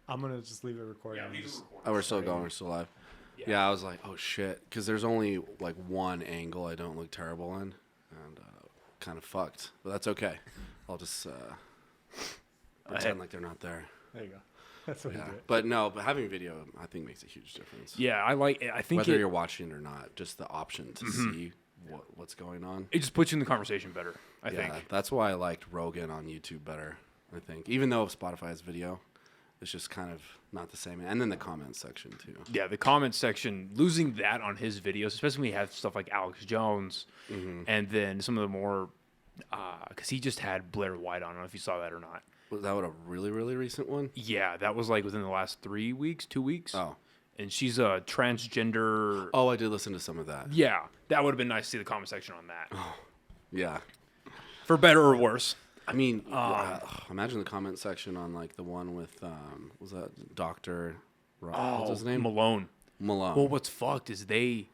I'm going to just leave it recording. Oh, we're still going. We're still live. Yeah, I was like, oh, shit. Because there's only, like, one angle I don't look terrible in. And kind of fucked. But that's okay. I'll just pretend like they're not there. There you go. That's what you do. But no, but having video, I think, makes a huge difference. Yeah, I think whether you're watching or not, just the option to see what's going on. It just puts you in the conversation better, I think. That's why I liked Rogan on YouTube better, I think. Even though Spotify has video, it's just kind of not the same. And then the comments section, too. Yeah, the comments section, losing that on his videos, especially when he has stuff like Alex Jones, and then some of the more, because he just had Blair White on. I don't know if you saw that or not. Was that a really, really recent one? Yeah, that was like within the last 3 weeks, 2 weeks. Oh. And she's a transgender. Oh, I did listen to some of that. Yeah, that would have been nice to see the comment section on that. Oh, yeah. For better or worse. I mean, imagine the comment section on like the one with, was that Dr. What's his name? Malone. Malone. Well, what's fucked is they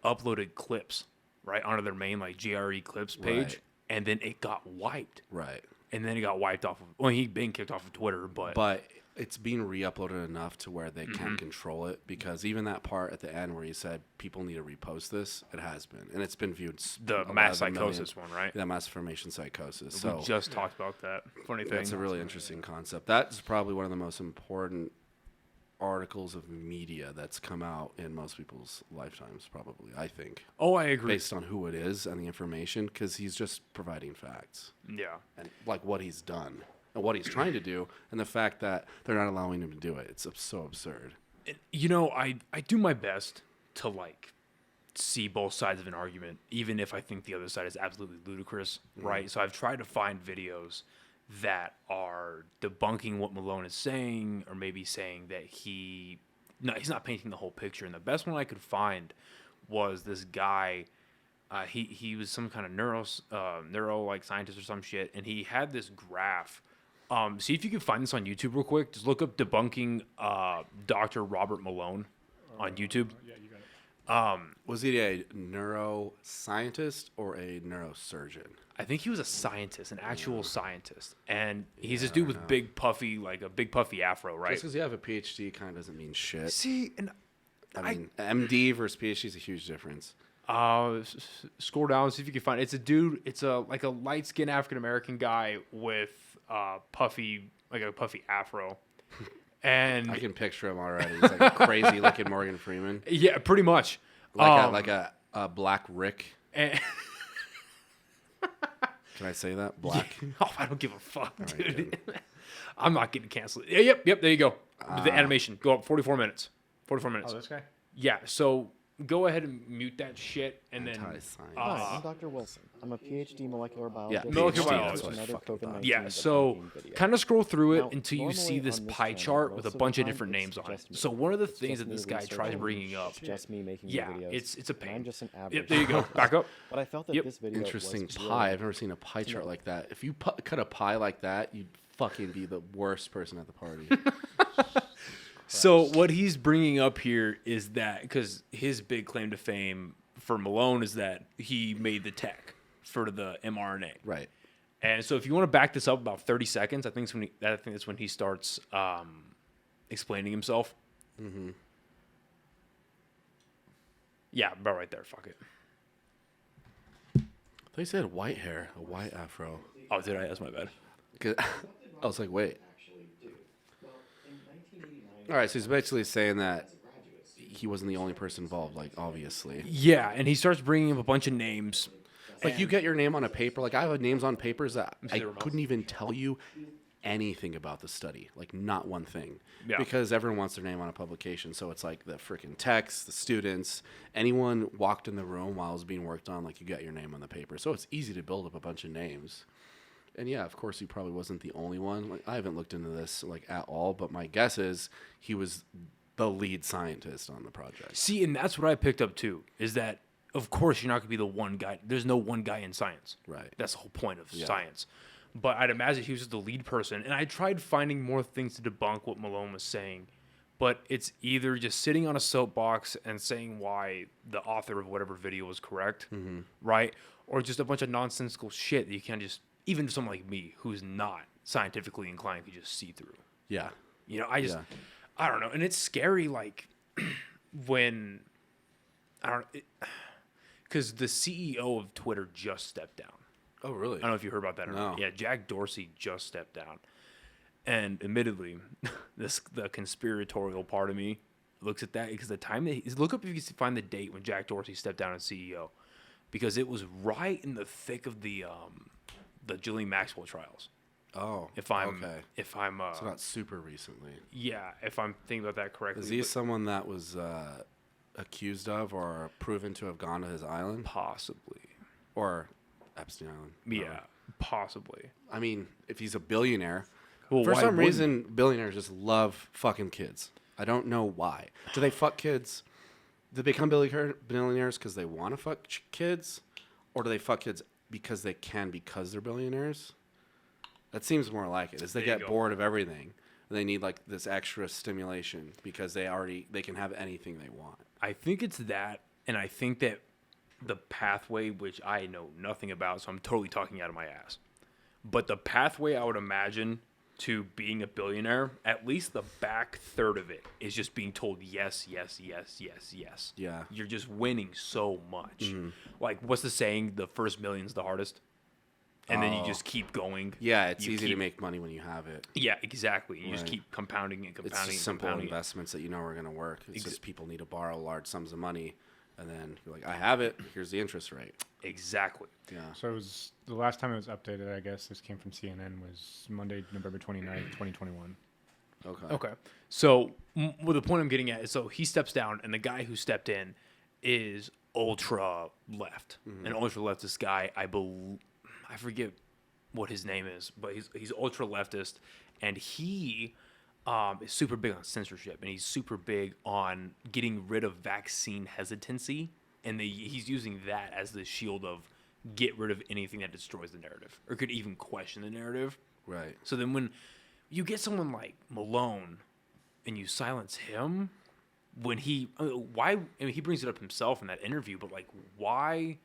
uploaded clips, right, onto their main like GRE clips page, Right. and then it got wiped. Right. And then it got wiped off of, well, he'd been kicked off of Twitter, but it's being re-uploaded enough to where they can't control it, because even that part at the end where he said people need to repost this, it has been, and it's been viewed. The mass psychosis one, right? Yeah, mass formation psychosis. So we just talked about that. Funny thing. That's a really interesting concept. That's probably one of the most important articles of media that's come out in most people's lifetimes, probably, I think. Oh, I agree. Based on who it is and the information, because he's just providing facts. Yeah. And like what he's done and what he's trying to do, and the fact that they're not allowing him to do it. It's so absurd. You know, I do my best to like see both sides of an argument, even if I think the other side is absolutely ludicrous, right? So I've tried to find videos that are debunking what Malone is saying, or maybe saying that he's not painting the whole picture. And the best one I could find was this guy. He was some kind of neuro like scientist or some shit, and he had this graph. See if you can find this on YouTube real quick. Just look up debunking Dr. Robert Malone on YouTube. Yeah, you got it. Was he a neuroscientist or a neurosurgeon? I think he was a scientist, an actual scientist, and he's this dude with big puffy afro, right? Just because you have a PhD kind of doesn't mean shit. See, and I mean, MD versus PhD is a huge difference. Scroll down, see if you can find it. It's a dude. It's like a light skinned African American guy with a puffy afro, and I can picture him already. He's like a crazy looking Morgan Freeman. Yeah, pretty much. Like a Black Rick. And Can I say that? Black. Oh, I don't give a fuck, All right, dude. I'm not getting canceled. Yep. There you go. The animation go up 44 minutes. 44 minutes. Oh, this guy? Yeah. So go ahead and mute that shit, and then. Anti-science. Hi, I'm Dr. Wilson. I'm a PhD molecular biologist. Yeah, molecular PhD, biologist. that's what I Another fucking thought. COVID-19 Yeah, so debunking video. kind of scroll through it Now, until you see normally this on this pie channel, chart most with a of the bunch of time, different it's names on it. just me. So one of the It's things just that this me guy tries researching. bringing up, It's just me making yeah, videos. it's a And I'm pain. just an average. Yep, there you go. Back up. But I felt that Yep. this video Interesting was pie. really I've never seen a pie chart like that. If you cut a pie like that, you'd fucking be the worst person at the party. So what he's bringing up here is that because his big claim to fame for Malone is that he made the tech for the mRNA. Right. And so if you want to back this up about 30 seconds, I think that's when he starts explaining himself. Mm-hmm. Yeah, about right there. Fuck it. They said white hair, a white afro. Oh, did I? That's my bad. 'Cause I was like, wait. All right, so he's basically saying that he wasn't the only person involved, like, obviously. Yeah, and he starts bringing up a bunch of names. Like, you get your name on a paper. Like, I have names on papers that see I the remote. couldn't even tell you anything about the study. Like, not one thing. Yeah. Because everyone wants their name on a publication. So it's like the freaking techs, the students, anyone walked in the room while it was being worked on, like, you got your name on the paper. So it's easy to build up a bunch of names. And yeah, of course, he probably wasn't the only one. Like, I haven't looked into this like at all, but my guess is he was the lead scientist on the project. See, and that's what I picked up too, is that, of course, you're not going to be the one guy. There's no one guy in science. Right. That's the whole point of science. But I'd imagine he was just the lead person. And I tried finding more things to debunk what Malone was saying. But it's either just sitting on a soapbox and saying why the author of whatever video was correct, right? Or just a bunch of nonsensical shit that you can't just, even someone like me who's not scientifically inclined, could just see through. Yeah. You know, I Yeah. don't know. And it's scary, like, when, because the CEO of Twitter just stepped down. Oh, really? I don't know if you heard about that or not. No. Yeah, Jack Dorsey just stepped down. And admittedly, the conspiratorial part of me looks at that because the time that look up if you can find the date when Jack Dorsey stepped down as CEO, because it was right in the thick of the Ghislaine Maxwell trials. Oh, If I'm so not super recently. yeah, if I'm thinking about that correctly. Is he but someone that was accused of or proven to have gone to his island possibly? or Epstein Island? Yeah, possibly. I mean, if he's a billionaire, Well, for why some wouldn't- reason, billionaires just love fucking kids. I don't know why. Do they fuck kids? Do they become billionaires because they want to fuck kids? Or do they fuck kids because they can because they're billionaires? That seems more like it. Is they There you get go. bored of everything. And they need like this extra stimulation because they can have anything they want. I think it's that, and I think that the pathway, which I know nothing about, so I'm totally talking out of my ass. But the pathway I would imagine to being a billionaire, at least the back third of it is just being told yes, yes, yes, yes, yes. Yeah. You're just winning so much. Like, what's the saying? The first million's the hardest. And then you just keep going. Yeah, it's You easy to keep- make money when you have it. Yeah, exactly. You just Right. keep compounding and It's compounding just and simple compounding. investments that you know are going to work. It's just people need to borrow large sums of money. And then you're like, I have it. Here's the interest rate. Exactly. Yeah. So it was the last time it was updated. I guess this came from CNN. Was Monday, November 29th, 2021. Okay. Okay. So, well, the point I'm getting at is, so he steps down, and the guy who stepped in is ultra left. An ultra leftist guy, I forget what his name is, but he's ultra leftist, and he is super big on censorship, and he's super big on getting rid of vaccine hesitancy, and he's using that as the shield of get rid of anything that destroys the narrative or could even question the narrative. Right. So then when you get someone like Malone and you silence him, when why, I mean, he brings it up himself in that interview, but like, why,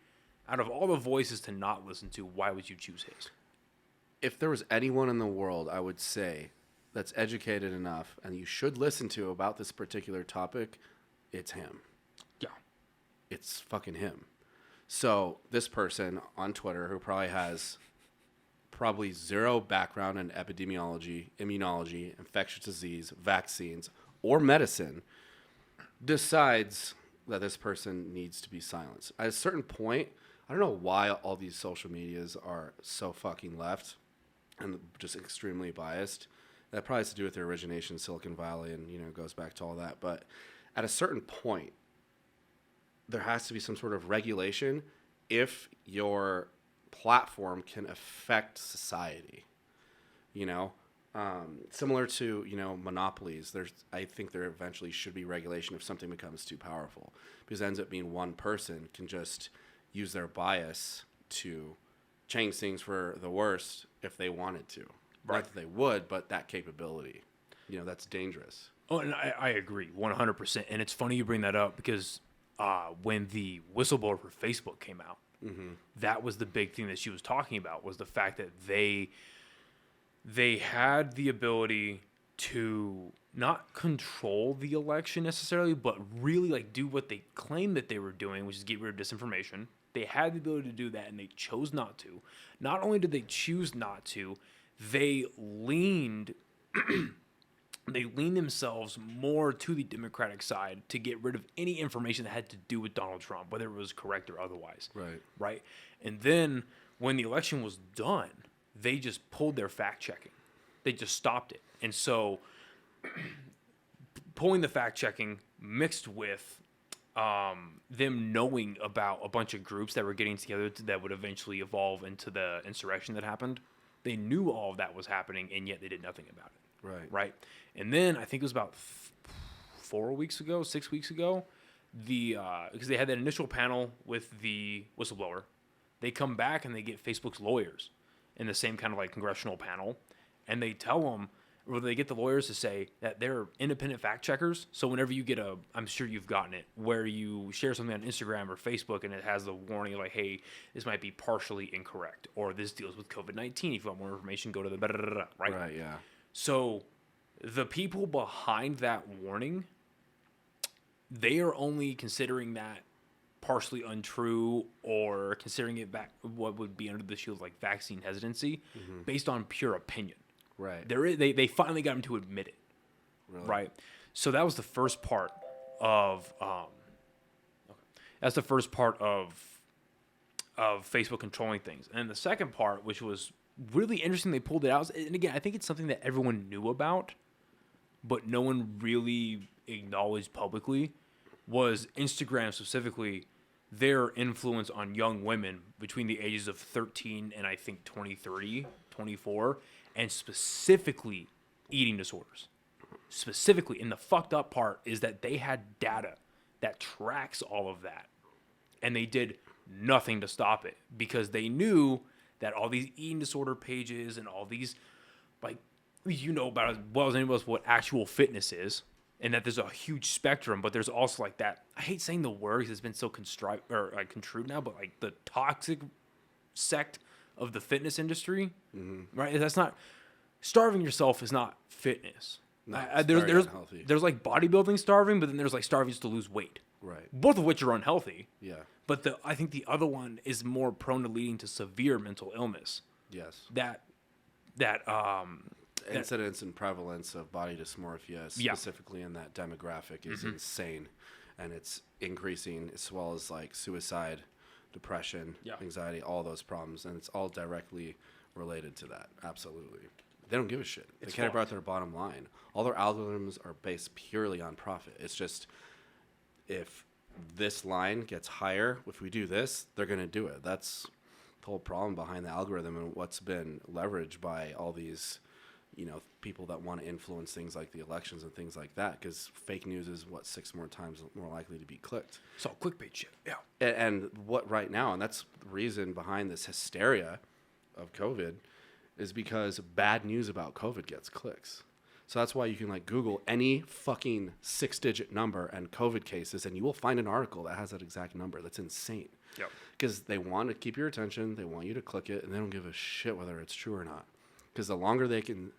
out of all the voices to not listen to, why would you choose his? If there was anyone in the world, I would say, that's educated enough and you should listen to about this particular topic, it's him. Yeah. It's fucking him. So this person on Twitter who probably has zero background in epidemiology, immunology, infectious disease, vaccines, or medicine, decides that this person needs to be silenced. At a certain point, I don't know why all these social medias are so fucking left and just extremely biased. That probably has to do with their origination in Silicon Valley and, goes back to all that. But at a certain point, there has to be some sort of regulation if your platform can affect society. Similar to, monopolies, I think there eventually should be regulation if something becomes too powerful, because it ends up being one person can just use their bias to change things for the worst if they wanted to. Right. Not that they would, but that capability, that's dangerous. Oh, and I agree 100%. And it's funny you bring that up because when the whistleblower for Facebook came out, that was the big thing that she was talking about, was the fact that they had the ability to not control the election necessarily, but really like do what they claimed that they were doing, which is get rid of disinformation. They had the ability to do that, and they chose not to. Not only did they choose not to, they leaned themselves more to the Democratic side to get rid of any information that had to do with Donald Trump, whether it was correct or otherwise. Right. And then when the election was done, they just pulled their fact checking. They just stopped it. And so pulling the fact checking mixed with them knowing about a bunch of groups that were getting together that would eventually evolve into the insurrection that happened. They knew all of that was happening, and yet they did nothing about it. Right. And then I think it was about 6 weeks ago, because they had that initial panel with the whistleblower, they come back and they get Facebook's lawyers in the same kind of like congressional panel, and they tell them, or they get the lawyers to say that they're independent fact checkers. So whenever you get I'm sure you've gotten it, where you share something on Instagram or Facebook and it has the warning like, hey, this might be partially incorrect, or this deals with COVID-19. If you want more information, go to the right? Right, yeah. So the people behind that warning, they are only considering that partially untrue or considering it back what would be under the shield of like vaccine hesitancy based on pure opinion. Right. They finally got him to admit it. Really? Right. So that was the first part of Facebook controlling things. And the second part, which was really interesting, they pulled it out. And again, I think it's something that everyone knew about, but no one really acknowledged publicly, was Instagram specifically, their influence on young women between the ages of 13 and I think 23, 24, and specifically eating disorders. Specifically, and the fucked up part is that they had data that tracks all of that, and they did nothing to stop it because they knew that all these eating disorder pages and all these, like, you know about as well as anybody else what actual fitness is, and that there's a huge spectrum, but there's also like that, I hate saying the word because it's been so construed now, but like the toxic sect of the fitness industry, right? That's not, starving yourself is not fitness. No, there's unhealthy. There's like bodybuilding starving, but then there's like starving just to lose weight. Right. Both of which are unhealthy. Yeah. But I think the other one is more prone to leading to severe mental illness. Yes. That incidence and prevalence of body dysmorphia, specifically in that demographic, is insane, and it's increasing, as well as like suicide, depression, anxiety, all those problems, and it's all directly related to that. Absolutely. They don't give a shit. They care about their bottom line. All their algorithms are based purely on profit. It's just, if this line gets higher, if we do this, they're going to do it. That's the whole problem behind the algorithm and what's been leveraged by all these, people that want to influence things like the elections and things like that, because fake news is 6 more times more likely to be clicked. It's all clickbait shit. Yeah. And what right now, and that's the reason behind this hysteria of COVID, is because bad news about COVID gets clicks. So that's why you can like Google any fucking 6-digit number and COVID cases, and you will find an article that has that exact number. That's insane. Yep. Because they want to keep your attention, they want you to click it, and they don't give a shit whether it's true or not. Because the longer they can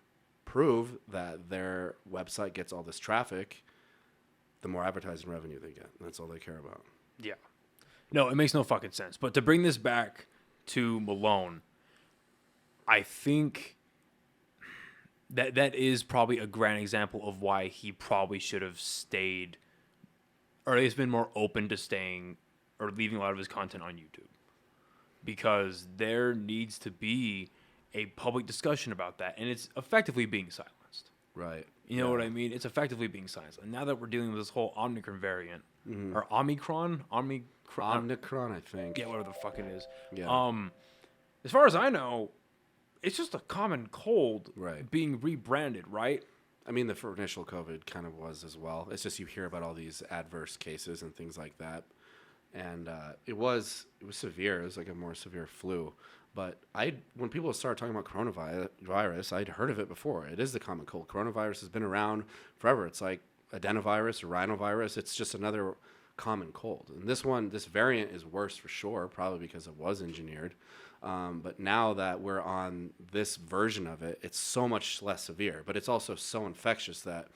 prove that their website gets all this traffic, the more advertising revenue they get. That's all they care about. Yeah. No, it makes no fucking sense. But to bring this back to Malone, I think that is probably a grand example of why he probably should have stayed, or at least been more open to staying or leaving a lot of his content on YouTube. Because there needs to be a public discussion about that, and it's effectively being silenced. Right. You know what I mean? It's effectively being silenced. And now that we're dealing with this whole Omicron variant, or Omicron, I think. yeah, whatever the fuck it is. Yeah. As far as I know, it's just a common cold Right. being rebranded, right? I mean, the initial COVID kind of was as well. It's just you hear about all these adverse cases and things like that. And it was severe. It was like a more severe flu. But when people started talking about coronavirus, I'd heard of it before. It is the common cold. Coronavirus has been around forever. It's like adenovirus or rhinovirus. It's just another common cold. And this variant is worse for sure, probably because it was engineered. But now that we're on this version of it, it's so much less severe. But it's also so infectious that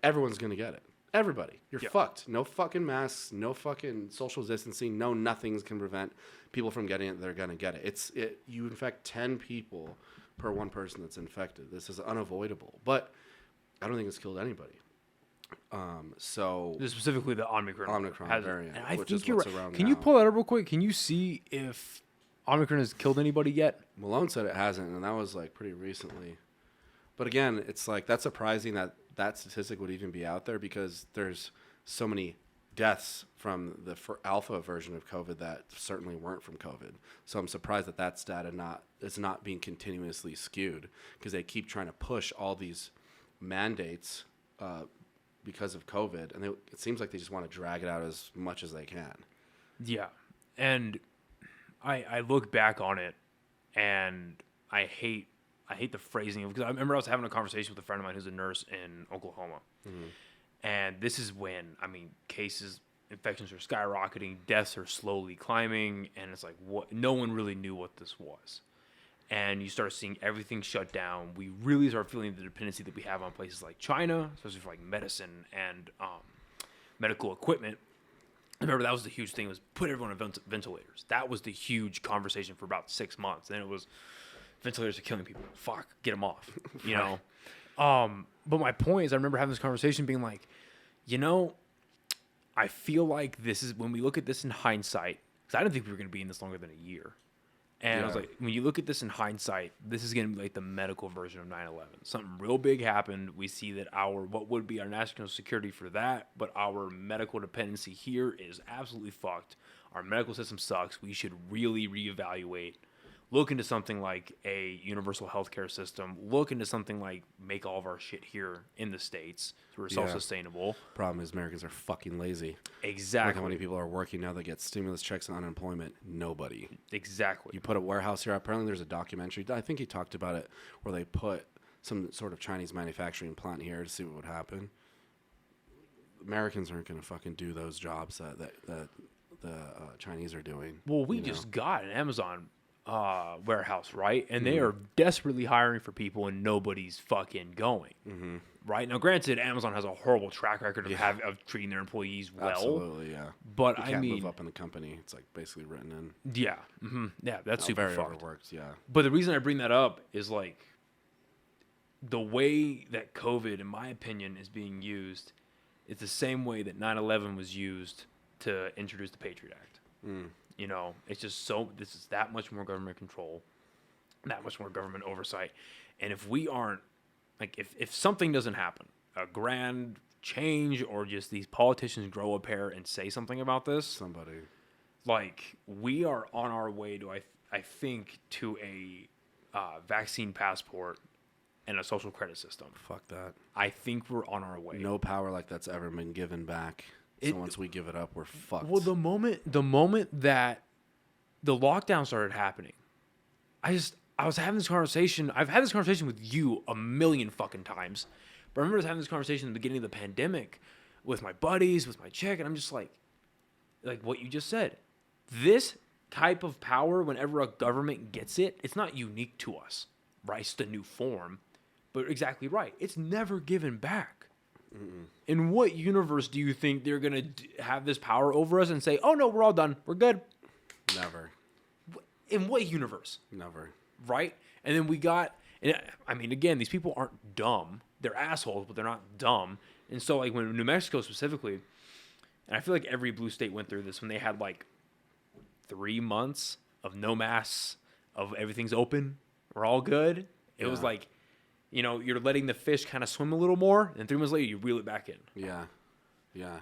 everyone's going to get it. Everybody. You're fucked. No fucking masks, no fucking social distancing, no nothing's can prevent people from getting it. They're going to get it. You infect 10 people per one person that's infected. This is unavoidable. But I don't think it's killed anybody. So Specifically the Omicron variant, and I which think is you're what's right. around Can now. you pull that up real quick? Can you see if Omicron has killed anybody yet? Malone said it hasn't, and that was like pretty recently. But again, it's like that's surprising that statistic would even be out there because there's so many deaths from the alpha version of COVID that certainly weren't from COVID. So I'm surprised that stat is not being continuously skewed because they keep trying to push all these mandates because of COVID, and it seems like they just want to drag it out as much as they can. Yeah, and I look back on it, and I hate the phrasing because I remember I was having a conversation with a friend of mine who's a nurse in Oklahoma, and this is when infections are skyrocketing, deaths are slowly climbing, and it's like no one really knew what this was, and you start seeing everything shut down, we really start feeling the dependency that we have on places like China, especially for like medicine and medical equipment. I remember that was the huge thing, was put everyone on ventilators. That was the huge conversation for about 6 months. Then it was ventilators are killing people. Fuck, get them off. You know. But my point is, I remember having this conversation, being like, you know, I feel like this is, when we look at this in hindsight, because I didn't think we were going to be in this longer than a year. And I was like, when you look at this in hindsight, this is going to be like the medical version of 9/11. Something real big happened. We see that what would be our national security for that, but our medical dependency here is absolutely fucked. Our medical system sucks. We should really reevaluate. Look into something like a universal healthcare system. Look into something like make all of our shit here in the States so we're self-sustainable. Problem is Americans are fucking lazy. Exactly. Look how many people are working now that get stimulus checks and unemployment. Nobody. Exactly. You put a warehouse here. Apparently there's a documentary. I think he talked about it where they put some sort of Chinese manufacturing plant here to see what would happen. Americans aren't going to fucking do those jobs that the Chinese are doing. Well, we just got an Amazon warehouse, right? And they are desperately hiring for people, and nobody's fucking going. Right now, granted, Amazon has a horrible track record of treating their employees well. Absolutely, yeah. But you I can't mean, move up in the company. It's like basically written in. Yeah, yeah, that's super very fucked. overworked. Yeah. But the reason I bring that up is like the way that COVID, in my opinion, is being used. It's the same way that 9/11 was used to introduce the Patriot Act. You know, it's just this is that much more government control, that much more government oversight. And if we aren't, like, if something doesn't happen, a grand change, or just these politicians grow a pair and say something about this, like, we are on our way to, I think, to a vaccine passport and a social credit system. Fuck that. I think we're on our way. No power like that's ever been given back. So once we give it up, we're fucked. Well, the moment that the lockdown started happening, I was having this conversation. I've had this conversation with you a million fucking times. But I remember having this conversation in the beginning of the pandemic with my buddies, with my chick, and I'm just like what you just said. This type of power, whenever a government gets it, it's not unique to us, right? It's the new form. But exactly right. It's never given back. In what universe do you think they're going to have this power over us and say, oh, no, we're all done. We're good? Never. In what universe? Never. Right? And then we got, and I mean, again, these people aren't dumb. They're assholes, but they're not dumb. And so, like, when New Mexico specifically, and I feel like every blue state went through this, when they had, like, 3 months of no masks, of everything's open, we're all good. It was like, you know, you're letting the fish kind of swim a little more, and 3 months later, you reel it back in. Yeah. Yeah.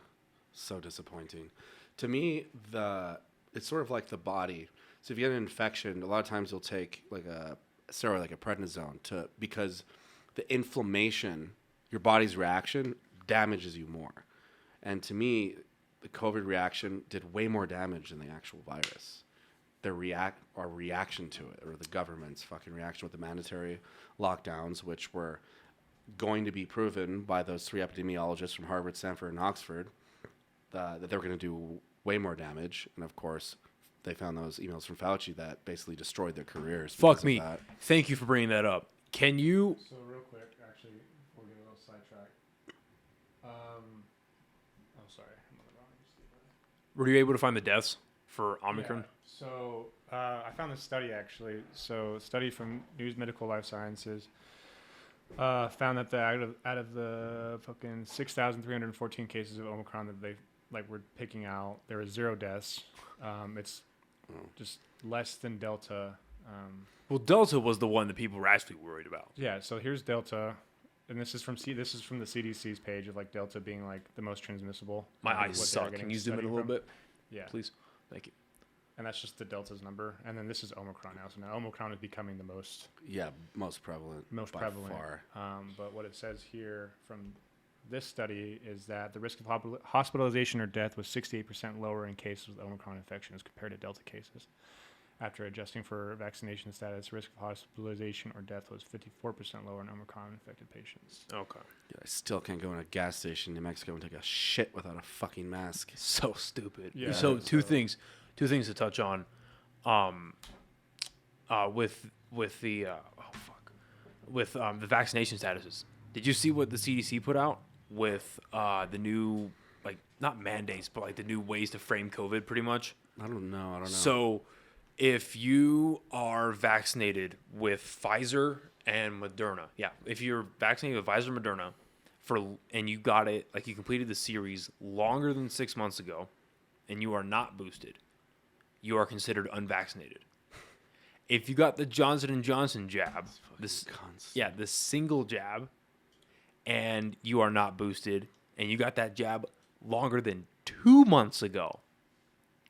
So disappointing. To me, it's sort of like the body. So if you get an infection, a lot of times you'll take like a steroid, like a prednisone, because the inflammation, your body's reaction, damages you more. And to me, the COVID reaction did way more damage than the actual virus. Our reaction to it, or the government's fucking reaction with the mandatory lockdowns, which were going to be proven by those 3 epidemiologists from Harvard, Stanford, and Oxford, that they were going to do way more damage. And of course, they found those emails from Fauci that basically destroyed their careers. Fuck me. Thank you for bringing that up. Can you? So real quick, actually, before we get a little sidetracked. I'm sorry. I'm on the wrong. Were you able to find the deaths for Omicron? Yeah. So I found this study, actually. So a study from News Medical Life Sciences found that out of the fucking 6,314 cases of Omicron that they were picking out, there were 0 deaths. It's just less than Delta. Well, Delta was the one that people were actually worried about. Yeah. So here's Delta, and this is from the CDC's page of like Delta being like the most transmissible. My eyes suck. Can you zoom in a little bit? Yeah. Please. Thank you. And that's just the Delta's number. And then this is Omicron now. So now Omicron is becoming the most prevalent. Most by prevalent. Far. But what it says here from this study is that the risk of hospitalization or death was 68% lower in cases with Omicron infections compared to Delta cases. After adjusting for vaccination status, risk of hospitalization or death was 54% lower in Omicron-infected patients. Okay. Yeah, I still can't go in a gas station in New Mexico and take a shit without a fucking mask. So stupid. Yeah. So two things to touch on. With the vaccination statuses. Did you see what the CDC put out with the new, like, not mandates, but like the new ways to frame COVID, pretty much? I don't know. So, if you are vaccinated with Pfizer and Moderna, if you're vaccinated with Pfizer and Moderna, and you got it, like you completed the series longer than 6 months ago, and you are not boosted, you are considered unvaccinated. If you got the Johnson & Johnson jab, the single jab, and you are not boosted, and you got that jab longer than 2 months ago,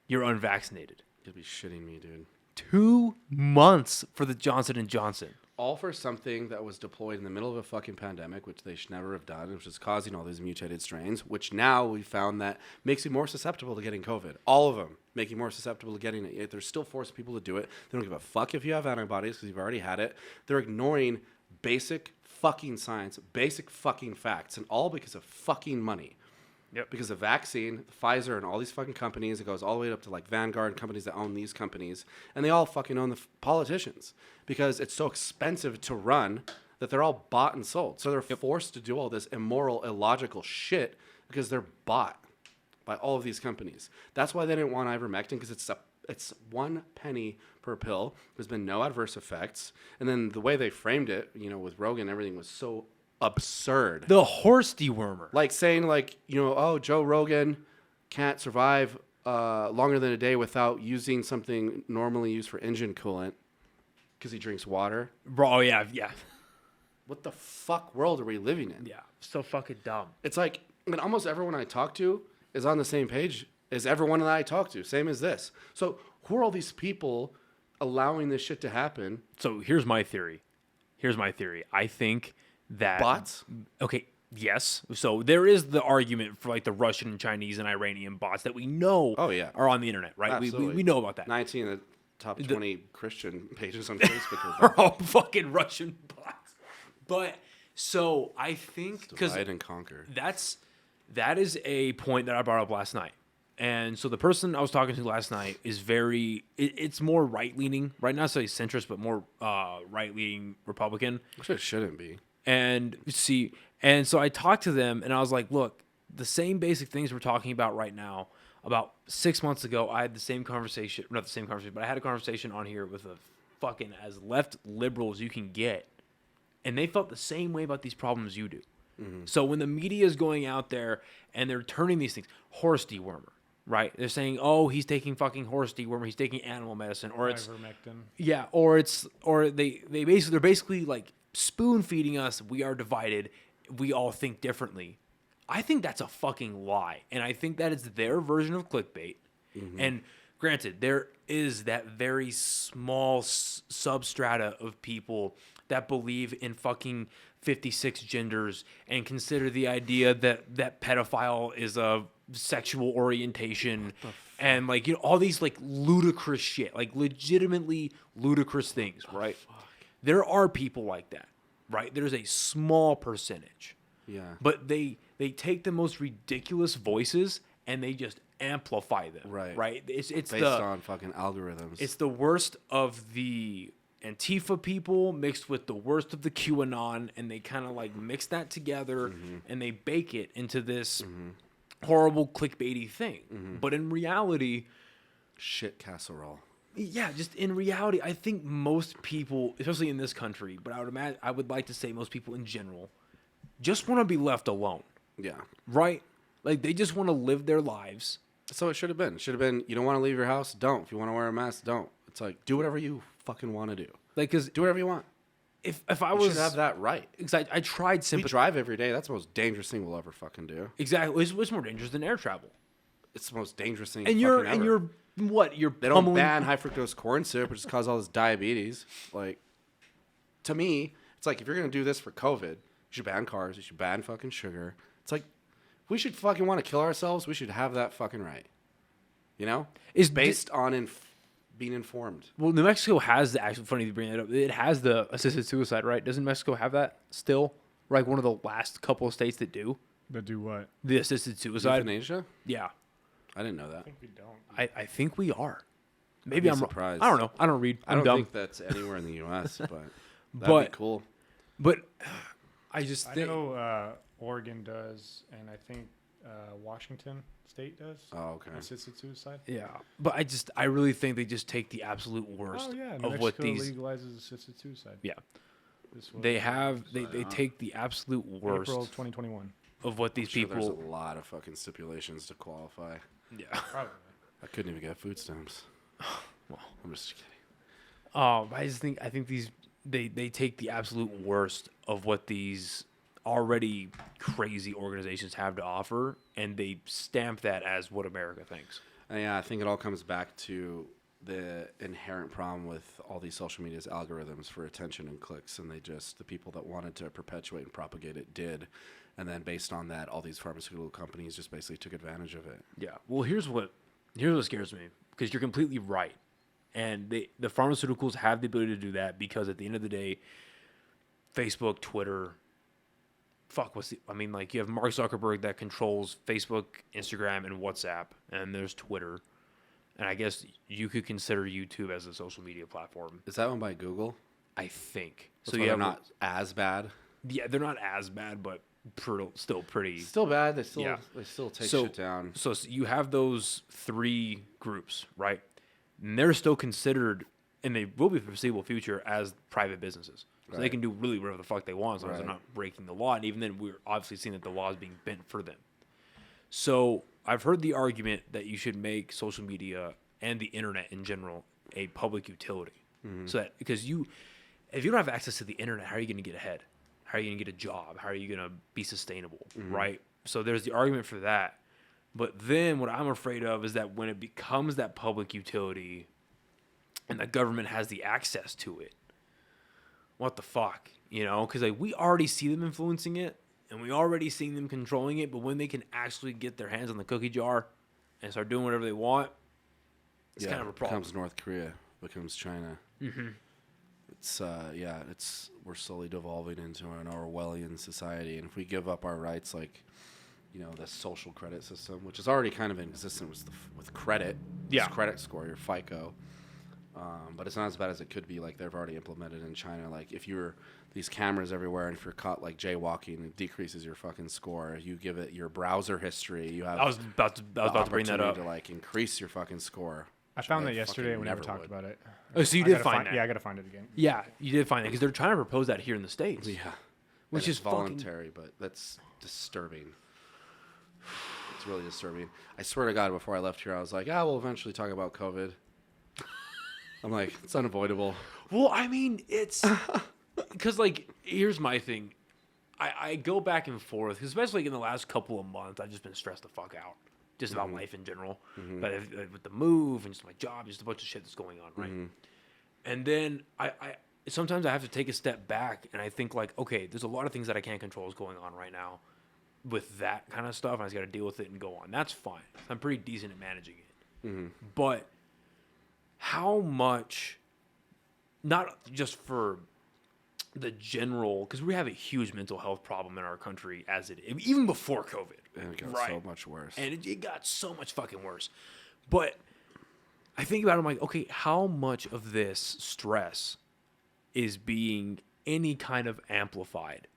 you're unvaccinated. You'll be shitting me, dude. 2 months for the Johnson & Johnson. All for something that was deployed in the middle of a fucking pandemic, which they should never have done, which is causing all these mutated strains, which now we found that makes you more susceptible to getting COVID. All of them make you more susceptible to getting it. Yet they're still forcing people to do it. They don't give a fuck if you have antibodies because you've already had it. They're ignoring basic fucking science, basic fucking facts, and all because of fucking money. Yep. Because the vaccine, Pfizer, and all these fucking companies, it goes all the way up to like Vanguard and companies that own these companies, and they all fucking own the politicians because it's so expensive to run that they're all bought and sold. So they're forced to do all this immoral, illogical shit because they're bought by all of these companies. That's why they didn't want ivermectin, because it's 1 penny per pill. There's been no adverse effects, and then the way they framed it, with Rogan, everything was so absurd. The horse dewormer. Like saying, Joe Rogan can't survive longer than a day without using something normally used for engine coolant because he drinks water. Bro, yeah. What the fuck world are we living in? Yeah, so fucking dumb. It's like, almost everyone I talk to is on the same page as everyone that I talk to. Same as this. So who are all these people allowing this shit to happen? So here's my theory. I think that Bots? Okay, yes. So there is the argument for like the Russian and Chinese and Iranian bots that we know are on the internet, right? We know about that. 19 of the top 20 Christian pages on Facebook are all fucking Russian bots. But so I think because divide and conquer. That is a point that I brought up last night. And so the person I was talking to last night is it's more right-leaning, right? Not necessarily centrist, but more right-leaning Republican. Which it shouldn't be. And so I talked to them and I was like, look, the same basic things we're talking about right now, about 6 months ago, I had the same conversation, not the same conversation, but I had a conversation on here with a fucking as left liberal as you can get. And they felt the same way about these problems you do. Mm-hmm. So when the media is going out there and they're turning these things, horse dewormer, right? They're saying, oh, he's taking fucking horse dewormer, he's taking animal medicine, or it's ivermectin. Yeah, they're basically like spoon feeding us. We are divided. We all think differently. I think that's a fucking lie, and I think that is their version of clickbait. Mm-hmm. And granted, there is that very small substrata of people that believe in fucking 56 genders and consider the idea that pedophile is a sexual orientation and all these like ludicrous shit, like legitimately ludicrous things, right? There are people like that, right? There's a small percentage. Yeah. But they take the most ridiculous voices and they just amplify them. Right. Right? It's based on fucking algorithms. It's the worst of the Antifa people mixed with the worst of the QAnon, and they kind of like mix that together mm-hmm. and they bake it into this mm-hmm. horrible clickbaity thing. Mm-hmm. But in reality, shit casserole. Yeah, just in reality, I think most people, especially in this country, but I would like to say most people in general, just want to be left alone. Yeah. Right? Like they just want to live their lives. So it should have been. Should have been, you don't want to leave your house? Don't. If you want to wear a mask, don't. It's like, do whatever you fucking want to do. Like, cause do whatever you want. If I was... You should have that right. Exactly. I tried We drive every day. That's the most dangerous thing we'll ever fucking do. Exactly. It's more dangerous than air travel. It's the most dangerous thing ever. They don't ban high fructose corn syrup, which just causes all this diabetes. Like, to me, it's like, if you're going to do this for COVID, you should ban cars. You should ban fucking sugar. It's like, if we should fucking want to kill ourselves, we should have that fucking right. You know? It's based on being informed. Well, New Mexico has the actual, funny to bring that up, it has the assisted suicide, right? Doesn't Mexico have that still? Like one of the last couple of states that do? That do what? The assisted suicide. Euthanasia? Yeah. I didn't know that. I think we don't. I think we are. Maybe I'd I'm be wrong. surprised. I don't know. I don't read. I I'm don't dumb. think that's anywhere in the U.S., but that'd But- be cool. But I just I think know Oregon does, and I think Washington State does. Oh, okay. Assisted suicide. yeah. But I really think they just take the absolute worst Oh yeah, New of Mexico what these. legalizes assisted suicide. Yeah. This was They take the absolute worst April 2021. of what these Sure, there's people. a lot of fucking stipulations to qualify. Yeah. Probably. I couldn't even get food stamps. Well. I'm just kidding. I think they take the absolute worst of what these already crazy organizations have to offer, and they stamp that as what America thinks. And yeah, I think it all comes back to the inherent problem with all these social media's algorithms for attention and clicks, and the people that wanted to perpetuate and propagate it did, and then based on that, all these pharmaceutical companies just basically took advantage of it. Yeah. Well, here's what scares me, because you're completely right, and the pharmaceuticals have the ability to do that because at the end of the day, Facebook, Twitter. You have Mark Zuckerberg that controls Facebook, Instagram, and WhatsApp, and there's Twitter. And I guess you could consider YouTube as a social media platform. Is that one by Google? I think. So they're not as bad. Yeah, they're not as bad, but still pretty. Still bad. They still Yeah. take So- shit down. So you have those three groups, right? And they're still considered, and they will be for the foreseeable future, as private businesses. So they Right. can do really whatever the fuck they want as long as they're Right. not breaking the law. And even then, we're obviously seeing that the law is being bent for them. So I've heard the argument that you should make social media and the internet in general a public utility. So that because if you don't have access to the internet, how are you going to get ahead? How are you going to get a job? How are you going to be sustainable? Right? So there's the argument for that. But then what I'm afraid of is that when it becomes that public utility and the government has the access to it, what the fuck? Because we already see them influencing it and we already seen them controlling it. But when they can actually get their hands on the cookie jar and start doing whatever they want, it's kind of a problem. Becomes North Korea, becomes China. Mm-hmm. We're slowly devolving into an Orwellian society, and if we give up our rights, like the social credit system, which is already kind of in existence with credit, Yeah. this credit score, your FICO, but it's not as bad as it could be. Like they've already implemented in China. Like if you're these cameras everywhere, and if you're caught like jaywalking, it decreases your fucking score. You give it your browser history. You have I was about to bring that up. to like increase your fucking score. I found that I yesterday fucking when we never talked would. about it. Oh, so you I did gotta find that? Yeah, I gotta find it again. Yeah, you did find that because they're trying to propose that here in the States. Yeah, Which and is it's voluntary, but that's disturbing. It's really disturbing. I swear to God, before I left here, I was like, we'll eventually talk about COVID. I'm like, it's unavoidable. Well, I mean, it's because here's my thing. I go back and forth, especially in the last couple of months. I've just been stressed the fuck out, just about life in general. But with the move and just my job, just a bunch of shit that's going on, right? And then I sometimes I have to take a step back and I think okay, there's a lot of things that I can't control is going on right now with that kind of stuff. And I just got to deal with it and go on. That's fine. I'm pretty decent at managing it. But how much, not just for the general, because we have a huge mental health problem in our country as it is, even before COVID. And it got so much worse. And it got so much fucking worse. But I think about it, I'm like, okay, how much of this stress is being any kind of amplified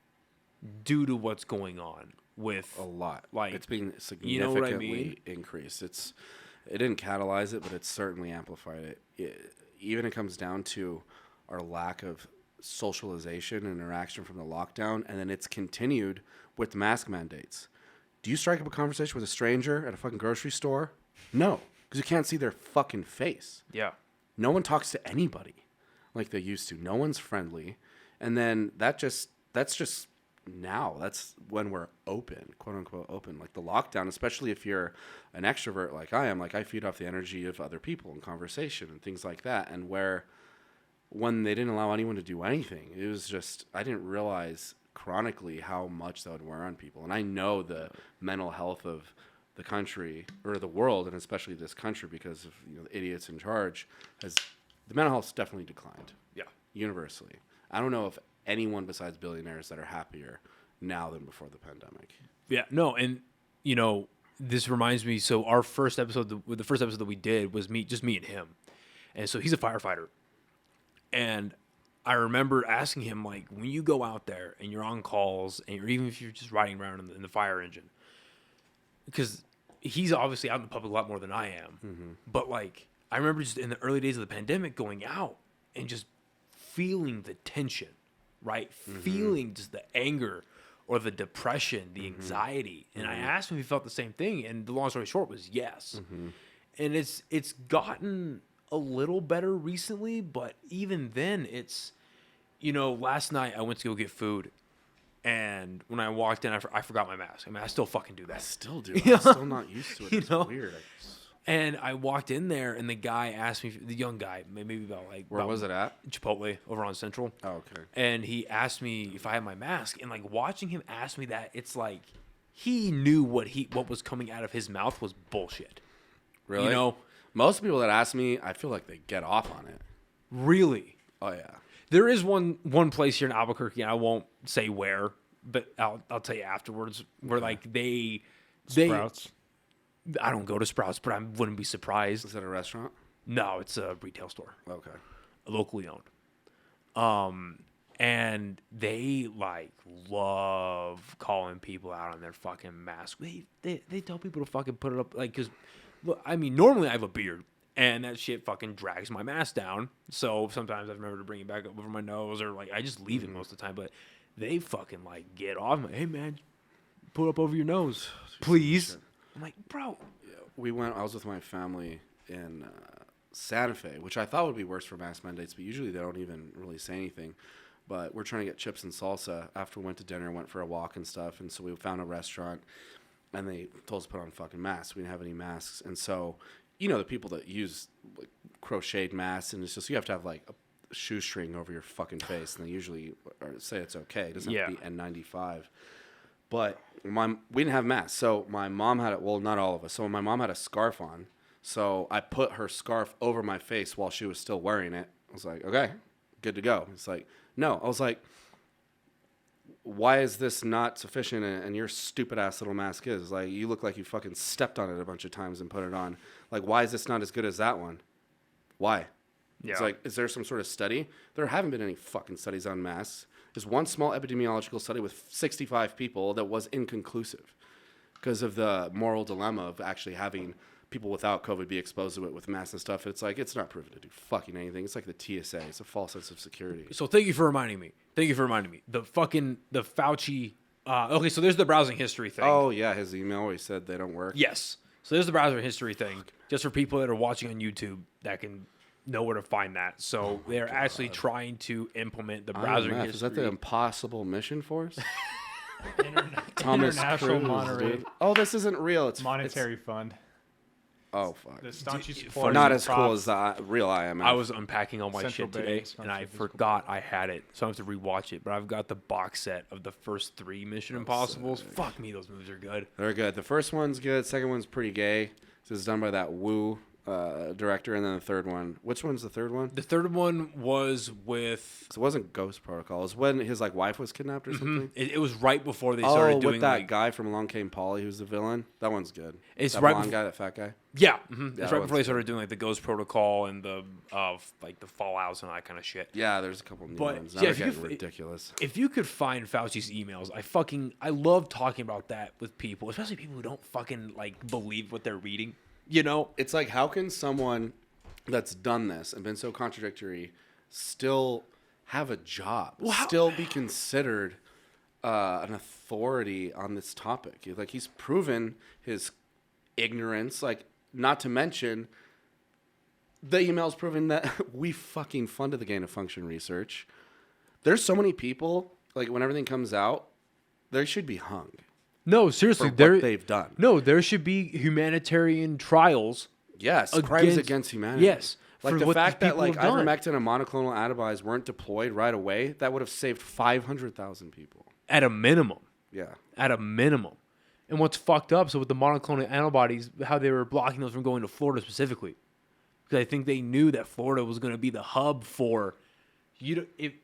due to what's going on with a lot. Like, it's being significantly you know what I mean? increased. It didn't catalyze it, but it certainly amplified it. Even it comes down to our lack of socialization and interaction from the lockdown, and then it's continued with mask mandates. Do you strike up a conversation with a stranger at a fucking grocery store? No, because you can't see their fucking face. Yeah. No one talks to anybody like they used to. No one's friendly. And then that's just now. That's when we're open, quote unquote open. Like the lockdown, especially if you're an extrovert like I am, like I feed off the energy of other people and conversation and things like that. And when they didn't allow anyone to do anything, it was just, I didn't realize chronically how much that would wear on people. And I know the mental health of the country or the world, and especially this country, because of the idiots in charge, the mental health's definitely declined. Yeah. Universally. I don't know if anyone besides billionaires that are happier now than before the pandemic. Yeah, no, and this reminds me. So our first episode, the first episode that we did was just me and him, And so he's a firefighter. And I remember asking him, like, when you go out there and you're on calls, and even if you're just riding around in the fire engine, because he's obviously out in the public a lot more than I am. But, like, I remember just in the early days of the pandemic going out and just feeling the tension, right? Feeling just the anger or the depression, the anxiety. And I asked him if he felt the same thing. And the long story short was yes. And it's gotten a little better recently, but even then it's, last night I went to go get food, and when I walked in, I forgot my mask. I mean, I still fucking do that. I still do. I'm still not used to it. It's weird. And I walked in there, and the guy asked me, the young guy, maybe about like... Where was it at? Chipotle, over on Central. Oh, okay. And he asked me if I had my mask, and like watching him ask me that, it's like he knew what was coming out of his mouth was bullshit. Really? Most people that ask me, I feel like they get off on it. Really? Oh, yeah. There is one place here in Albuquerque, and I won't say where, but I'll tell you afterwards, where like they Sprouts. I don't go to Sprouts, but I wouldn't be surprised. Is that a restaurant? No, it's a retail store. Okay. Locally owned. And they like love calling people out on their fucking mask. They tell people to fucking put it up, like, because look, I mean, normally I have a beard, and that shit fucking drags my mask down. So sometimes I remember to bring it back up over my nose, or like I just leave it most of the time. But they fucking like get off. I'm like, hey man, put it up over your nose, please. I'm like, bro. Yeah, I was with my family in Santa Fe, which I thought would be worse for mask mandates, but usually they don't even really say anything. But we're trying to get chips and salsa after we went to dinner, went for a walk and stuff. And so we found a restaurant, and they told us to put on fucking masks. We didn't have any masks. And so, the people that use like crocheted masks, and it's just, you have to have like a shoestring over your fucking face, and they usually say it's okay. It doesn't have to be N95. But we didn't have masks, so my mom had it. Well, not all of us. So my mom had a scarf on, so I put her scarf over my face while she was still wearing it. I was like, okay, good to go. It's like, no. I was like, why is this not sufficient? And your stupid ass little mask is like, you look like you fucking stepped on it a bunch of times and put it on. Like, why is this not as good as that one? Why? Yeah. It's like, is there some sort of study? There haven't been any fucking studies on masks. There's one small epidemiological study with 65 people that was inconclusive because of the moral dilemma of actually having people without COVID be exposed to it with masks and stuff. It's like, it's not proven to do fucking anything. It's like the TSA. It's a false sense of security. So thank you for reminding me. The Fauci. Okay, so there's the browsing history thing. Oh, yeah, his email where he said they don't work. Yes. So there's the browser history thing, just for people that are watching on YouTube that can know where to find that. So they're actually trying to implement the browser history. Is that the impossible mission force? International Monterey. Oh, this isn't real. It's monetary fund. Oh, fuck. The staunch support. Not as cool as the real IMF. I was unpacking all my shit today, and I forgot I had it, so I have to rewatch it. But I've got the box set of the first 3 Mission Impossibles. Fuck me, those movies are good. They're good. The first one's good. Second one's pretty gay. This is done by that Wu director, and then the third one. Which one's the third one? The third one was with... So it wasn't Ghost Protocol. It was when his wife was kidnapped or something? It was right before they started doing... with that guy from Along Came Polly who's the villain. That one's good. It's that right blonde guy, that fat guy? Yeah. It's right before they started doing the Ghost Protocol and the the Fallouts and all that kind of shit. Yeah, there's a couple new ones. Now yeah, they're getting ridiculous. If you could find Fauci's emails, I love talking about that with people, especially people who don't fucking believe what they're reading. It's like, how can someone that's done this and been so contradictory still have a job, still be considered an authority on this topic? Like, he's proven his ignorance, not to mention the email's proven that we fucking funded the gain-of-function research. There's so many people, when everything comes out, they should be hung. No, seriously, for what they've done. No, there should be humanitarian trials. Yes, crimes against humanity. Yes. Like the fact that ivermectin and monoclonal antibodies weren't deployed right away, that would have saved 500,000 people. At a minimum. Yeah. At a minimum. And what's fucked up, so with the monoclonal antibodies, how they were blocking those from going to Florida specifically. Because I think they knew that Florida was going to be the hub for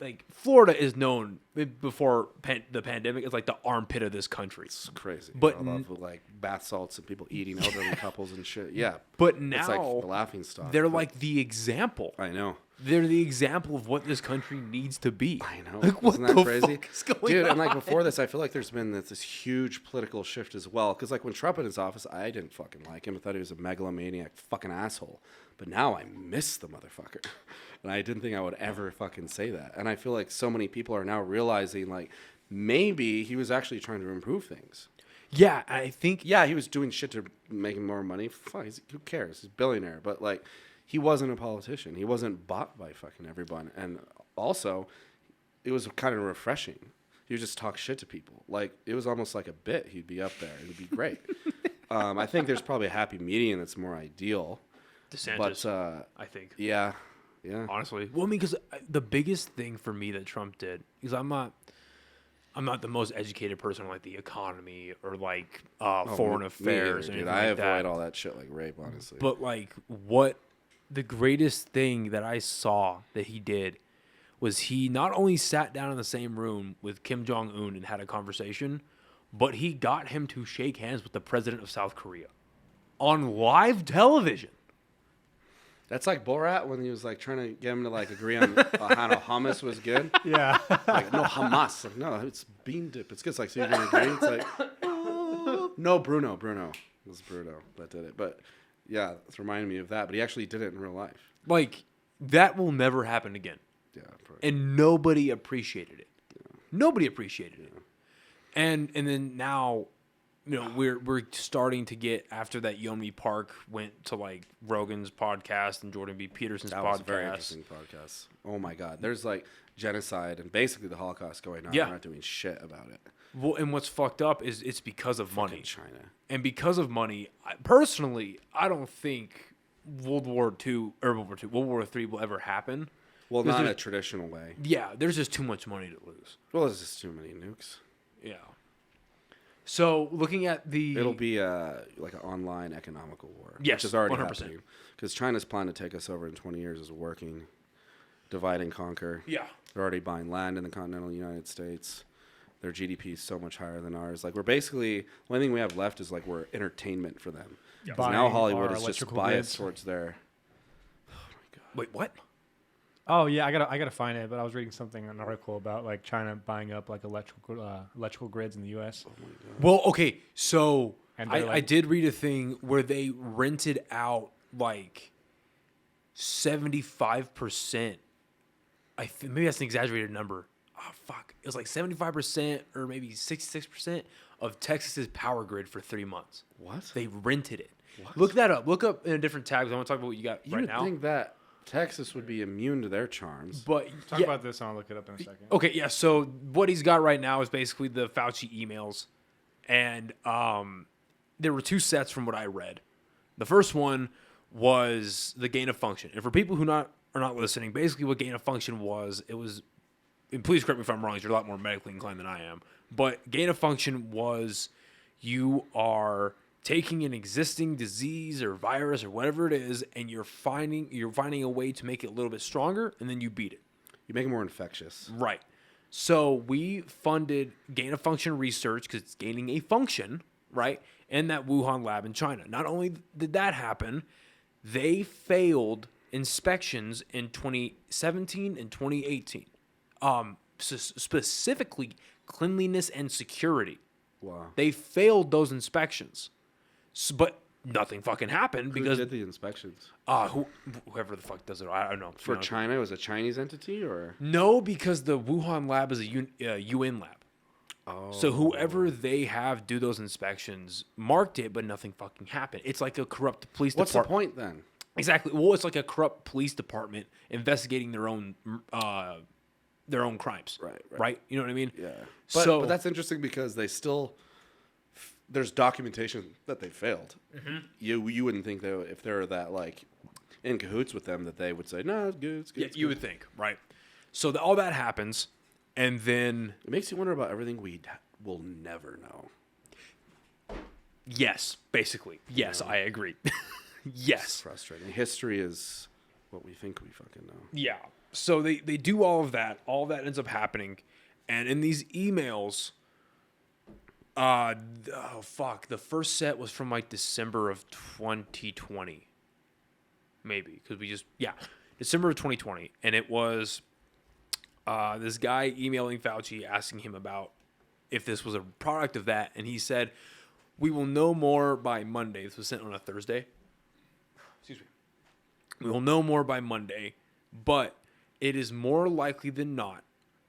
like Florida is known before the pandemic as like the armpit of this country. It's crazy. But All of, like bath salts and people eating elderly couples and shit. Yeah. But now it's like the laughing stock. they're like the example. I know. They're the example of what this country needs to be. I know. Like, what Isn't that the crazy? fuck is going Dude, on? and like before this, I feel like there's been this huge political shift as well. Because like when Trump in his office, I didn't fucking like him. I thought he was a megalomaniac fucking asshole. But now I miss the motherfucker. And I didn't think I would ever fucking say that. And I feel like so many people are now realizing like maybe he was actually trying to improve things. Yeah, I think. Yeah, he was doing shit to making more money. Fuck, who cares? He's a billionaire. But like, he wasn't a politician. He wasn't bought by fucking everyone. And also, it was kind of refreshing. He would just talk shit to people. Like, it was almost like a bit. He'd be up there. It would be great. I think there's probably a happy medium that's more ideal. DeSantis, But, I think. yeah. Yeah. Honestly. Well, I mean, because the biggest thing for me that Trump did, because I'm not the most educated person on like the economy or like foreign affairs. Dude, or I like avoid that. all that shit like rape, honestly. But like what the greatest thing that I saw that he did was he not only sat down in the same room with Kim Jong-un and had a conversation, but he got him to shake hands with the president of South Korea on live television. That's like Borat when he was like trying to get him to like agree on how hummus was good. Yeah. Like, no, Hamas. Like, no, it's bean dip. It's good. It's like, so you're going to agree? It's like, no, Bruno. It was Bruno that did it. But yeah, it's reminding me of that. But he actually did it in real life. Like, that will never happen again. Yeah. Probably. And nobody appreciated it. Yeah. Nobody appreciated it. And then now, you know, we're starting to get, after that Yeonmi Park went to like Rogan's podcast and Jordan B. Peterson's That podcast. was a very interesting podcast. Oh my God. There's like genocide and basically the Holocaust going on. Yeah. We're not doing shit about it. Well, and what's fucked up is it's because of money. China. And because of money, personally, I don't think World War III will ever happen. Well, Because not in a there's- traditional way. Yeah, there's just too much money to lose. Well, there's just too many nukes. Yeah. So looking at the, It'll be like an online economical war. Yes, which is already 100%. happening. Because China's plan to take us over in 20 years is working, divide and conquer. yeah, They're already buying land in the continental United States. Their GDP is so much higher than ours. Like, we're basically, the only thing we have left is like we're entertainment for them. Yeah. 'Cause now Buying Hollywood our is just electrical biased grids. towards their. wait, what? Oh yeah, I gotta find it. But I was reading something, an article about like China buying up like electrical grids in the U.S. Well, okay, so And I they're like- did read a thing where they rented out like 75%. Maybe that's an exaggerated number. Oh fuck, it was like 75% or maybe 66% of Texas's power grid for 3 months. What? They rented it. What? Look that up. Look up in a different tab. 'Cause I want to talk about what you got You right would now. think that Texas would be immune to their charms. But Talk yeah, about this, and I'll look it up in a second. okay, yeah. So what he's got right now is basically the Fauci emails, and there were two sets from what I read. The first one was the gain of function, and for people who are not listening, basically what gain of function was, and please correct me if I'm wrong, 'cause you're a lot more medically inclined than I am. But gain of function was you are taking an existing disease or virus or whatever it is, and you're finding a way to make it a little bit stronger, and then you beat it. You make it more infectious. Right. So we funded gain of function research because it's gaining a function, right, in that Wuhan lab in China. Not only did that happen, they failed inspections in 2017 and 2018. Specifically, cleanliness and security. Wow. They failed those inspections. But nothing fucking happened Who because did the inspections? whoever the fuck does it, I don't know. For China, it was a Chinese entity, or? No, because the Wuhan lab is a UN lab. Oh. So whoever they have do those inspections marked it, but nothing fucking happened. It's like a corrupt police What's the department. point then? Exactly. Well, it's like a corrupt police department investigating their own crimes. Right. You know what I mean? Yeah. So But that's interesting because they still there's documentation that they failed. Mm-hmm. You wouldn't think that if they're that like in cahoots with them that they would say no, it's good, it's good. yeah, it's you good." would think, right? So all that happens, and then It makes you wonder about everything we will never know. yes, basically, yes, I agree. It's yes, frustrating. History is what we think we fucking know. yeah. So they do all of that. All of that ends up happening. And in these emails, the first set was from like December of 2020. Maybe. Because December of 2020. And it was this guy emailing Fauci asking him about if this was a product of that. And he said, we will know more by Monday. This was sent on a Thursday. Excuse me. We will know more by Monday, but it is more likely than not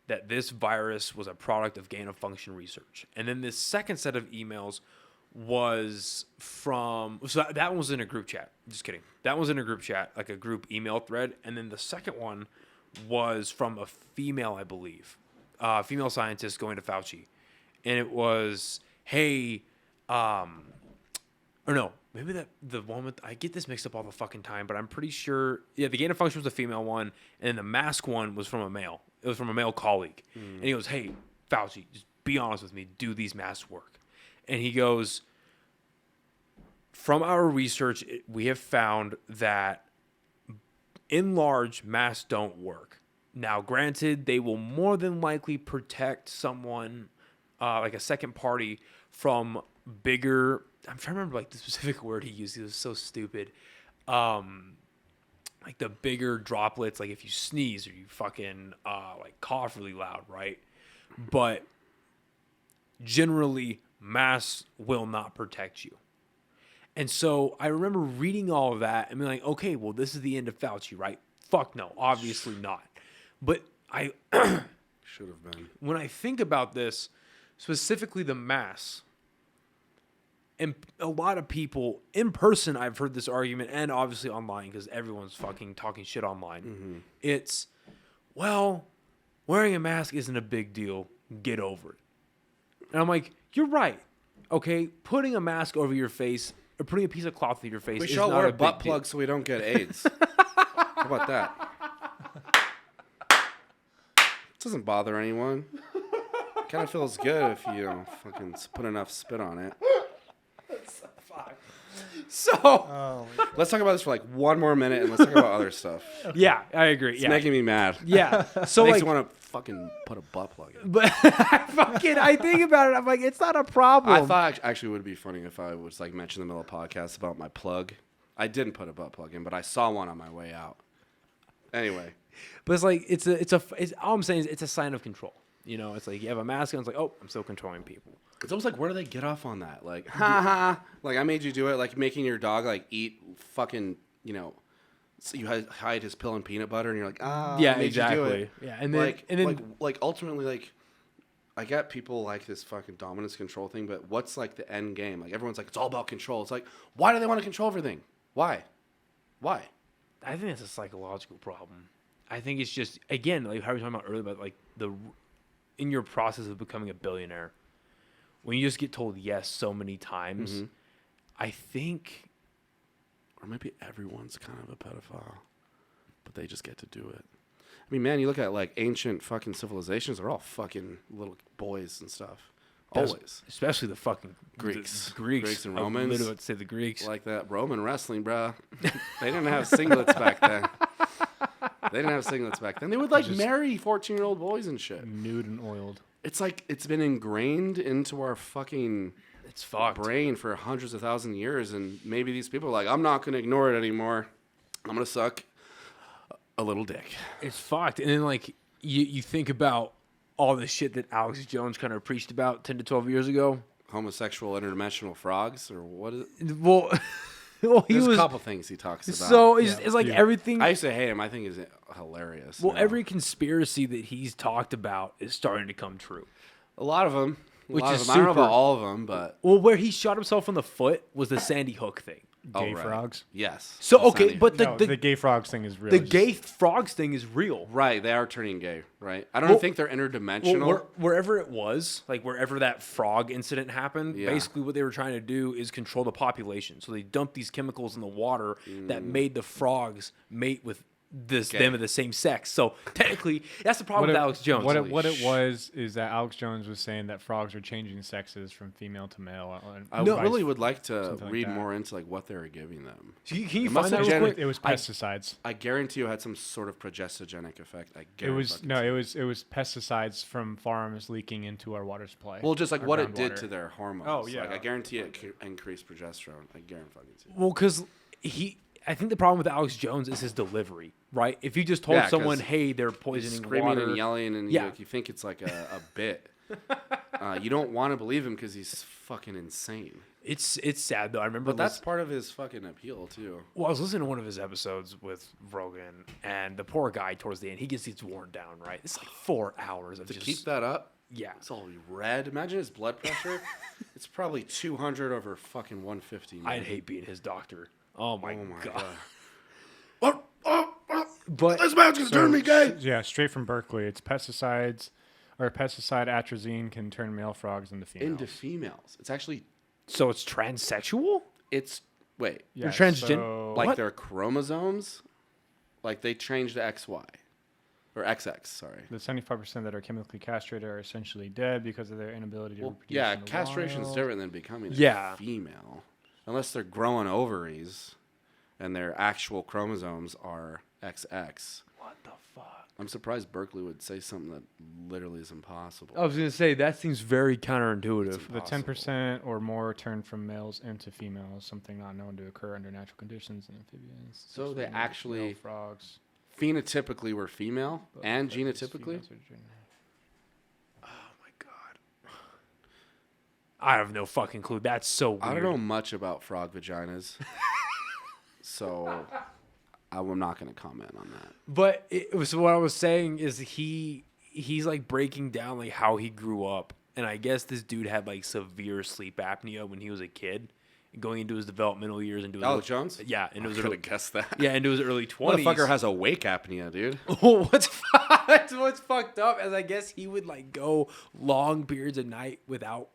that this virus was a product of gain-of-function research. And then this second set of emails was from... So that one was in a group chat. Just kidding. That was in a group chat, like a group email thread. And then the second one was from a female, I believe. Female scientist going to Fauci. And it was, hey... or no, maybe the one with, I get this mixed up all the fucking time, but I'm pretty sure, the gain of function was a female one, and then the mask one was from a male. It was from a male colleague. And he goes, hey, Fauci, just be honest with me, do these masks work? And he goes, from our research, we have found that in large, masks don't work. Now, granted, they will more than likely protect someone, like a second party, from bigger, I'm trying to remember like the specific word he used. It was so stupid. Like the bigger droplets, like if you sneeze or you fucking like cough really loud, right? But generally, masks will not protect you. And so I remember reading all of that and being like, okay, well, this is the end of Fauci, right? Fuck no, obviously not. But I should have been. When I think about this, specifically the masks, and a lot of people in person, I've heard this argument, and obviously online because everyone's fucking talking shit online. Mm-hmm. It's, well, wearing a mask isn't a big deal. Get over it. And I'm like, you're right. Okay, putting a mask over your face or putting a piece of cloth over your face we is should not wear a butt big deal. plugs so we don't get AIDS. How about that? It doesn't bother anyone. Kind of feels good if you fucking put enough spit on it. So, let's talk about this for like one more minute and let's talk about other stuff. Yeah, I agree. It's making me mad. Yeah. So makes like, me want to fucking put a butt plug in. But I think about it. I'm like, it's not a problem. I thought actually it would be funny if I was like mention in the middle of the podcast about my plug. I didn't put a butt plug in, but I saw one on my way out. Anyway, but it's like it's all I'm saying is it's a sign of control. You know, it's like you have a mask and it's like, oh, I'm still controlling people. It's almost like, where do they get off on that? Like, ha ha. Like, I made you do it. Like, making your dog, like, eat fucking, you know, so you hide his pill in peanut butter, and you're like, yeah, I made exactly. you do it. Yeah, and then, like, ultimately, like, I get people like this fucking dominance control thing, but what's, like, the end game? Like, everyone's like, it's all about control. It's like, why do they want to control everything? Why? I think it's a psychological problem. I think it's just, again, like how we were talking about earlier, about, like, in your process of becoming a billionaire, when you just get told yes so many times, mm-hmm. I think... Or maybe everyone's kind of a pedophile, but they just get to do it. I mean, man, you look at, like, ancient fucking civilizations, they're all fucking little boys and stuff. Always. Especially the fucking... Greeks. Greeks and Romans. I literally would say the Greeks. Like that Roman wrestling, bro. They didn't have singlets back then. They would, like, marry 14-year-old boys and shit. Nude and oiled. It's like it's been ingrained into our fucking brain for hundreds of thousands of years, and maybe these people are like, I'm not going to ignore it anymore. I'm going to suck a little dick. It's fucked. And then, like, you think about all the shit that Alex Jones kind of preached about 10 to 12 years ago. Homosexual interdimensional frogs, or what is it? Well, there's a couple things he talks about. So it's like everything. I used to hate him. I think he's hilarious. Well, every conspiracy that he's talked about is starting to come true. A lot of them. I don't know about all of them, but... Well, where he shot himself in the foot was the Sandy Hook thing. Gay frogs? Yes. So, okay, but the gay frogs thing is real. The gay frogs thing is real. Right, they are turning gay, right? I don't think they're interdimensional. Well, wherever it was, like wherever that frog incident happened, basically what they were trying to do is control the population. So they dumped these chemicals in the water that made the frogs mate with them of the same sex. So technically, that's the problem with Alex Jones. What it was is that Alex Jones was saying that frogs are changing sexes from female to male. I really would like to read like more into like what they were giving them. Can you find that real quick? It was pesticides. I guarantee you it had some sort of progestogenic effect. It was pesticides from farms leaking into our water supply. Well, just like what it did groundwater. to their hormones. Oh, yeah. Like I guarantee it increased progesterone. I guarantee it. Well, because I think the problem with Alex Jones is his delivery, right? If you just told someone, hey, they're poisoning screaming water. and yelling, and you think it's like a bit. You don't want to believe him because he's fucking insane. It's sad, though. I remember But that's part of his fucking appeal, too. Well, I was listening to one of his episodes with Rogan, and the poor guy towards the end, he gets worn down, right? It's like 4 hours of To just... keep that up? Yeah. It's all red. Imagine his blood pressure. It's probably 200 over fucking 150. Man. I'd hate being his doctor. Oh, my God. But this man's going to turn me gay. Yeah, straight from Berkeley. It's pesticides, or pesticide atrazine can turn male frogs into females. It's actually... So it's transsexual? Wait. Yeah, They're transgender? so- Like What? their chromosomes? Like they changed to XY. Or XX, sorry. The 75% that are chemically castrated are essentially dead because of their inability to reproduce. Yeah, in the castration's wild. different than becoming Yeah. a female. Unless they're growing ovaries and their actual chromosomes are XX. What the fuck? I'm surprised Berkeley would say something that literally is impossible. I was going to say, that seems very counterintuitive. The 10% or more turn from males into females, something not known to occur under natural conditions in amphibians. So they such as actually- male frogs. Phenotypically we're female but and affect these genotypically? females are gen- Oh, my God. I have no fucking clue. That's so weird. I don't know much about frog vaginas. So I'm not going to comment on that. But so what I was saying is he's like breaking down like how he grew up, and I guess this dude had like severe sleep apnea when he was a kid, going into his developmental years and doing Alex Jones? Yeah, and it was I could early, have guessed that. yeah, into his early 20s. Motherfucker has a wake apnea, dude. What's fucked up is I guess he would like go long periods of night without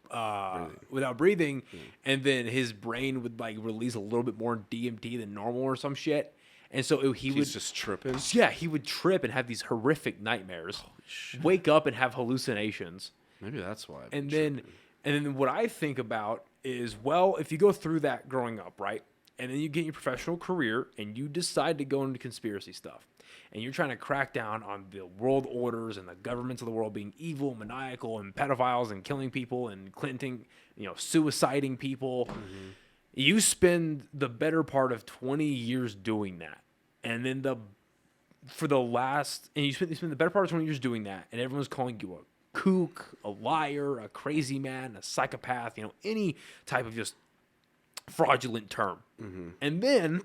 breathing, and then his brain would like release a little bit more DMT than normal or some shit, and so He's just tripping. yeah, he would trip and have these horrific nightmares, wake up and have hallucinations. Maybe that's why. I've And been then, tripping. and then what I think about is, well, if you go through that growing up, right, and then you get your professional career and you decide to go into conspiracy stuff, and you're trying to crack down on the world orders and the governments of the world being evil, maniacal, and pedophiles and killing people and suiciding people, you spend the better part of 20 years doing that, and then you spend the better part of 20 years doing that, and everyone's calling you a kook, a liar, a crazy man, a psychopath, any type of just fraudulent term. And then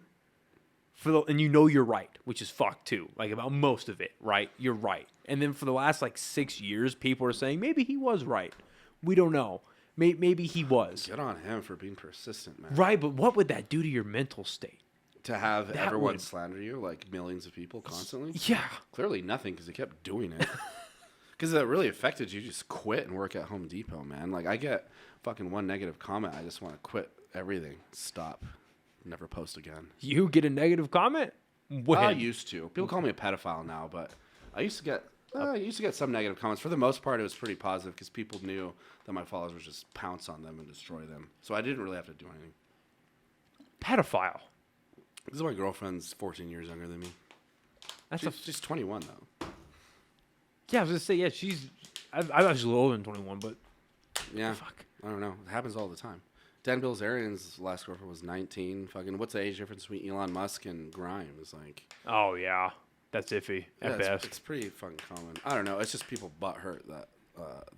and you're right, which is fucked too. Like about most of it, right? You're right. And then for the last like 6 years, people are saying maybe he was right. We don't know. Maybe he was. Good on him for being persistent, man. Right, but what would that do to your mental state? To have That everyone would- slander you, like millions of people constantly? Yeah. Clearly nothing, because he kept doing it. Because that really affected you. Just quit and work at Home Depot, man. Like, I get fucking one negative comment. I just want to quit everything. Stop. Never post again. You get a negative comment? When? I used to. People call me a pedophile now, but I used to get some negative comments. For the most part, it was pretty positive because people knew that my followers would just pounce on them and destroy them. So I didn't really have to do anything. Pedophile. This is my girlfriend's 14 years younger than me. She's 21, though. Yeah, I was going to say, yeah, I'm actually a little older than 21, but Yeah. fuck. I don't know. It happens all the time. Dan Bilzerian's last girlfriend was 19. Fucking, what's the age difference between Elon Musk and Grimes? Like, Oh, yeah. That's iffy at best. it's pretty fucking common. I don't know. It's just people butthurt that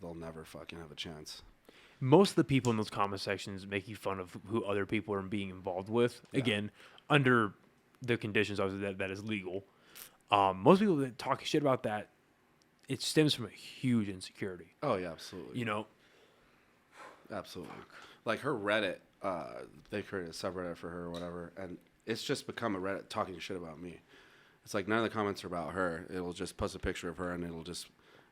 they'll never fucking have a chance. Most of the people in those comment sections making fun of who other people are being involved with, again, under the conditions obviously that is legal. Most people that talk shit about that, it stems from a huge insecurity. Oh, yeah, absolutely. Absolutely. Like her Reddit, they created a subreddit for her or whatever, and it's just become a Reddit talking shit about me. It's like none of the comments are about her. It'll just post a picture of her, and it'll just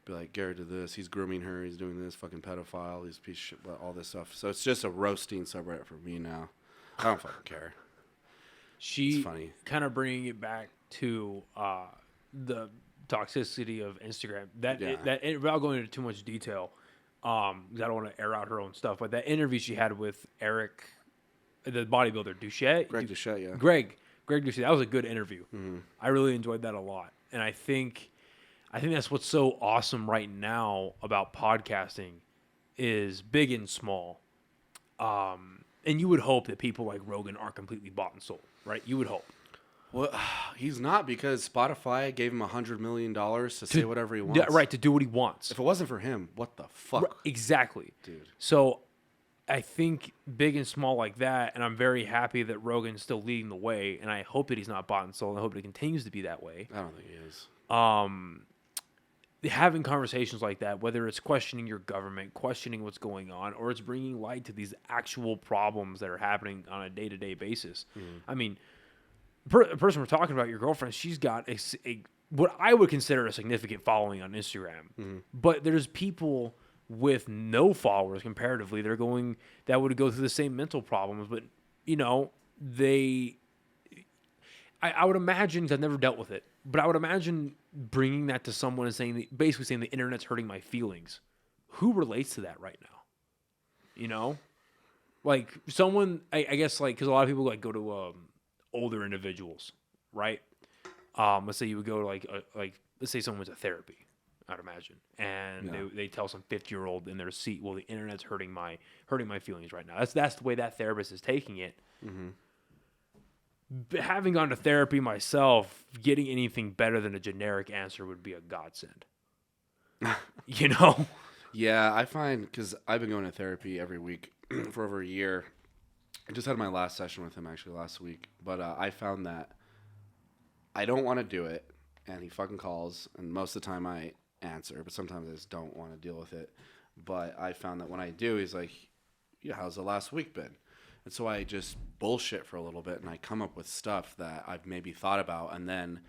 be like, Garrett did this, he's grooming her, he's doing this, fucking pedophile, he's a piece of shit, all this stuff. So it's just a roasting subreddit for me now. I don't fucking care. She funny. kind of bringing it back to the toxicity of Instagram. Yeah. Without going into too much detail, 'cause I don't want to air out her own stuff, but that interview she had with Eric, the bodybuilder, Greg Duchette, yeah. Greg Duchette, that was a good interview. I really enjoyed that a lot, and I think that's what's so awesome right now about podcasting is big and small. And you would hope that people like Rogan aren't completely bought and sold, right? You would hope. Well, he's not, because Spotify gave him $100 million to say whatever he wants. Yeah, right, to do what he wants. If it wasn't for him, what the fuck? Right, exactly. Dude. So I think big and small like that, and I'm very happy that Rogan's still leading the way, and I hope that he's not bought and sold, and I hope that he continues to be that way. I don't think he is. Having conversations like that, whether it's questioning your government, questioning what's going on, or it's bringing light to these actual problems that are happening on a day-to-day basis. I mean, the person we're talking about, your girlfriend, she's got a what I would consider a significant following on Instagram. But there's people with no followers comparatively that would go through the same mental problems, but I would imagine, 'cause I've never dealt with it, but I would imagine bringing that to someone and basically saying the internet's hurting my feelings. Who relates to that right now? Like someone, I guess, like, because a lot of people like go to older individuals, right? Let's say you would go to let's say someone was a therapy, I'd imagine, and they tell some 50-year-old in their seat, well, the internet's hurting my feelings right now. That's the way that therapist is taking it. Having gone to therapy myself, getting anything better than a generic answer would be a godsend. Yeah, I find, because I've been going to therapy every week for over a year. I just had my last session with him actually last week, but I found that I don't want to do it, and he fucking calls, and most of the time I answer, but sometimes I just don't want to deal with it. But I found that when I do, he's like, yeah, how's the last week been? And so I just bullshit for a little bit, and I come up with stuff that I've maybe thought about, and then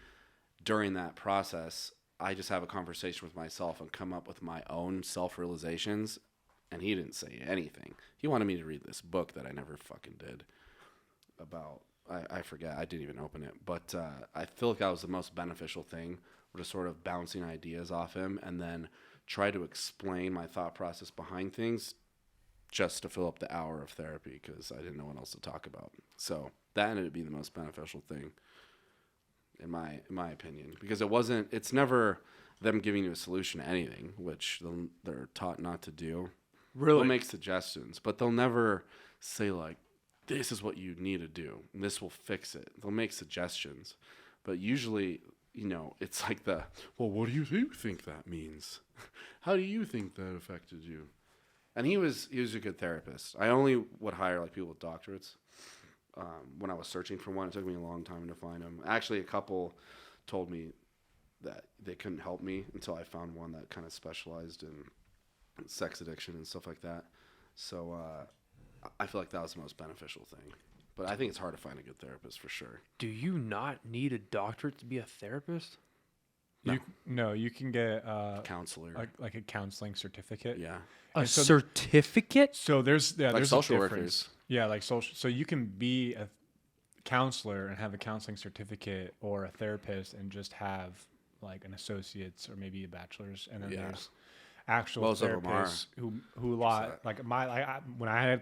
during that process, I just have a conversation with myself and come up with my own self-realizations, and he didn't say anything. He wanted me to read this book that I never fucking did about, I forget, I didn't even open it, but I feel like that was the most beneficial thing, just sort of bouncing ideas off him, and then try to explain my thought process behind things just to fill up the hour of therapy, because I didn't know what else to talk about. So that ended up being the most beneficial thing, in my opinion, because it's never them giving you a solution to anything, which they're taught not to do. Really? They'll make suggestions, but they'll never say, like, this is what you need to do, and this will fix it. They'll make suggestions, but usually, it's like well, what do you think that means? How do you think that affected you? And he was a good therapist. I only would hire like people with doctorates. When I was searching for one, it took me a long time to find them. Actually, a couple told me that they couldn't help me until I found one that kind of specialized in sex addiction and stuff like that. So I feel like that was the most beneficial thing. But I think it's hard to find a good therapist for sure. Do you not need a doctorate to be a therapist? No, you can get Counselor, like a counseling certificate. yeah. A certificate? So there's Like a social difference. workers. Yeah, like social. So you can be a counselor and have a counseling certificate, or a therapist and just have like an associate's or maybe a bachelor's, and then there's actual Most of them are. therapists who when I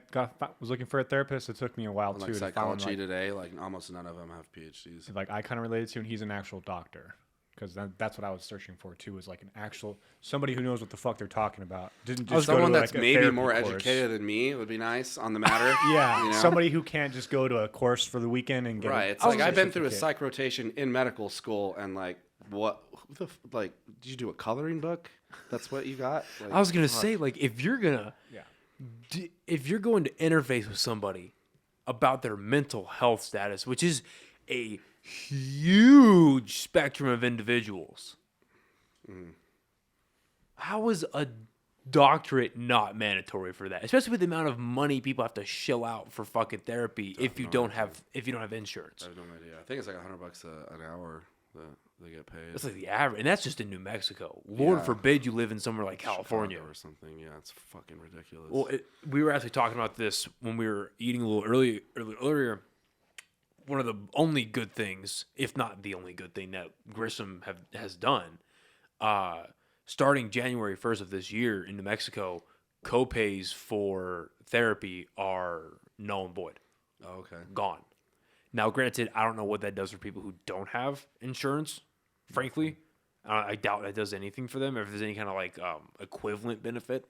was looking for a therapist, it took me a while Like too. Psychology to find, Today, like almost none of them have PhDs. like I kind of related to, and he's an actual doctor. Because that's what I was searching for too, is like an actual somebody who knows what the fuck they're talking about. Didn't just go someone to, that's like, a maybe therapy more course. educated than me would be nice on the matter. Yeah, somebody who can't just go to a course for the weekend and get Right. It's like I've been through a psych rotation in medical school, and like, did you do a coloring book? That's what you got? Like, I was gonna say, like, if you're going to interface with somebody about their mental health status, which is a huge spectrum of individuals, how is a doctorate not mandatory for that? Especially with the amount of money people have to shell out for fucking therapy if you don't have insurance. I have no idea. I think it's like $100 an hour that they get paid. That's like the average, and that's just in New Mexico. Lord forbid you live in somewhere like California Chicago or something. Yeah, it's fucking ridiculous. Well, we were actually talking about this when we were eating a little earlier. one of the only good things, if not the only good thing that Grissom has done. Starting January 1st of this year in New Mexico, copays for therapy are null and void. Oh, okay. Gone. Now, granted, I don't know what that does for people who don't have insurance, frankly. I doubt that does anything for them, or if there's any kind of like equivalent benefit.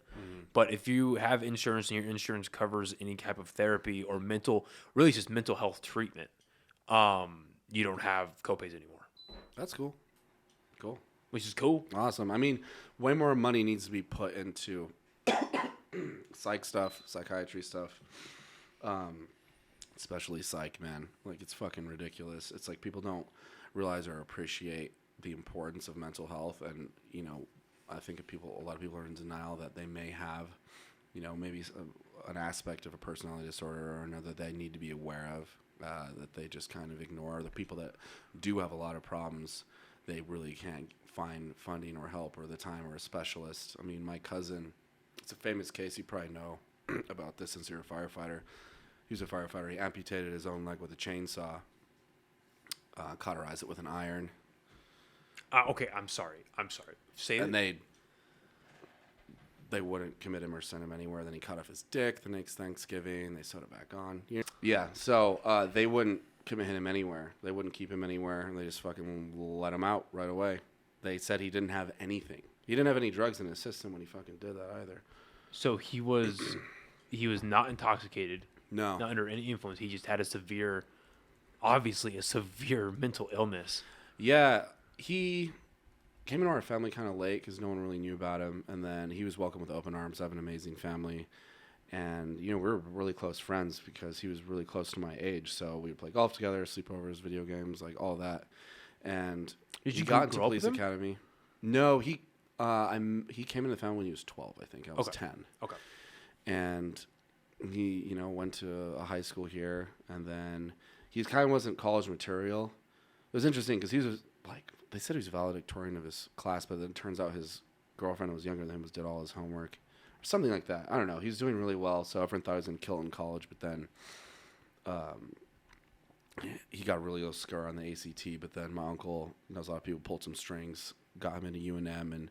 But if you have insurance and your insurance covers any type of therapy or really just mental health treatment, you don't have copays anymore. That's cool. Cool. Which is cool. Awesome. I mean, way more money needs to be put into psych stuff, psychiatry stuff. Especially psych, man. Like, it's fucking ridiculous. It's like people don't realize or appreciate the importance of mental health. And, you know, I think a lot of people are in denial that they may have, you know, maybe an aspect of a personality disorder or another they need to be aware of, that they just kind of ignore. The people that do have a lot of problems, they really can't find funding or help or the time or a specialist. I mean, my cousin, it's a famous case. You probably know about this since you're a firefighter. He was a firefighter. He amputated his own leg with a chainsaw, cauterized it with an iron. Okay, I'm sorry. Say And that. they wouldn't commit him or send him anywhere. Then he cut off his dick the next Thanksgiving. They sewed it back on. Yeah, so they wouldn't commit him anywhere. They wouldn't keep him anywhere, and they just fucking let him out right away. They said he didn't have anything. He didn't have any drugs in his system when he fucking did that either. So he was not intoxicated. No. Not under any influence. He just had obviously a severe mental illness. Yeah, he came into our family kind of late because no one really knew about him. And then he was welcomed with open arms. I have an amazing family. And, you know, we were really close friends because he was really close to my age. So we would play golf together, sleepovers, video games, like all that. And he got into police academy. No, he came into the family when he was 12, I think. I was 10. Okay. And he, you know, went to a high school here. And then he kind of wasn't college material. It was interesting because he was like, they said he was valedictorian of his class, but then it turns out his girlfriend was younger than him, did all his homework. Or something like that. I don't know. He was doing really well, so everyone thought he was going to kill it in college, but then he got really obscure on the ACT, but then my uncle knows a lot of people, pulled some strings, got him into UNM, and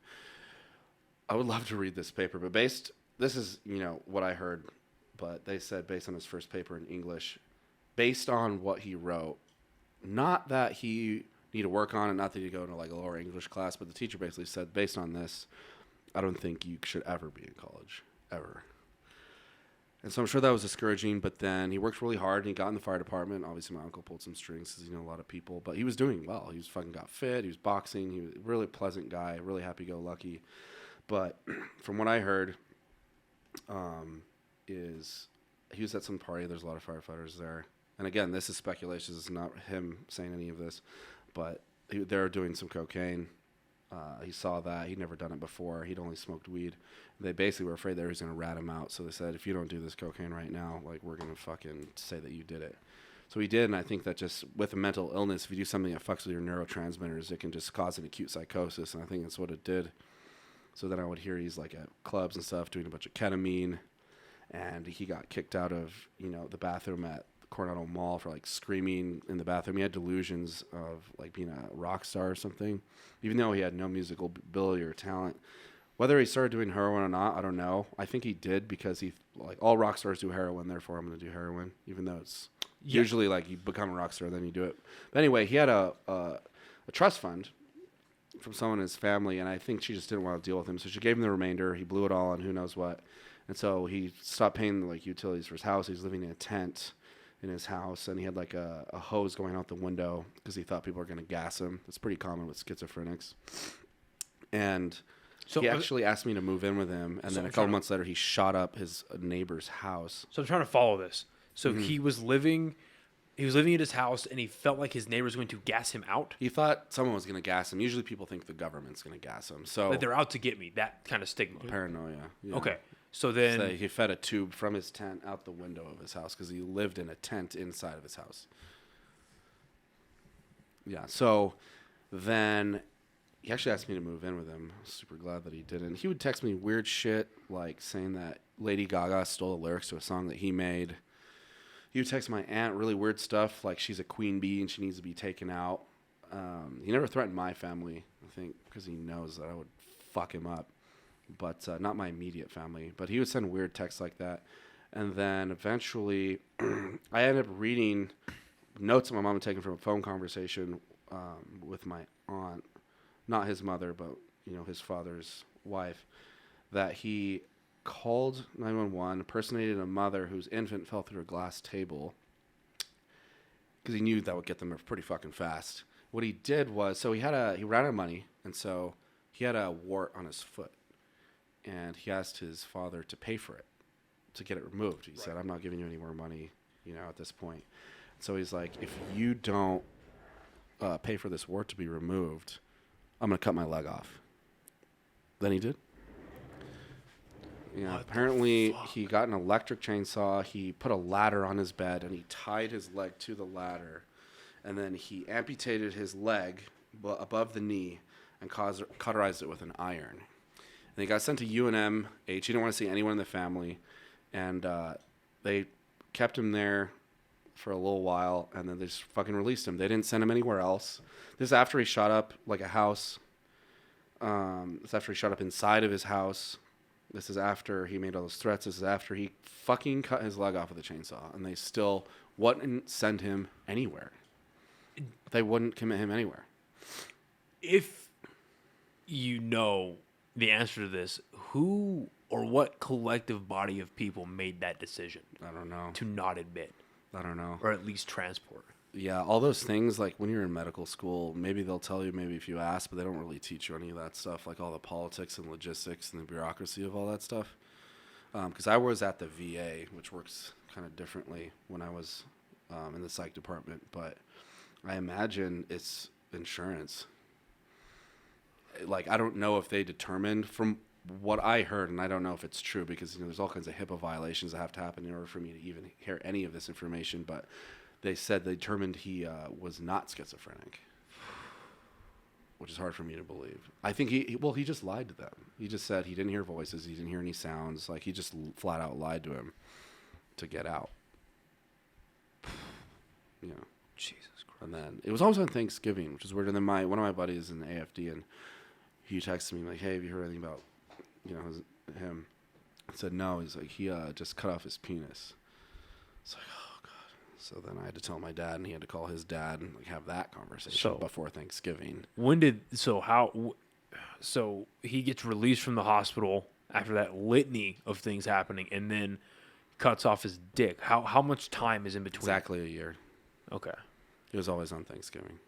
I would love to read this paper, but this is, you know, what I heard, but they said based on his first paper in English, based on what he wrote, not that he need to work on it, not that he go into like a lower English class, but the teacher basically said, based on this, I don't think you should ever be in college, ever. And so I'm sure that was discouraging, but then he worked really hard and he got in the fire department. Obviously, my uncle pulled some strings because, you know, a lot of people, but he was doing well. He was fucking got fit. He was boxing. He was a really pleasant guy, really happy-go-lucky. But from what I heard, is he was at some party. There's a lot of firefighters there. And again, this is speculation. This is not him saying any of this, but they were doing some cocaine. He saw that. He'd never done it before. He'd only smoked weed. They basically were afraid they were going to rat him out. So they said, if you don't do this cocaine right now, like, we're going to fucking say that you did it. So he did, and I think that just with a mental illness, if you do something that fucks with your neurotransmitters, it can just cause an acute psychosis, and I think that's what it did. So then I would hear he's, like, at clubs and stuff doing a bunch of ketamine, and he got kicked out of, you know, the bathroom at Coronado Mall for like screaming in the bathroom. He had delusions of like being a rock star or something, even though he had no musical ability or talent. Whether he started doing heroin or not, I don't know. I think he did because he, like, all rock stars do heroin, therefore I'm going to do heroin, even though it's usually like you become a rock star, then you do it. But anyway, he had a trust fund from someone in his family, and I think she just didn't want to deal with him, so she gave him the remainder. He blew it all on who knows what, and so he stopped paying like utilities for his house. He was living in a tent in his house, and he had like a hose going out the window because he thought people were going to gas him. That's pretty common with schizophrenics. And so he actually asked me to move in with him, and then a couple months later, he shot up his neighbor's house. So I'm trying to follow this. So he was living at his house, and he felt like his neighbor was going to gas him out. He thought someone was going to gas him. Usually people think the government's going to gas him. So like they're out to get me, that kind of stigma. Paranoia. Yeah. Okay. So then he fed a tube from his tent out the window of his house because he lived in a tent inside of his house. Yeah. So then he actually asked me to move in with him. I was super glad that he didn't. He would text me weird shit like saying that Lady Gaga stole the lyrics to a song that he made. He would text my aunt really weird stuff, like she's a queen bee and she needs to be taken out. He never threatened my family, I think, because he knows that I would fuck him up. But not my immediate family. But he would send weird texts like that. And then eventually, I ended up reading notes that my mom had taken from a phone conversation with my aunt, not his mother, but his father's wife, that he called 911, impersonated a mother whose infant fell through a glass table because he knew that would get them pretty fucking fast. What he did was, he ran out of money, and so he had a wart on his foot, and he asked his father to pay for it, to get it removed. He said, "I'm not giving you any more money, at this point." So he's like, "If you don't pay for this wart to be removed, I'm gonna cut my leg off." Then he did. Yeah, apparently he got an electric chainsaw. He put a ladder on his bed and he tied his leg to the ladder, and then he amputated his leg above the knee and cauterized it with an iron. And he got sent to UNMH. He didn't want to see anyone in the family, and they kept him there for a little while, and then they just fucking released him. They didn't send him anywhere else. This is after he shot up like a house. This is after he shot up inside of his house. This is after he made all those threats. This is after he fucking cut his leg off with a chainsaw. And they still wouldn't send him anywhere. They wouldn't commit him anywhere. If you know the answer to this, who or what collective body of people made that decision? I don't know. To not admit. I don't know. Or at least transport. Yeah, all those things, like when you're in medical school, maybe they'll tell you maybe if you ask, but they don't really teach you any of that stuff, like all the politics and logistics and the bureaucracy of all that stuff. Because I was at the VA, which works kind of differently when I was in the psych department, but I imagine it's insurance. Like, I don't know if they determined from what I heard, and I don't know if it's true because there's all kinds of HIPAA violations that have to happen in order for me to even hear any of this information, but they said they determined he was not schizophrenic, which is hard for me to believe. I think he just lied to them. He just said he didn't hear voices, he didn't hear any sounds. Like, he just flat out lied to him to get out. Jesus Christ. And then it was always on Thanksgiving, which is weird. And then one of my buddies in the AFD, and he texted me like, "Hey, have you heard anything about him?" I said no. He's like, he just cut off his penis. It's like, oh god. So then I had to tell my dad, and he had to call his dad and have that conversation before Thanksgiving. So he gets released from the hospital after that litany of things happening, and then cuts off his dick. How much time is in between? Exactly a year. Okay. It was always on Thanksgiving.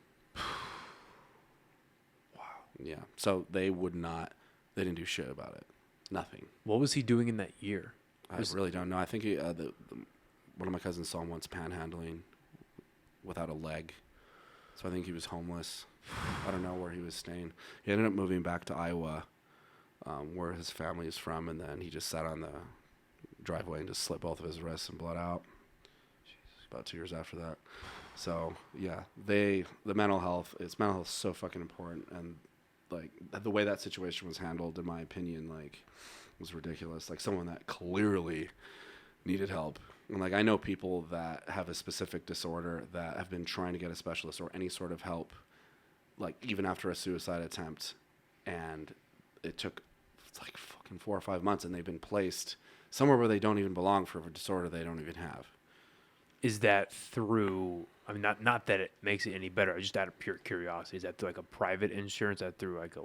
Wow. Yeah. So they didn't do shit about it. Nothing. What was he doing in that year? I really don't know. I think one of my cousins saw him once panhandling without a leg. So I think he was homeless. I don't know where he was staying. He ended up moving back to Iowa, where his family is from, and then he just sat on the driveway and just slit both of his wrists and bled out. About 2 years after that. So yeah, the mental health is so fucking important, and like the way that situation was handled, in my opinion, like was ridiculous. Like someone that clearly needed help. And like I know people that have a specific disorder that have been trying to get a specialist or any sort of help, like even after a suicide attempt, and it took like fucking 4 or 5 months, and they've been placed somewhere where they don't even belong for a disorder they don't even have. Is that through? I mean, not that it makes it any better. Just out of pure curiosity, is that through like a private insurance? Is that through like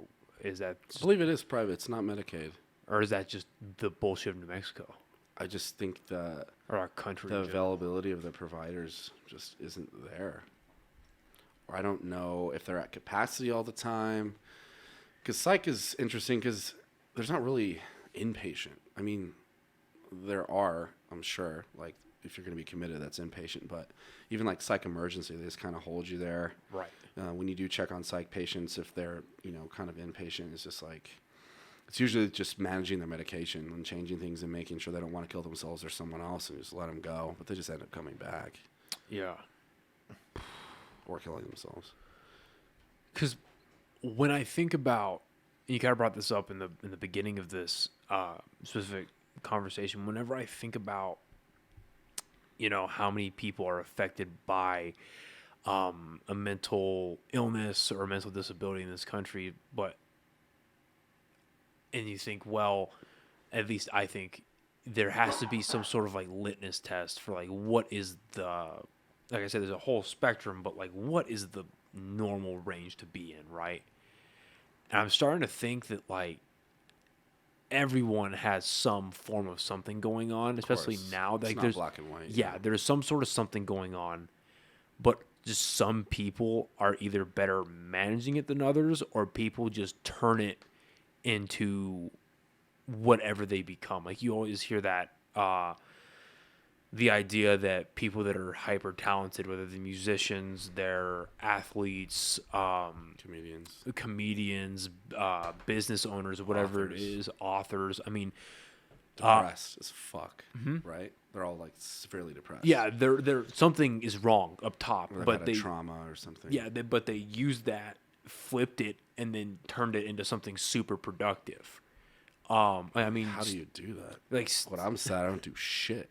is that? I believe it is private. It's not Medicaid. Or is that just the bullshit of New Mexico? I just think or our country, the availability of the providers just isn't there. Or I don't know if they're at capacity all the time. Because psych is interesting because there's not really inpatient. I mean, there are, I'm sure, like if you're going to be committed, that's inpatient. But even like psych emergency, they just kind of hold you there. Right. When you do check on psych patients, if they're, kind of inpatient, it's just like, it's usually just managing their medication and changing things and making sure they don't want to kill themselves or someone else and just let them go. But they just end up coming back. Yeah. Or killing themselves. Because when I think about, you kind of brought this up in the beginning of this specific conversation, whenever I think about how many people are affected by a mental illness or a mental disability in this country, and you think, well, at least I think there has to be some sort of like litmus test for like what is like I said, there's a whole spectrum, but like what is the normal range to be in, right? And I'm starting to think that like everyone has some form of something going on, especially now. Like it's there's not black and white. Yeah, there's some sort of something going on, but just some people are either better managing it than others, or people just turn it into whatever they become. Like you always hear that the idea that people that are hyper talented, whether they're musicians, they're athletes, comedians, business owners, whatever it is, authors. I mean, depressed as fuck, right? They're all like severely depressed. Yeah, they're something is wrong up top, but they trauma or something. Yeah, but they used that, flipped it, and then turned it into something super productive. I mean, how do you do that? Like, when I'm sad, I don't do shit.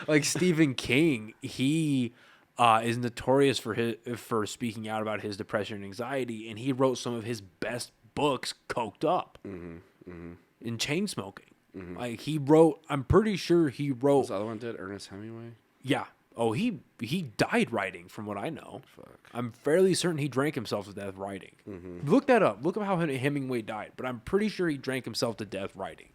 like Stephen King, he is notorious for speaking out about his depression and anxiety, and he wrote some of his best books coked up in chain smoking. Like he wrote, I'm pretty sure he wrote. What's the other one did? Ernest Hemingway. Yeah. Oh, he died writing, from what I know. Fuck. I'm fairly certain he drank himself to death writing. Look that up. Look up how Hemingway died. But I'm pretty sure he drank himself to death writing.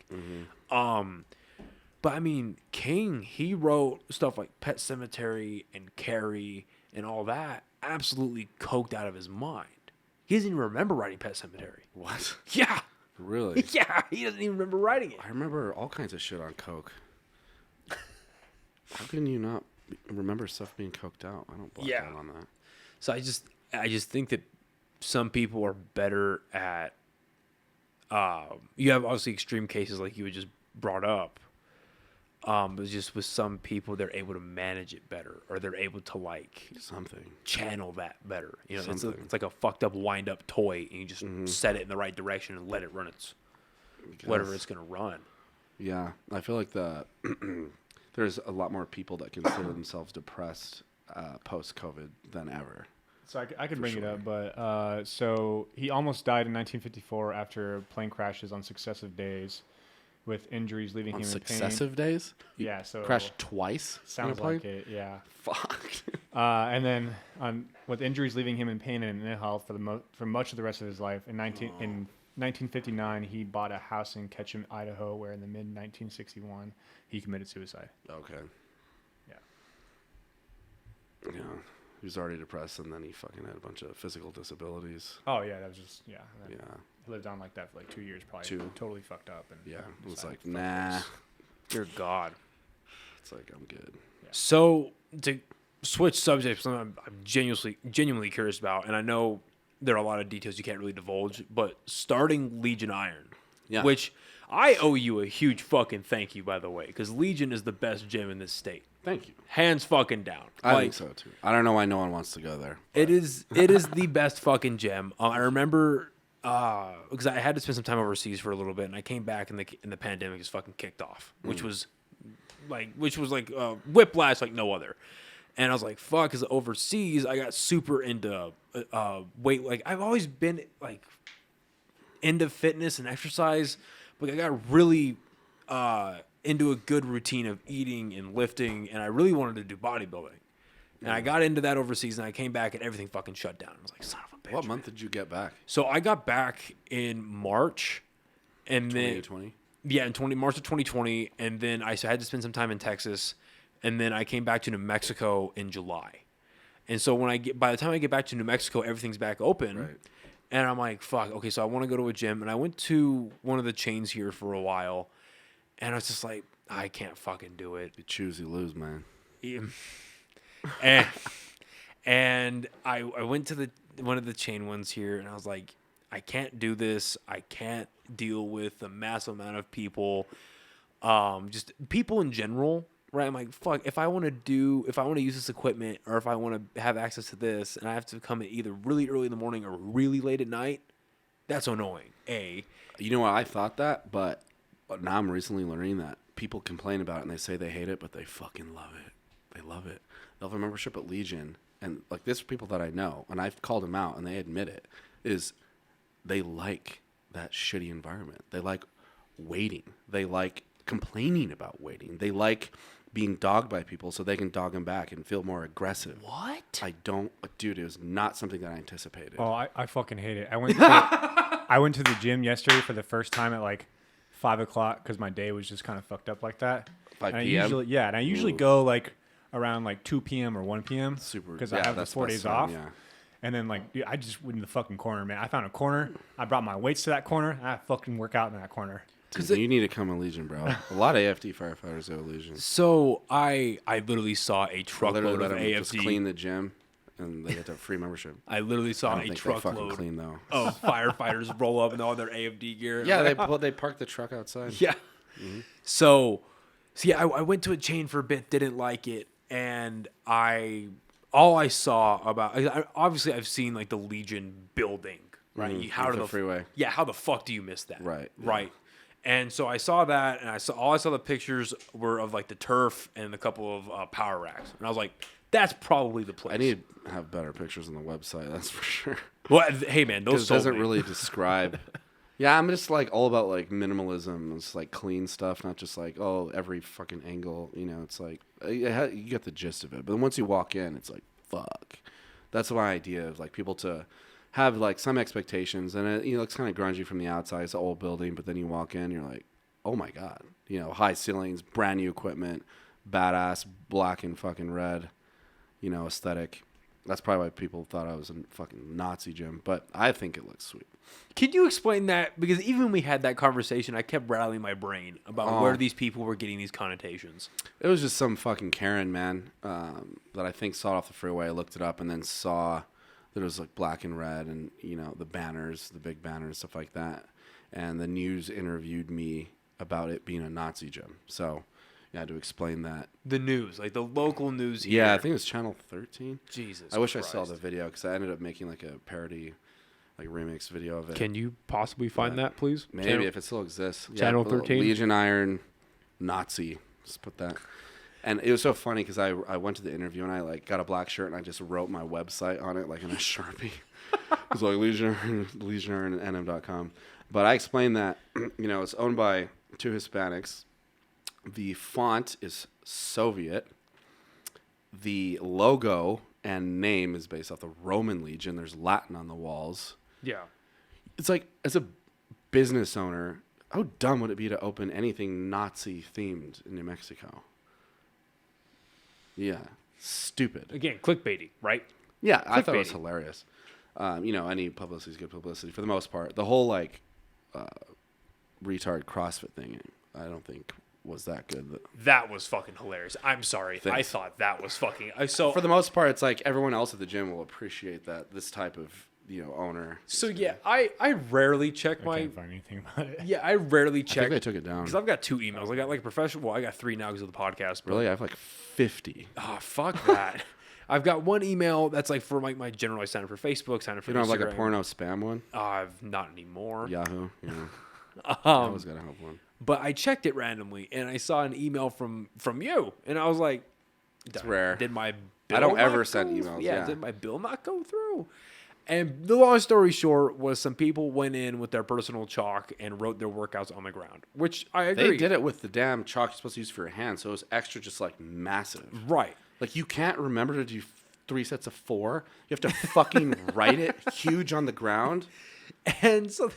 But I mean, King, he wrote stuff like Pet Sematary and Carrie and all that, absolutely coked out of his mind. He doesn't even remember writing Pet Sematary. What? Yeah. Really? Yeah, he doesn't even remember writing it. I remember all kinds of shit on coke. How can you not remember stuff being coked out? I don't black out on that. So I just think that some people are better at. You have obviously extreme cases like you had just brought up. But just with some people, they're able to manage it better, or they're able to like channel that better. It's like a fucked up wind up toy, and you just set it in the right direction and let it run whatever it's gonna run. Yeah, I feel like there's a lot more people that consider themselves depressed post COVID than ever. So I could bring it up, but so he almost died in 1954 after plane crashes on successive days, with injuries leaving him in pain. Successive days? Yeah, so crashed twice. Sounds like it. Yeah. Fuck. And then with injuries leaving him in pain and ill health for much of the rest of his life. In 1959, he bought a house in Ketchum, Idaho, where in the mid 1961 he committed suicide. Okay. Yeah. Yeah. He was already depressed, and then he fucking had a bunch of physical disabilities. Oh yeah, that was just yeah. Yeah. He lived on like that for like 2 years, probably. Totally fucked up. And yeah, it was like, nah. Dear God. It's like, I'm good. Yeah. So to switch subjects, something I'm genuinely curious about, and I know there are a lot of details you can't really divulge, but starting Legion Iron, which I owe you a huge fucking thank you, by the way, because Legion is the best gym in this state. Thank you. Hands fucking down. I think so too. I don't know why no one wants to go there. It is the best fucking gym. I remember because I had to spend some time overseas for a little bit, and I came back and the pandemic just fucking kicked off, which was like whiplash like no other. And I was like, fuck, because overseas I got super into weight. Like I've always been like into fitness and exercise, but I got really into a good routine of eating and lifting, and I really wanted to do bodybuilding. And I got into that overseas, and I came back, and everything fucking shut down. I was like, son of a bitch. What month did you get back? So I got back in March, and 2020? Then in March of 2020, and then I had to spend some time in Texas, and then I came back to New Mexico in July. And so by the time I get back to New Mexico, everything's back open. Right. And I'm like, fuck, okay, so I want to go to a gym. And I went to one of the chains here for a while, and I was just like, I can't fucking do it. You choose, you lose, man. And I went to one of the chain ones here, and I was like, I can't do this. I can't deal with the massive amount of people, just people in general. Right? I'm like, fuck. If I want to use this equipment, or if I want to have access to this, and I have to come in either really early in the morning or really late at night, that's annoying. You know what? I thought that, but now I'm recently learning that people complain about it and they say they hate it, but they fucking love it. They love it. They'll have a membership at Legion, and like this people that I know, and I've called them out, and they admit it, is they like that shitty environment. They like waiting. They like complaining about waiting. They like being dogged by people so they can dog them back and feel more aggressive. What? Dude, it was not something that I anticipated. Oh, I fucking hate it. I went to the gym yesterday for the first time at like 5 o'clock because my day was just kind of fucked up like that. 5 and p.m.? I usually go like around like 2 p.m. or 1 p.m. Super. Because Yeah, I have the that's 4 best days time, off. yeah. And then like, dude, I just went in the fucking corner, man. I found a corner. I brought my weights to that corner. And I fucking work out in that corner. Dude, you need to come to Legion, bro. A lot of AFD firefighters go to Legion. So I literally saw a truckload of them just AFD. clean the gym, and they get that free membership. I literally I saw don't a think they fucking truckload clean though. of firefighters roll up in all their AFD gear. Yeah, they park the truck outside. Yeah. So yeah, I went to a chain for a bit, didn't like it, and all I saw about obviously I've seen like the Legion building, right? How with do the freeway. Yeah, how the fuck do you miss that? Right, yeah. Right. And so I saw that, and I saw the pictures were of like the turf and a couple of power racks, and I was like, that's probably the place. I need to have better pictures on the website. That's for sure. Well, hey man, those Because it doesn't sold me. really describe. Yeah, I'm just like all about like minimalism. It's like clean stuff, not just like every fucking angle. You know, it's like you get the gist of it. But then once you walk in, it's like fuck. That's my idea of like people to have like some expectations, and it looks kind of grungy from the outside. It's an old building, but then you walk in, you're like, oh my god, high ceilings, brand new equipment, badass black and fucking red, aesthetic. That's probably why people thought I was a fucking Nazi gym, but I think it looks sweet. Can you explain that? Because even when we had that conversation, I kept rattling my brain about where these people were getting these connotations. It was just some fucking Karen, man, that I think saw it off the freeway. I looked it up and then saw that it was like black and red and, the banners, the big banners, stuff like that. And the news interviewed me about it being a Nazi gym. So I had to explain that. The news, like the local news here. Yeah, I think it was Channel 13. Jesus I wish Christ. I saw the video because I ended up making like a parody, like remix video of it. Can you possibly find that, please? Maybe if it still exists. Channel Yeah, 13? Legion Iron Nazi. Just put that. And it was so funny because I went to the interview and I like got a black shirt and I just wrote my website on it like in a Sharpie. It was like legionairon.nm.com. But I explained that, it's owned by two Hispanics. The font is Soviet. The logo and name is based off the Roman Legion. There's Latin on the walls. Yeah. It's like, as a business owner, how dumb would it be to open anything Nazi themed in New Mexico? Yeah. Stupid. Again, clickbaity, right? Yeah, I thought it was Clickbaity. hilarious. Any publicity is good publicity for the most part. The whole retard CrossFit thing, I don't think was that good. That was fucking hilarious. I'm sorry. Thanks. I thought that was fucking... So For the most part, it's like everyone else at the gym will appreciate that this type of owner. So yeah, I rarely check I my... can't find anything about it. Yeah, I rarely I check... think they took it down. Because I've got 2 emails. I got like professional... Well, I got 3 now because of the podcast. But, Really, I have like 50. Oh, fuck that. I've got one email that's like for like my general. I sign up for Facebook, sign up for You don't have like a Instagram. porno spam one? I've not anymore. Yahoo. Yeah. I always gotta have one. But I checked it randomly and I saw an email from you, and I was like, It's rare. Did my bill I don't not ever go send through? emails, Yeah, yeah. did my bill not go through? And the long story short was some people went in with their personal chalk and wrote their workouts on the ground, which I agree. They did it with the damn chalk you're supposed to use for your hand, so it was extra, just like massive. Right. Like you can't remember to do 3 sets of 4. You have to fucking write it huge on the ground. And so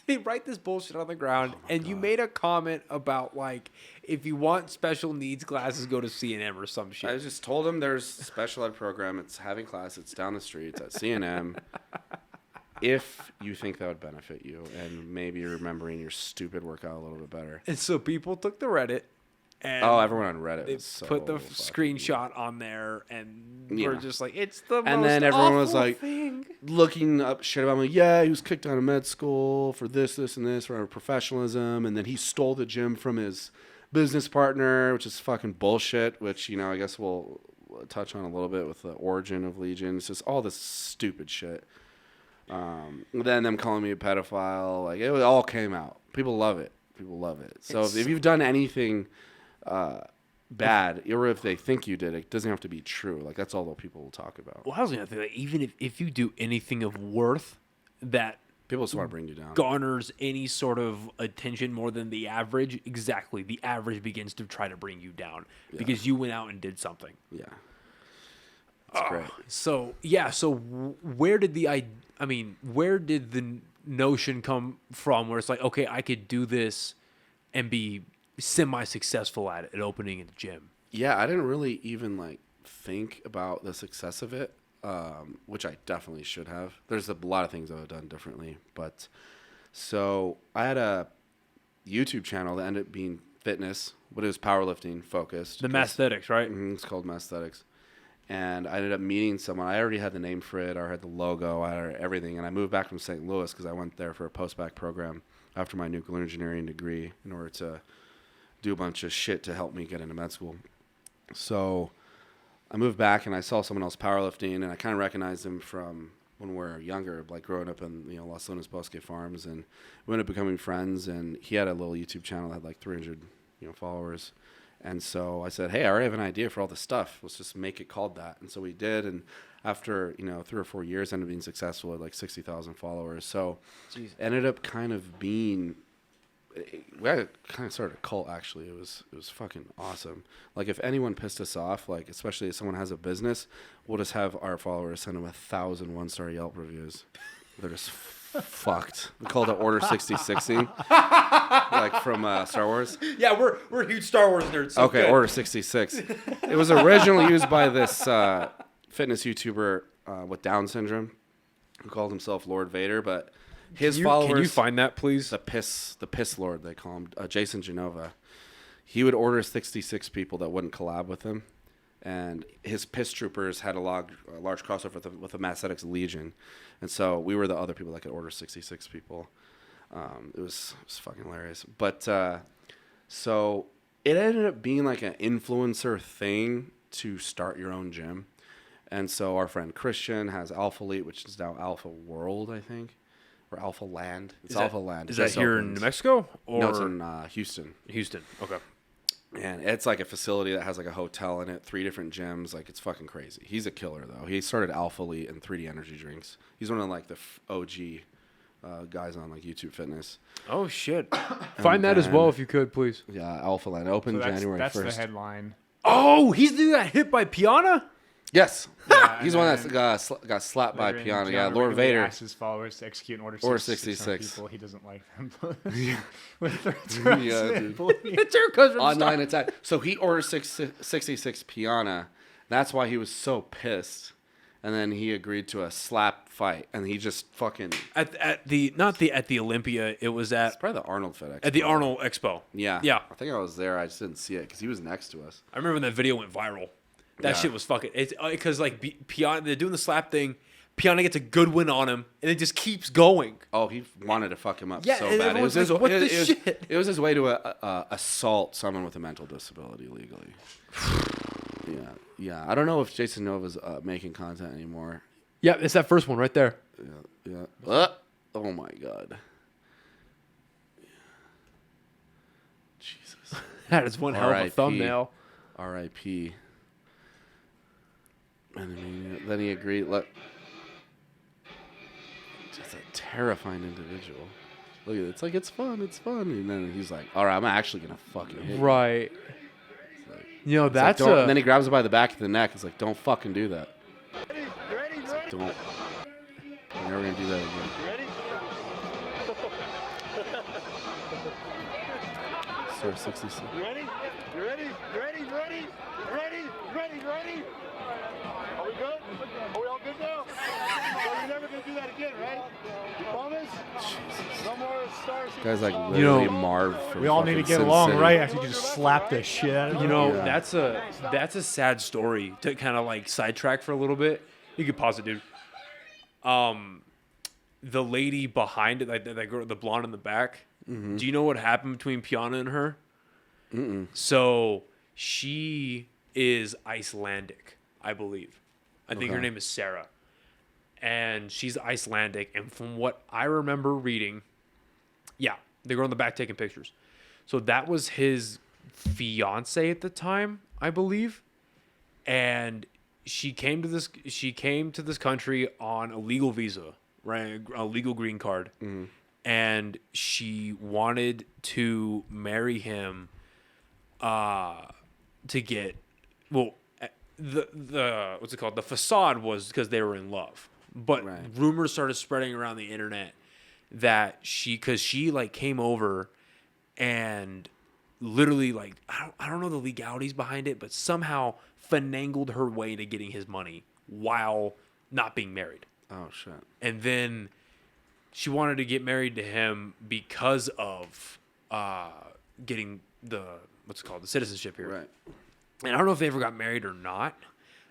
they write this bullshit on the ground, and you made a comment about like, if you want special needs classes, go to C&M or some shit. I just told them there's a special ed program. It's having class. It's down the street. It's at C&M. If you think that would benefit you, and maybe you're remembering your stupid workout a little bit better. And so people took the Reddit, and Everyone on Reddit they was so put the fucking- screenshot on there, and we're Yeah. just like, it's the And most then everyone was awful like, thing. looking up shit about me. Yeah, he was kicked out of med school for this, and this, for professionalism. And then he stole the gym from his business partner, which is fucking bullshit, which, I guess we'll touch on a little bit with the origin of Legion. It's just all this stupid shit. Then them calling me a pedophile. Like, it all came out. People love it. People love it. So if you've done anything bad, or if they think you did, it doesn't have to be true. Like, that's all that people will talk about. Well, I was gonna think, like, even if you do anything of worth that People just want to bring you down. garners any sort of attention more than the average, exactly, the average begins to try to bring you down because you went out and did something. Yeah. That's great. So yeah, so where did where did the notion come from where it's like, okay, I could do this and be semi-successful at it, at opening a gym? Yeah, I didn't really even like think about the success of it, which I definitely should have. There's a lot of things I would have done differently, but so I had a YouTube channel that ended up being fitness, but it was powerlifting focused. The Masthetics, right? It's called Masthetics. And I ended up meeting someone. I already had the name for it. I had the logo. I had everything. And I moved back from St. Louis because I went there for a post-bac program after my nuclear engineering degree in order to do a bunch of shit to help me get into med school. So I moved back and I saw someone else powerlifting, and I kind of recognized him from when we were younger, like growing up in Los Lunas Bosque Farms, and we ended up becoming friends. And he had a little YouTube channel that had like 300 followers. And so I said, hey, I already have an idea for all this stuff. Let's just make it called that. And so we did. And after, 3 or 4 years, ended up being successful with like 60,000 followers. So it ended up kind of being, we had kind of started a cult, actually. It was fucking awesome. Like, if anyone pissed us off, like, especially if someone has a business, we'll just have our followers send them 1,000 one-star Yelp reviews. They're just fucked. We called it Order 6060, like from Star Wars. Yeah, we're huge Star Wars nerds. So okay, good. Order 66. It was originally used by this fitness YouTuber with Down syndrome who called himself Lord Vader, but his followers. Can you find that, please? The piss Lord, they call him, Jason Genova. He would order 66 people that wouldn't collab with him. And his piss troopers had a large crossover with the Masthetics Legion. And so we were the other people that could order 66 people. It was fucking hilarious. But so it ended up being like an influencer thing to start your own gym. And so our friend Christian has Alpha Elite, which is now Alpha World, I think. Or Alpha Land. It's Alpha Land. Is that here in New Mexico? Or? No, it's in Houston. Houston, okay. And it's like a facility that has like a hotel in it, 3 different gyms. Like, it's fucking crazy. He's a killer, though. He started Alpha Elite and 3D Energy Drinks. He's one of like the OG guys on like YouTube Fitness. Oh, shit. Find that as well if you could, please. Yeah, Alpha Land opened January 1st. That's the headline. Oh, he's doing that hit by Piana? Yes. Yeah, he's the one that got slapped by Piana. Yeah, Lord Vader. Asked his followers to execute an order 66 people. He doesn't like them. With threats Yeah, dude. Online attack. So he ordered 66 Piana. That's why he was so pissed. And then he agreed to a slap fight, and he just fucking at the Olympia. It was it's probably the Arnold FedEx. at the Arnold Expo. Yeah. Yeah. I think I was there. I just didn't see it because he was next to us. I remember when that video went viral. That shit was fucking. It's because like Piana, they're doing the slap thing. Piana gets a good win on him, and it just keeps going. Oh, he wanted to fuck him up Yeah, so and bad. It was, everyone's like, "What the shit?" It was his way to assault someone with a mental disability legally. Yeah. I don't know if Jason Nova's making content anymore. Yeah, it's that first one right there. Yeah. Oh my God. Jesus. That is one hell of a thumbnail. R.I.P. And then he agreed. Just a terrifying individual. Look at it. It's like, it's fun. And then he's like, all right, I'm actually going to fucking hit you. Right. Like, that's like, and then he grabs him by the back of the neck. He's like, don't fucking do that. Ready? Like, don't. You're never going to do that again. Ready? Star 66. Ready? You ready? Ready? Are we good? Are we all good now? So you're never gonna do that again, right? You promise? Jesus. No more Star 66. Guy's like literally Marv from We all need to fucking get Sin along, City. right? After you just slap the shit out of You know, Yeah. that's a sad story to kind of like sidetrack for a little bit. You could pause it, dude. The lady behind it, like that girl, the blonde in the back. Mm-hmm. Do you know what happened between Piana and her? So she is Icelandic, I believe. I think her name is Sarah. And she's Icelandic. And from what I remember reading, yeah, the girl in the back taking pictures. So that was his fiance at the time, I believe. And she came to this country on a legal visa, right? A legal green card. Mm-hmm. And she wanted to marry him to get, well, the what's it called? The facade was because they were in love. But Right. rumors started spreading around the internet that because she like came over and literally like I don't know the legalities behind it, but somehow finagled her way to getting his money while not being married. Oh shit. And then she wanted to get married to him because of getting the the citizenship here. Right. And I don't know if they ever got married or not.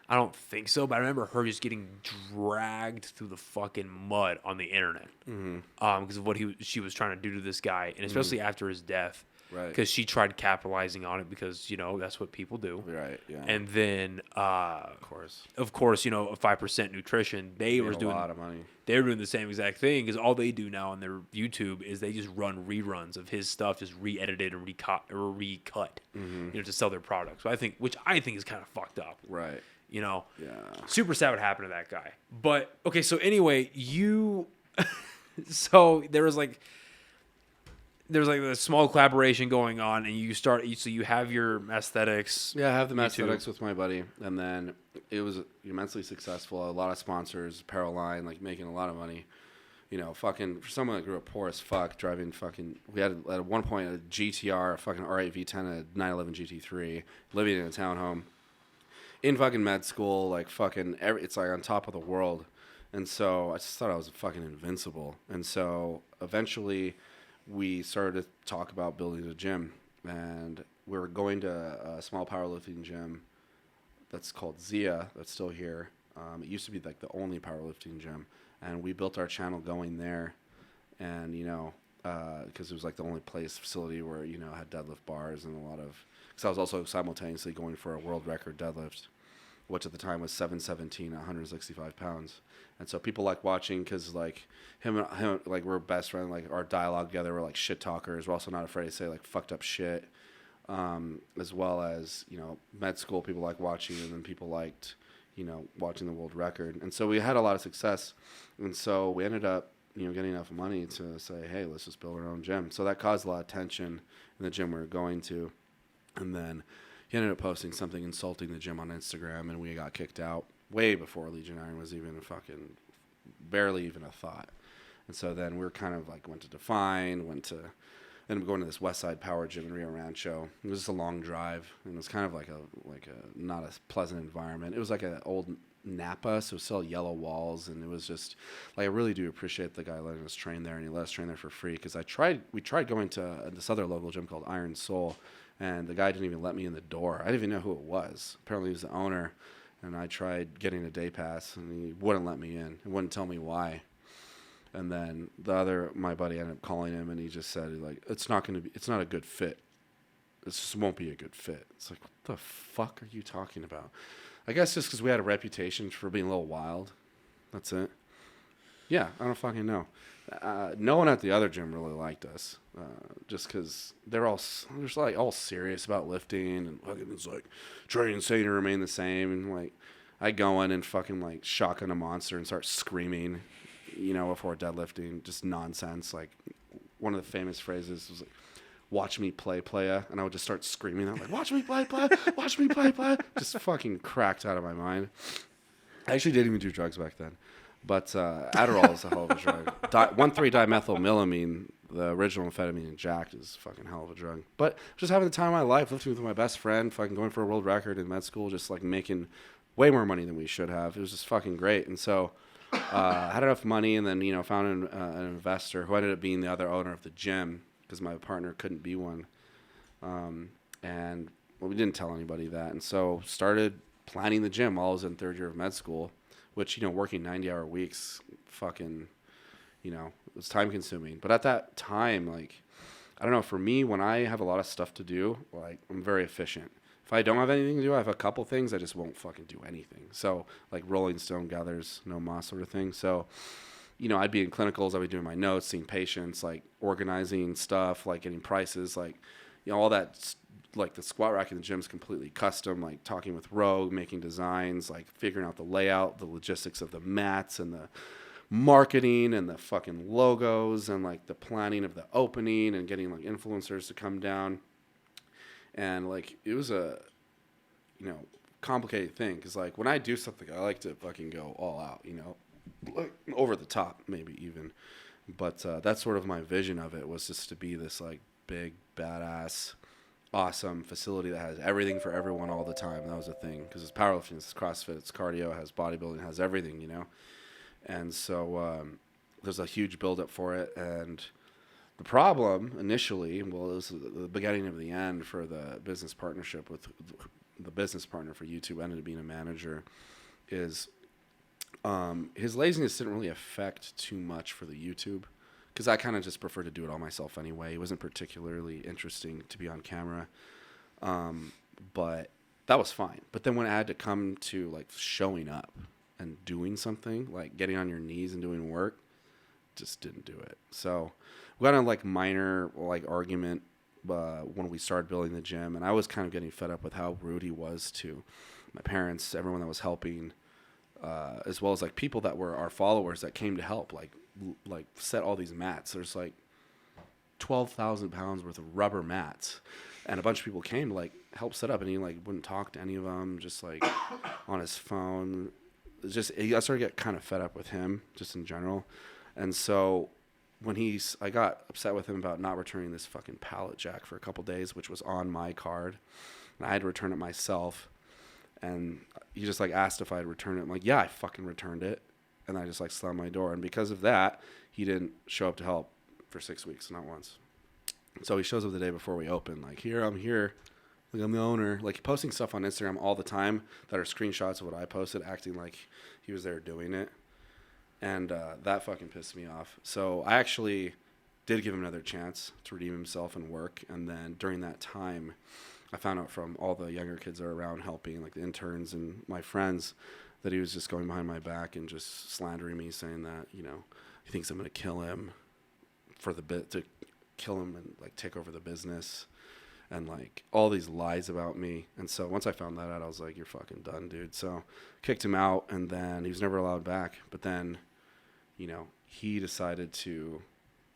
I don't think so, but I remember her just getting dragged through the fucking mud on the internet because of what she was trying to do to this guy, and especially after his death, Right. Because she tried capitalizing on it because that's what people do, Right. Yeah. And then, of course, a 5% nutrition. They were doing a lot of money. They were doing the same exact thing because all they do now on their YouTube is they just run reruns of his stuff, just re-edited and recut, to sell their products. Which I think is kind of fucked up. Right. Yeah. Super sad what happened to that guy. But okay, so anyway, so there was like a small collaboration going on, and so you have your aesthetics. Yeah, I have the YouTube. aesthetics with my buddy, and then it was immensely successful. A lot of sponsors, apparel line, like making a lot of money. Fucking for someone that grew up poor as fuck, driving fucking. We had at one point a GTR, a fucking R8 V10, a 911 GT3, living in a townhome, in fucking med school, like fucking. It's like on top of the world, and so I just thought I was fucking invincible, and so eventually we started to talk about building a gym, and we were going to a small powerlifting gym that's called Zia, that's still here. It used to be like the only powerlifting gym, and we built our channel going there, and because it was like the only facility where had deadlift bars and a lot of. Because I was also simultaneously going for a world record deadlift, which at the time was 717, 165 pounds. And so people like watching because like him like we're best friends, like our dialogue together, we're like shit talkers. We're also not afraid to say like fucked up shit, as well as med school people like watching, and then people liked watching the world record. And so we had a lot of success, and so we ended up getting enough money to say, hey, let's just build our own gym. So that caused a lot of tension in the gym we were going to, and then he ended up posting something insulting the gym on Instagram, and we got kicked out way before Legion Iron was even barely even a thought. And so then we were kind of like went to ended up going to this West Side Power Gym in Rio Rancho. It was just a long drive, and it was kind of like a not a pleasant environment. It was like an old Napa, so still yellow walls, and it was just like I really do appreciate the guy letting us train there, and he let us train there for free because we tried going to this other local gym called Iron Soul, and the guy didn't even let me in the door. I didn't even know who it was. Apparently he was the owner, and I tried getting a day pass, and he wouldn't let me in. He wouldn't tell me why. And then my buddy ended up calling him, and he just said, like, it's not a good fit. This just won't be a good fit. It's like, what the fuck are you talking about? I guess just because we had a reputation for being a little wild. That's it. Yeah, I don't fucking know. No one at the other gym really liked us, just because they're all serious about lifting, and fucking it's like training saying to remain the same, and like I go in and fucking like shotgun a monster and start screaming, before deadlifting, just nonsense. Like one of the famous phrases was like, "Watch me play, playa," and I would just start screaming out like, "Watch me play, play, watch me play, play," just fucking cracked out of my mind. I actually didn't even do drugs back then. But Adderall is a hell of a drug. 1,3-dimethylmelamine, the original amphetamine in Jack, is a fucking hell of a drug. But just having the time of my life, lifting with my best friend, fucking going for a world record in med school, just like making way more money than we should have. It was just fucking great. And so I had enough money, and then found an investor who ended up being the other owner of the gym because my partner couldn't be one. We didn't tell anybody that. And so started planning the gym while I was in third year of med school. Which, working 90-hour weeks, fucking, it was time consuming. But at that time, like, I don't know, for me, when I have a lot of stuff to do, like, I'm very efficient. If I don't have anything to do, I have a couple things, I just won't fucking do anything. So, like, Rolling Stone gathers no moss sort of thing. So, I'd be in clinicals, I'd be doing my notes, seeing patients, like, organizing stuff, like, getting prices, like, all that, like the squat rack in the gym is completely custom, like talking with Rogue, making designs, like figuring out the layout, the logistics of the mats and the marketing and the fucking logos and like the planning of the opening and getting like influencers to come down. And like, it was a, complicated thing. Cause like when I do something, I like to fucking go all out, like over the top maybe even. But that's sort of my vision of it, was just to be this like big, badass, awesome facility that has everything for everyone all the time. That was a thing, because it's powerlifting, it's CrossFit, it's cardio, it has bodybuilding, it has everything, And so there's a huge buildup for it. And the problem initially, it was the beginning of the end for the business partnership with the business partner for YouTube, ended up being a manager, is his laziness didn't really affect too much for the YouTube, because I kind of just prefer to do it all myself anyway. It wasn't particularly interesting to be on camera, but that was fine. But then when I had to come to like showing up and doing something, like getting on your knees and doing work, just didn't do it. So we got in like minor like argument when we started building the gym, and I was kind of getting fed up with how rude he was to my parents, everyone that was helping, as well as like people that were our followers that came to help, like set all these mats. There's like 12,000 pounds worth of rubber mats, and a bunch of people came to like help set up, and he like wouldn't talk to any of them, just like on his phone. I started to get kind of fed up with him just in general. And so when I got upset with him about not returning this fucking pallet jack for a couple days, which was on my card, and I had to return it myself. And he just like asked if I'd return it. I'm like, yeah, I fucking returned it. And I just like slammed my door. And because of that, he didn't show up to help for 6 weeks, not once. So he shows up the day before we open, like, I'm here. Like, I'm the owner. Like, posting stuff on Instagram all the time that are screenshots of what I posted, acting like he was there doing it. And that fucking pissed me off. So I actually did give him another chance to redeem himself and work. And then during that time, I found out from all the younger kids that are around helping, like the interns and my friends, that he was just going behind my back and just slandering me, saying that, he thinks I'm going to kill him to kill him and like take over the business, and like all these lies about me. And so once I found that out, I was like, you're fucking done, dude. So kicked him out, and then he was never allowed back. But then, he decided to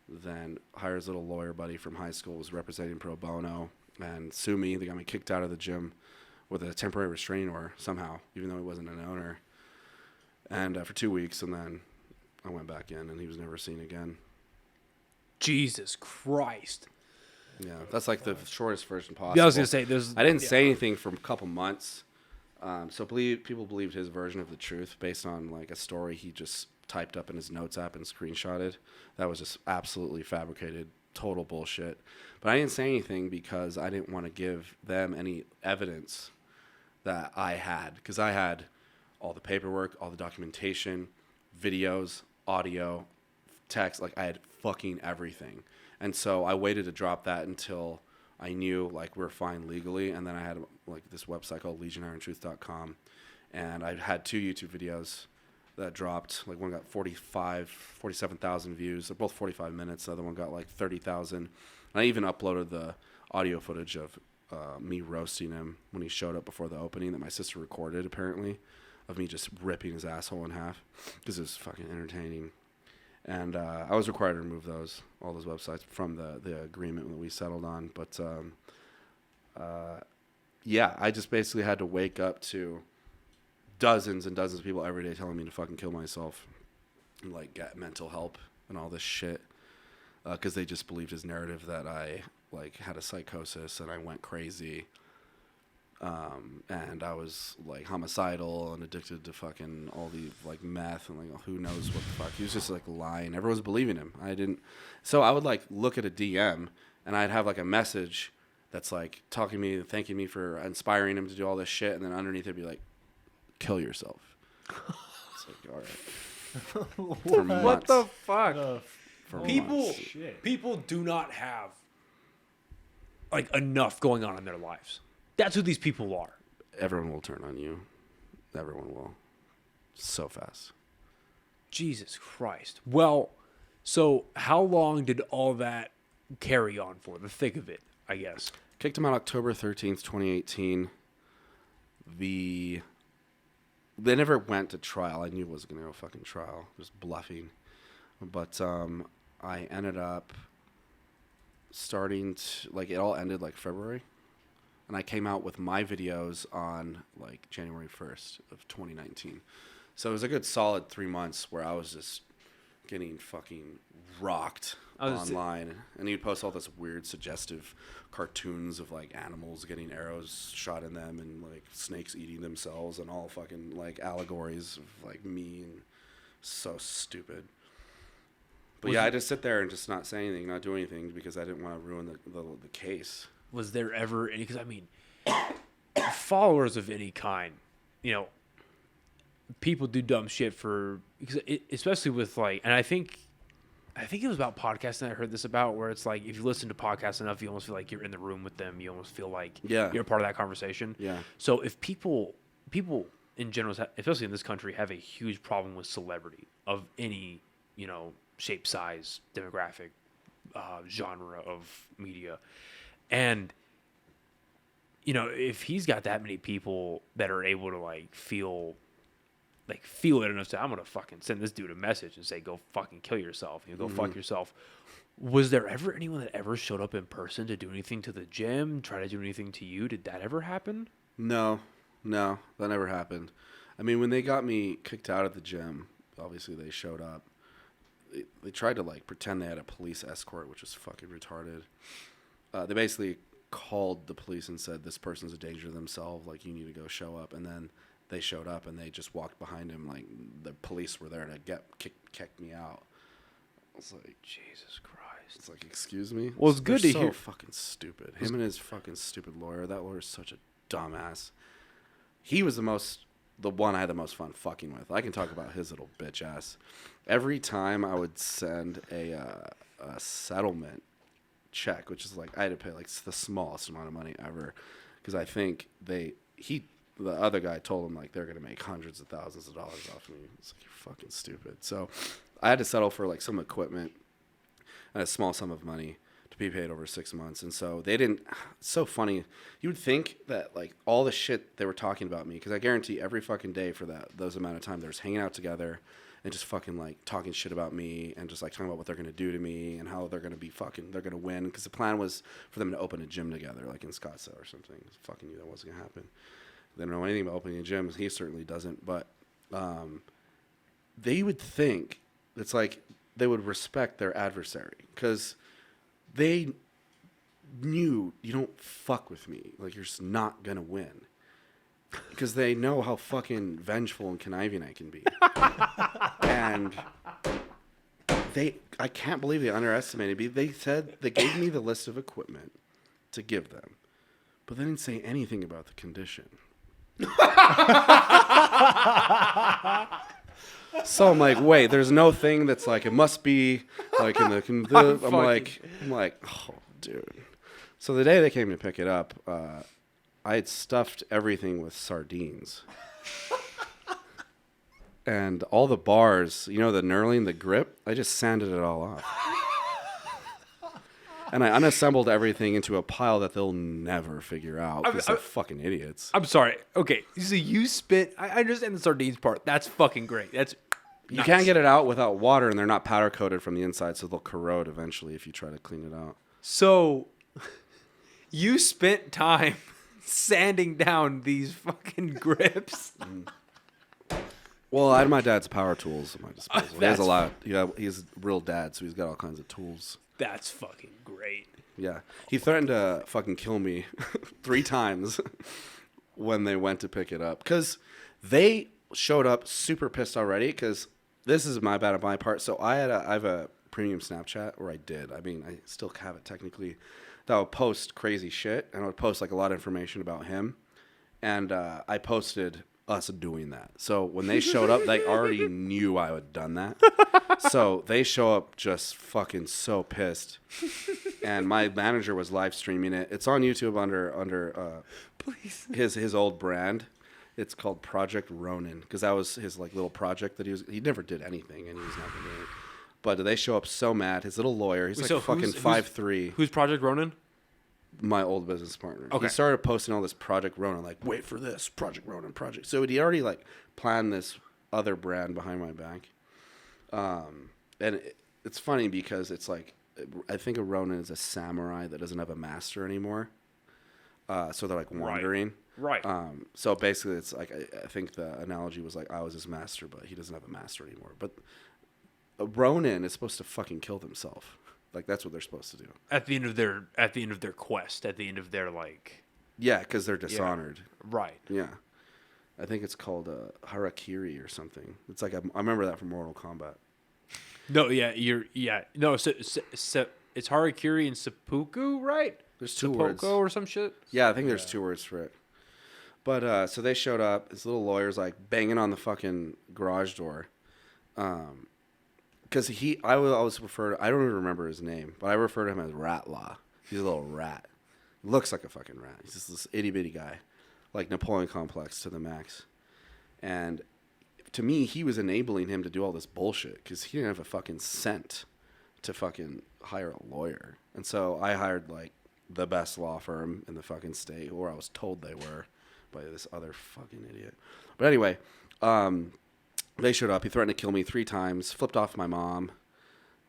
then hire his little lawyer buddy from high school, was representing pro bono, and sue me. They got me kicked out of the gym with a temporary restraining order somehow, even though he wasn't an owner. And for 2 weeks, and then I went back in, and he was never seen again. Jesus Christ. Yeah, that's like the shortest version possible. Yeah, I was gonna say I didn't say anything for a couple months, so people believed his version of the truth based on like a story he just typed up in his notes app and screenshotted. That was just absolutely fabricated, total bullshit. But I didn't say anything because I didn't want to give them any evidence that I had, because I had all the paperwork, all the documentation, videos, audio, text. Like, I had fucking everything. And so I waited to drop that until I knew like we were fine legally. And then I had like this website called LegionIronTruth.com, and I had 2 YouTube videos that dropped. Like, one got 47,000 views. They're both 45 minutes. The other one got like 30,000. And I even uploaded the audio footage of me roasting him when he showed up before the opening that my sister recorded, apparently, of me just ripping his asshole in half, because it was fucking entertaining. And I was required to remove all those websites from the agreement that we settled on. But yeah, I just basically had to wake up to dozens and dozens of people every day telling me to fucking kill myself and like get mental help and all this shit, because they just believed his narrative that I like had a psychosis and I went crazy, and I was like homicidal and addicted to fucking all the like meth and like who knows what the fuck. He was just like lying. Everyone was believing him. So I would like look at a DM and I'd have like a message that's like talking to me, thanking me for inspiring him to do all this shit, and then underneath it'd be like, kill yourself. It's like, all right. For months. What the fuck? For People months. people do not have like enough going on in their lives. That's who these people are. Everyone will turn on you. Everyone will. So fast. Jesus Christ. Well, so how long did all that carry on for, the thick of it? I guess. Kicked him out October 13th, 2018. They never went to trial. I knew it wasn't going to go fucking trial. Just bluffing. But I ended up starting to, like, it all ended like February. And I came out with my videos on like January 1st of 2019. So it was a good solid 3 months where I was just getting fucking rocked online. And he'd post all this weird suggestive cartoons of like animals getting arrows shot in them and like snakes eating themselves and all fucking like allegories of like me, and so stupid. But yeah, I just sit there and just not say anything, not do anything, because I didn't want to ruin the case. Was there ever any, because I mean, followers of any kind, you know, people do dumb shit for, because especially with like, and I think it was about podcasting I heard this about, where it's like, if you listen to podcasts enough, you almost feel like you're in the room with them. You almost feel like you're a part of that conversation. Yeah. So if people in general, especially in this country, have a huge problem with celebrity of any, you know, shape, size, demographic, genre of media. And, you know, if he's got that many people that are able to like feel it enough to, I'm going to fucking send this dude a message and say, go fucking kill yourself. You know, go fuck yourself. Was there ever anyone that ever showed up in person to do anything to the gym, try to do anything to you? Did that ever happen? No, that never happened. I mean, when they got me kicked out of the gym, obviously they showed up. They tried to like pretend they had a police escort, which was fucking retarded. They basically called the police and said, this person's a danger to themselves, like, you need to go show up. And then they showed up and they just walked behind him like the police were there to kick me out. I was like, Jesus Christ. It's like, excuse me? Well, it's good to hear. hear. So fucking stupid. Him and his fucking stupid lawyer. That lawyer's such a dumbass. He was the one I had the most fun fucking with. I can talk about his little bitch ass. Every time I would send a settlement check, which is like, I had to pay like the smallest amount of money ever, because I think the other guy told him like they're gonna make hundreds of thousands of dollars off me. It's like, you're fucking stupid. So I had to settle for like some equipment and a small sum of money to be paid over 6 months. And so they didn't. It's so funny. You would think that like all the shit they were talking about me, because I guarantee every fucking day for those amount of time they were hanging out together and just fucking like talking shit about me and just like talking about what they're gonna do to me and how they're gonna win, because the plan was for them to open a gym together, like in Scottsdale or something. Fucking knew that wasn't gonna happen. They don't know anything about opening a gym. He certainly doesn't. But they would think it's like they would respect their adversary, because they knew, you don't fuck with me. Like, you're just not gonna win. Because they know how fucking vengeful and conniving I can be. And I can't believe they underestimated me. They said, they gave me the list of equipment to give them, but they didn't say anything about the condition. So I'm like, wait, there's no thing that's like, it must be like in the I'm like, oh, dude. So the day they came to pick it up, I had stuffed everything with sardines. And all the bars, you know, the knurling, the grip, I just sanded it all off. And I unassembled everything into a pile that they'll never figure out, because they're fucking idiots. I'm sorry. Okay, so you spit. I understand the sardines part. That's fucking great. You can't get it out without water, and they're not powder coated from the inside, so they'll corrode eventually if you try to clean it out. So you spent time sanding down these fucking grips. Well, I had my dad's power tools at my disposal. He has a lot. He's a real dad, so he's got all kinds of tools. That's fucking great. Yeah. He threatened to fucking kill me 3 times when they went to pick it up, because they showed up super pissed already, because this is my bad on my part. So I have a premium Snapchat, or I did. I mean, I still have it technically. That would post crazy shit, and I would post like a lot of information about him. And I posted us doing that. So when they showed up, they already knew I had done that. So they show up just fucking so pissed. And my manager was live streaming it. It's on YouTube under his old brand. It's called Project Ronin, because that was his like little project that he never did anything, and he was never doing it. But they show up so mad. His little lawyer, he's like fucking 5'3". Who's Project Ronin? my old business partner. Okay. He started posting all this Project Ronin, like, wait for this, Project Ronin, Project. So he already, like, planned this other brand behind my back. And it's funny because it's like, I think a Ronin is a samurai that doesn't have a master anymore. So they're, like, wandering. Right. So basically, it's like, I think the analogy was like, I was his master, but he doesn't have a master anymore. But a Ronin is supposed to fucking kill themselves. Like, that's what they're supposed to do. At the end of their quest, at the end of their, like... Yeah, because they're dishonored. Right. Yeah. I think it's called Harakiri or something. It's like, I remember that from Mortal Kombat. No, no, so it's Harakiri and Seppuku, right? There's two Seppuku words. or some shit? Yeah, I think there's 2 words for it. But, so they showed up. This little lawyer's, like, banging on the fucking garage door. Because I would always refer to, I don't even remember his name, but I refer to him as Rat Law. He's a little rat. Looks like a fucking rat. He's just this itty bitty guy, like Napoleon complex to the max. And to me, he was enabling him to do all this bullshit because he didn't have a fucking cent to fucking hire a lawyer. And so I hired like the best law firm in the fucking state, or I was told they were by this other fucking idiot. But anyway, they showed up. He threatened to kill me 3 times, flipped off my mom.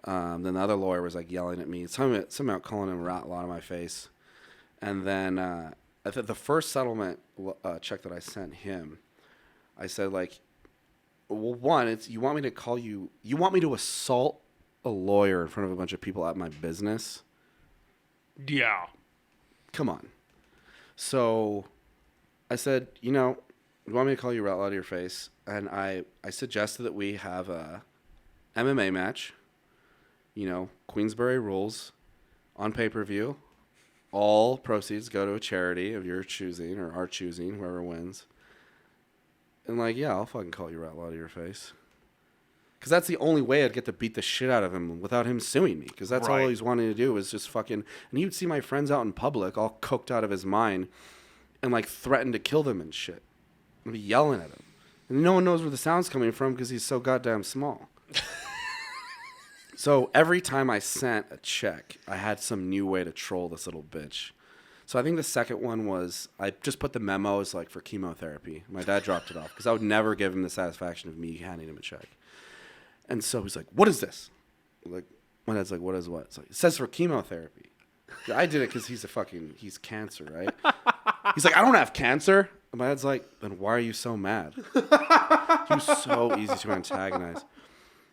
Then the other lawyer was like yelling at me, somehow calling him rat law to my face. And then I think the first settlement check that I sent him, I said like, well, one, it's you want me to assault a lawyer in front of a bunch of people at my business? Yeah. Come on. So I said, you want me to call you rat law to your face? And I suggested that we have a MMA match, Queensberry rules, on pay-per-view. All proceeds go to a charity of your choosing or our choosing, whoever wins. And like, yeah, I'll fucking call you rat law to your face. Because that's the only way I'd get to beat the shit out of him without him suing me. Because that's all he's wanting to do is just fucking... And you'd see my friends out in public all coked out of his mind and like threaten to kill them and shit. I'd be yelling at him. And no one knows where the sound's coming from because he's so goddamn small. So every time I sent a check, I had some new way to troll this little bitch. So I think the second one was I just put the memos like for chemotherapy. My dad dropped it off because I would never give him the satisfaction of me handing him a check. And so he's like, "What is this?" Like, my dad's like, "What is what?" It's like, "It says for chemotherapy." I did it because he's cancer, right? He's like, "I don't have cancer." And my dad's like, "Then why are you so mad?" He was so easy to antagonize.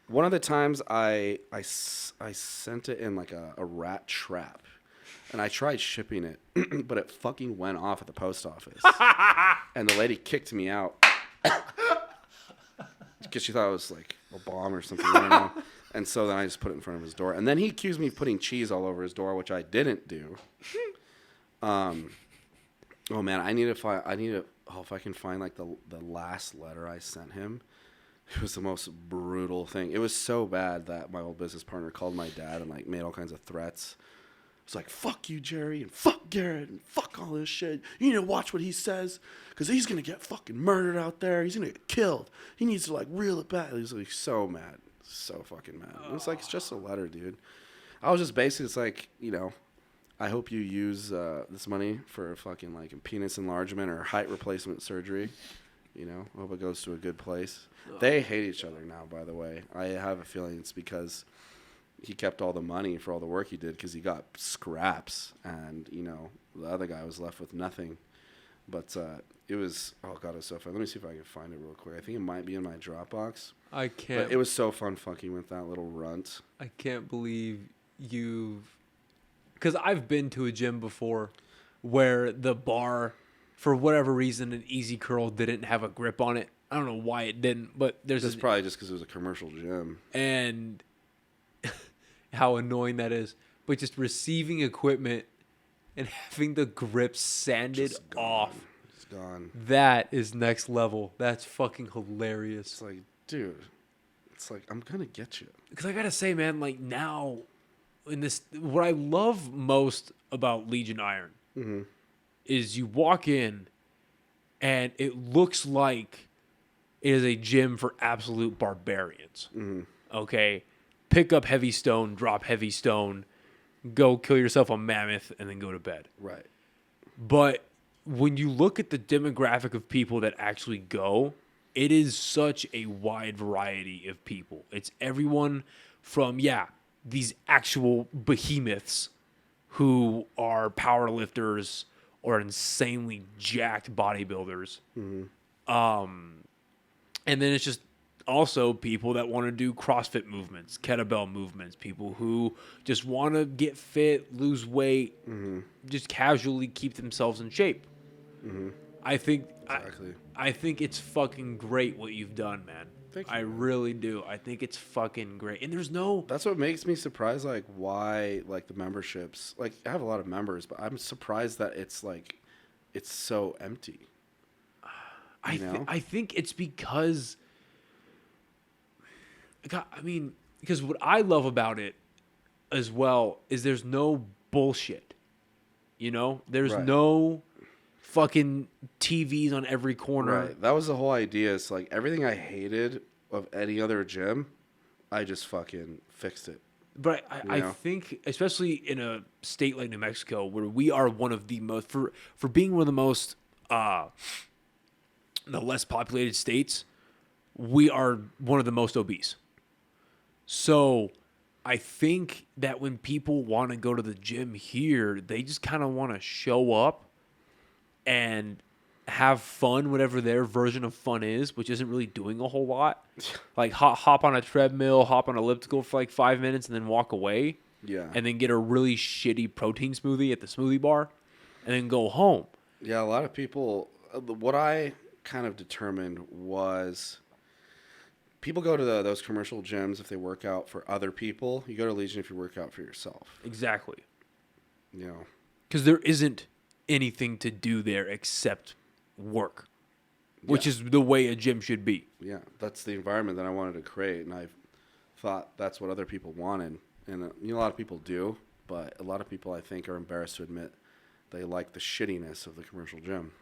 One of the times I sent it in like a rat trap. And I tried shipping it, but it fucking went off at the post office. And the lady kicked me out. Because she thought it was like a bomb or something. I don't know. And so then I just put it in front of his door. And then he accused me of putting cheese all over his door, which I didn't do. Oh man, if I can find like the last letter I sent him. It was the most brutal thing. It was so bad that my old business partner called my dad and like made all kinds of threats. It's like, "Fuck you, Jerry, and fuck Garrett, and fuck all this shit. You need to watch what he says, because he's going to get fucking murdered out there. He's going to get killed. He needs to, like, reel it back." He was, like, so mad. So fucking mad. It was like, it's just a letter, dude. I was just basically, it's like, I hope you use this money for fucking, like, penis enlargement or height replacement surgery. I hope it goes to a good place. They hate each other now, by the way. I have a feeling it's because... he kept all the money for all the work he did because he got scraps, and the other guy was left with nothing. But it was, oh god, it was so fun. Let me see if I can find it real quick. I think it might be in my Dropbox. I can't. But it was so fun fucking with that little runt. I can't believe because I've been to a gym before where the bar, for whatever reason, an easy curl didn't have a grip on it. I don't know why it didn't, but It's probably just because it was a commercial gym. And how annoying that is. But just receiving equipment and having the grip sanded off. It's gone. That is next level. That's fucking hilarious. It's like, dude, it's like, I'm going to get you. Because I got to say, man, like now, what I love most about Legion Iron is you walk in and it looks like it is a gym for absolute barbarians. Okay? Pick up heavy stone, drop heavy stone, go kill yourself a mammoth, and then go to bed. Right. But when you look at the demographic of people that actually go, it is such a wide variety of people. It's everyone from, these actual behemoths who are power lifters or insanely jacked bodybuilders. And then it's just also people that want to do CrossFit movements, kettlebell movements, people who just want to get fit, lose weight, just casually keep themselves in shape. I think Exactly. I think it's fucking great what you've done, man. Thank you, I really do. I think it's fucking great. And there's no... That's what makes me surprised, like, why, like, the memberships... Like, I have a lot of members, but I'm surprised that it's, like, it's so empty. I think it's because... God, I mean, because what I love about it as well is there's no bullshit. You know? There's Right. no fucking TVs on every corner. Right. That was the whole idea. It's like everything I hated of any other gym, I just fucking fixed it. But I know? think, especially in a state like New Mexico, where we are one of the most, for being one of the most, the less populated states, we are one of the most obese. So I think that when people want to go to the gym here, they just kind of want to show up and have fun, whatever their version of fun is, which isn't really doing a whole lot. Like hop on a treadmill, hop on an elliptical for like 5 minutes, and then walk away. Yeah. And then get a really shitty protein smoothie at the smoothie bar, and then go home. Yeah, a lot of people... What I kind of determined was... People go to those commercial gyms if they work out for other people. You go to Legion if you work out for yourself. Exactly. You know? Because there isn't anything to do there except work, which is the way a gym should be. Yeah, that's the environment that I wanted to create, and I thought that's what other people wanted. And a lot of people do, but a lot of people, I think, are embarrassed to admit they like the shittiness of the commercial gym.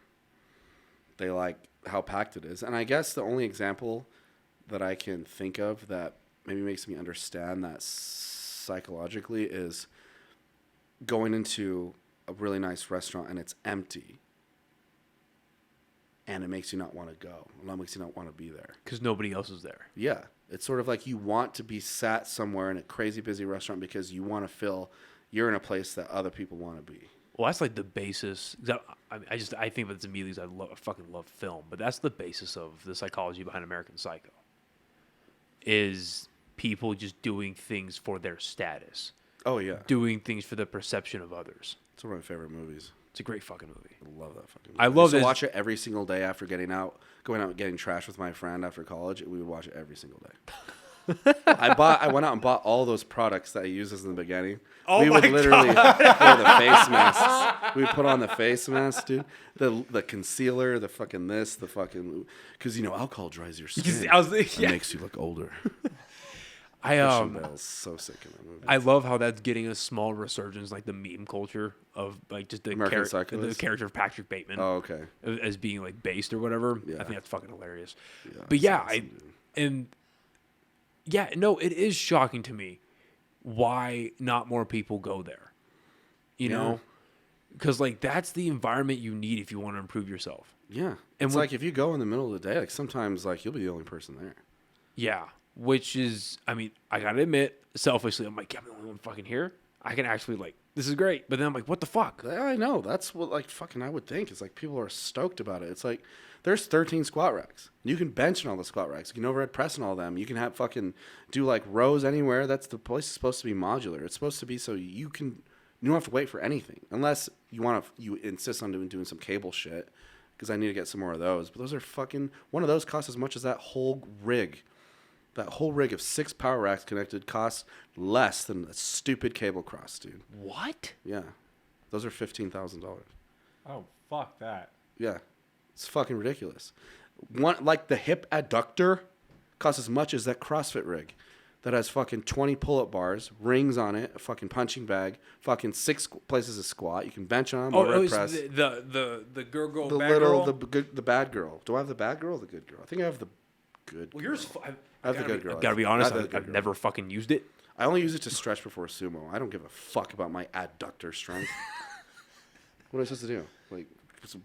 They like how packed it is. And I guess the only example that I can think of that maybe makes me understand that psychologically is going into a really nice restaurant and it's empty. And it makes you not want to go. It makes you not want to be there. Because nobody else is there. Yeah. It's sort of like you want to be sat somewhere in a crazy busy restaurant because you want to feel you're in a place that other people want to be. Well, that's like the basis. I think of it immediately because I fucking love film, but that's the basis of the psychology behind American Psycho. Is people just doing things for their status. Oh, yeah. Doing things for the perception of others. It's one of my favorite movies. It's a great fucking movie. I love that fucking movie. I love used to this. watch it every single day after going out and getting trash with my friend after college. We would watch it every single day. I went out and bought all those products that I used in the beginning. Oh we would my literally wear the face masks. We would put on the face mask, dude. The concealer, the fucking this, the fucking because alcohol dries your skin. It makes you look older. Christian Bale's so sick in that movie. I love how that's getting a small resurgence, like the meme culture of like just the American Psycho. the character of Patrick Bateman. Oh, okay. As being like based or whatever. Yeah. I think that's fucking hilarious. Yeah, But it's yeah, awesome, it is shocking to me why not more people go there. You know? Because like that's the environment you need if you want to improve yourself. Yeah. And It's like if you go in the middle of the day, like sometimes like you'll be the only person there. Yeah. Which is, I mean, I gotta admit, selfishly, I'm like, yeah, I'm the only one fucking here. I can actually like, this is great. But then I'm like, what the fuck? Yeah, I know. That's what like fucking I would think. It's like people are stoked about it. It's like there's 13 squat racks. You can bench in all the squat racks. You can overhead press in all of them. You can have fucking do like rows anywhere. That's the place is supposed to be modular. It's supposed to be so you don't have to wait for anything unless you insist on doing some cable shit because I need to get some more of those. But those are fucking one of those costs as much as that whole rig. That whole rig of 6 power racks connected costs less than a stupid cable cross, dude. What? Yeah. Those are $15,000. Oh, fuck that. Yeah. It's fucking ridiculous. One like the hip adductor costs as much as that CrossFit rig that has fucking 20 pull-up bars, rings on it, a fucking punching bag, fucking 6 places to squat. You can bench on them, overhead press. The girl, The bad girl. Do I have the bad girl or the good girl? I think I have the good. Well, girl. I have the good girl. I've got to be honest. I have the good I've girl. never fucking used it. I only use it to stretch before sumo. I don't give a fuck about my adductor strength. What am I supposed to do? Like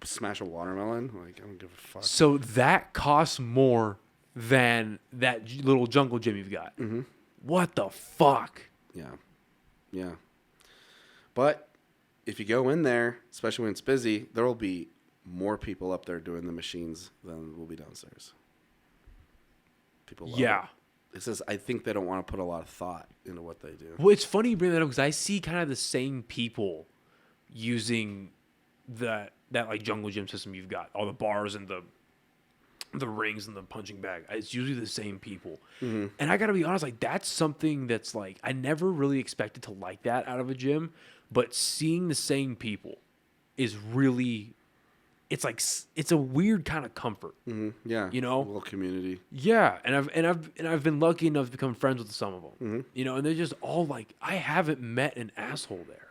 smash a watermelon? Like I don't give a fuck. So that costs more than that little jungle gym you've got. Mm-hmm. What the fuck? Yeah. But if you go in there, especially when it's busy, there will be more people up there doing the machines than will be downstairs. People love it. It says, I think they don't want to put a lot of thought into what they do. Well, it's funny you bring that up because I see kind of the same people using that like jungle gym system you've got, all the bars and the rings and the punching bag. It's usually the same people. Mm-hmm. And I got to be honest, like that's something that's like I never really expected to like that out of a gym, but seeing the same people is really it's like it's a weird kind of comfort. Mm-hmm. Yeah. You know? A little community. Yeah, and I've been lucky enough to become friends with some of them. Mm-hmm. You know, and they're just all like I haven't met an asshole there.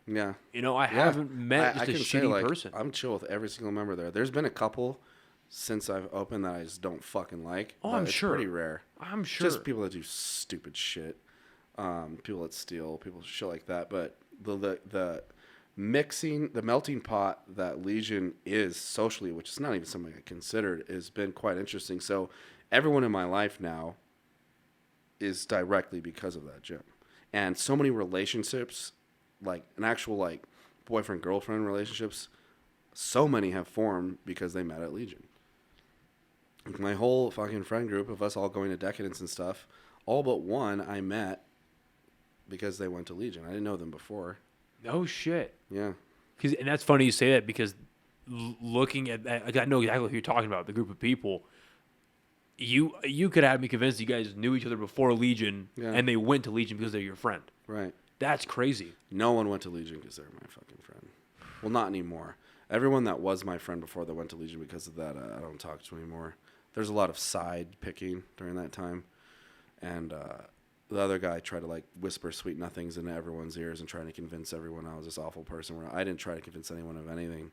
Yeah. You know, I haven't met just a shitty person. I'm chill with every single member there. There's been a couple since I've opened that I just don't fucking like. Oh, I'm it's sure. pretty rare. I'm sure. Just people that do stupid shit. People that steal, people shit like that. But the mixing, the melting pot that Legion is socially, which is not even something I considered, has been quite interesting. So everyone in my life now is directly because of that gym. And so many relationships, like an actual like boyfriend-girlfriend relationships, so many have formed because they met at Legion. Like my whole fucking friend group of us all going to Decadence and stuff, all but one I met because they went to Legion. I didn't know them before. Oh shit. Yeah. And that's funny you say that because looking at that, like, I know exactly who you're talking about. The group of people. You could have me convinced you guys knew each other before Legion, and they went to Legion because they're your friend. Right. That's crazy. No one went to Legion because they're my fucking friend. Well, not anymore. Everyone that was my friend before that went to Legion because of that, I don't talk to anymore. There's a lot of side picking during that time. And the other guy tried to like whisper sweet nothings into everyone's ears and trying to convince everyone I was this awful person. Where I didn't try to convince anyone of anything.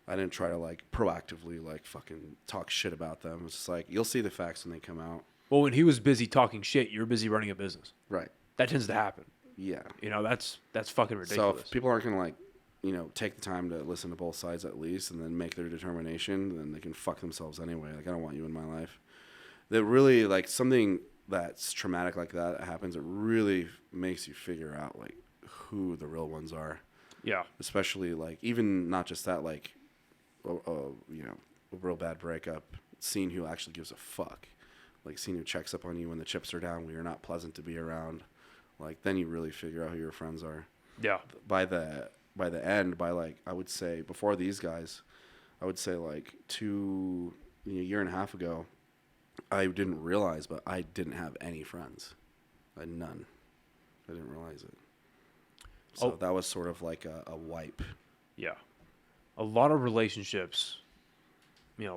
I didn't try to like proactively like fucking talk shit about them. It's just like, you'll see the facts when they come out. Well, when he was busy talking shit, you were busy running a business. Right. That tends to happen. Yeah. You know, that's fucking ridiculous. So if people aren't going to like, you know, take the time to listen to both sides at least and then make their determination, then they can fuck themselves anyway. Like, I don't want you in my life. That really, like, something that's traumatic like that happens, it really makes you figure out, like, who the real ones are. Yeah. Especially, like, even not just that, like, you know, a real bad breakup, seeing who actually gives a fuck. Like, seeing who checks up on you when the chips are down, when you're not pleasant to be around. Like, then you really figure out who your friends are. Yeah. By the end, by like, I would say before these guys, I would say like a year and a half ago, I didn't realize, but I didn't have any friends. I had none. I didn't realize it. So that was sort of like a wipe. Yeah. A lot of relationships, you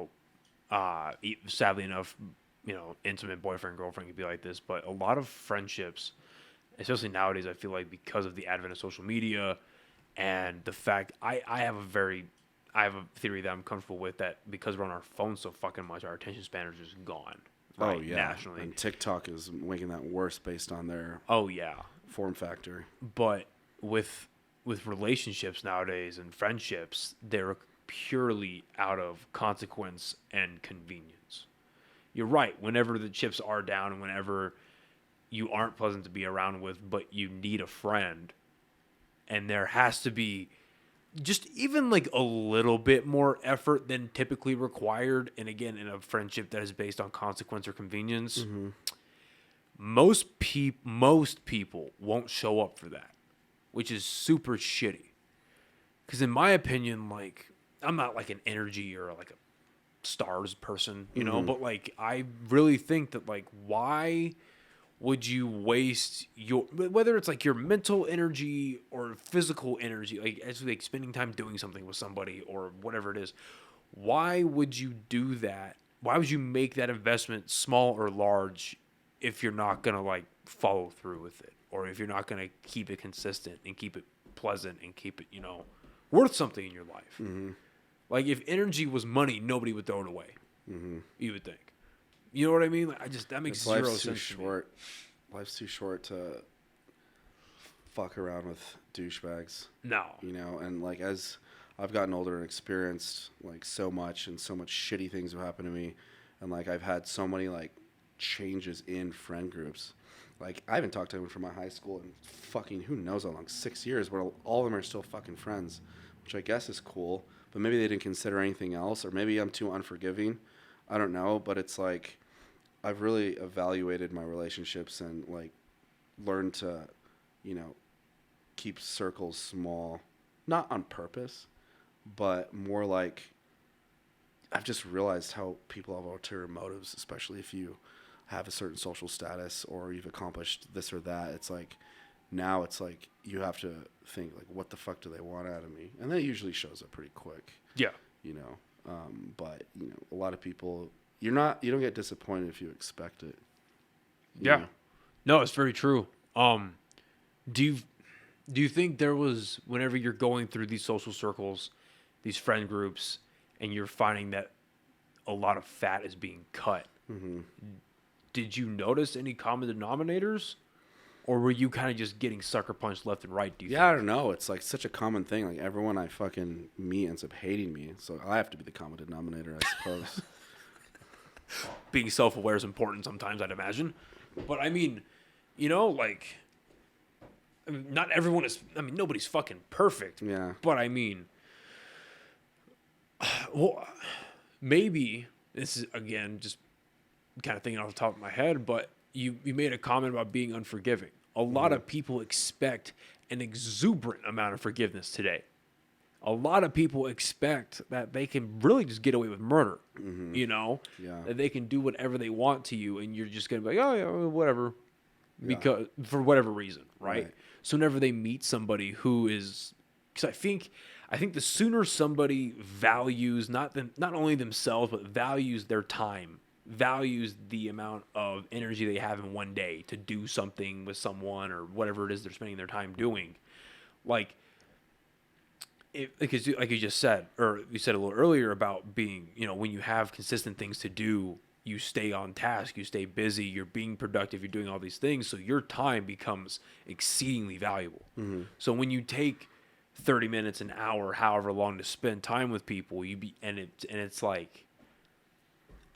know, sadly enough, you know, intimate boyfriend, girlfriend could be like this, but a lot of friendships, especially nowadays, I feel like because of the advent of social media and the fact I have a theory that I'm comfortable with, that because we're on our phones so fucking much, our attention span is just gone. Right, oh yeah, nationally. And TikTok is making that worse based on their form factor. But with relationships nowadays and friendships, they're purely out of consequence and convenience. You're right. Whenever the chips are down and whenever you aren't pleasant to be around with, but you need a friend, and there has to be just even like a little bit more effort than typically required. And again, in a friendship that is based on consequence or convenience, most people won't show up for that, which is super shitty. Because in my opinion, like, I'm not like an energy or like a stars person, you know, but like, I really think that, like, why would you waste your, whether it's like your mental energy or physical energy, like actually like spending time doing something with somebody or whatever it is, why would you do that? Why would you make that investment, small or large, if you're not going to like follow through with it, or if you're not going to keep it consistent and keep it pleasant and keep it, you know, worth something in your life? Like, if energy was money, nobody would throw it away. You would think. You know what I mean? Like, that makes zero Life's too sense. short. Life's too short to fuck around with douchebags. No. You know, and like as I've gotten older and experienced like so much shitty things have happened to me, and like I've had so many like changes in friend groups. Like I haven't talked to anyone from my high school in fucking who knows how long, 6 years, but all of them are still fucking friends, which I guess is cool. But maybe they didn't consider anything else, or maybe I'm too unforgiving. I don't know, but it's like I've really evaluated my relationships and like learned to, you know, keep circles small, not on purpose, but more like I've just realized how people have ulterior motives, especially if you have a certain social status or you've accomplished this or that. It's like now it's like you have to think like, what the fuck do they want out of me? And that usually shows up pretty quick. Yeah. You know, but you know, a lot of people, you don't get disappointed if you expect it. You know? No, it's very true. Do you think there was, whenever you're going through these social circles, these friend groups, and you're finding that a lot of fat is being cut, did you notice any common denominators? Or were you kind of just getting sucker punched left and right? Do you think? I don't know. It's like such a common thing. Like everyone I fucking meet ends up hating me. So I have to be the common denominator, I suppose. Being self-aware is important sometimes, I'd imagine. But I mean, you know, like, I mean, not everyone is, I mean, nobody's fucking perfect. Yeah. But I mean, well, maybe this is, again, just kind of thinking off the top of my head, but you made a comment about being unforgiving. A lot of people expect an exuberant amount of forgiveness today. A lot of people expect that they can really just get away with murder, you know? Yeah. That they can do whatever they want to you, and you're just going to be like, oh, yeah, whatever, because for whatever reason, right? So whenever they meet somebody who is, because I think the sooner somebody values not only themselves, but values their time, values the amount of energy they have in one day to do something with someone or whatever it is they're spending their time doing, like, because like you just said, or you said a little earlier about being, you know, when you have consistent things to do, you stay on task, you stay busy, you're being productive, you're doing all these things, so your time becomes exceedingly valuable. So when you take 30 minutes, an hour, however long to spend time with people, it's like,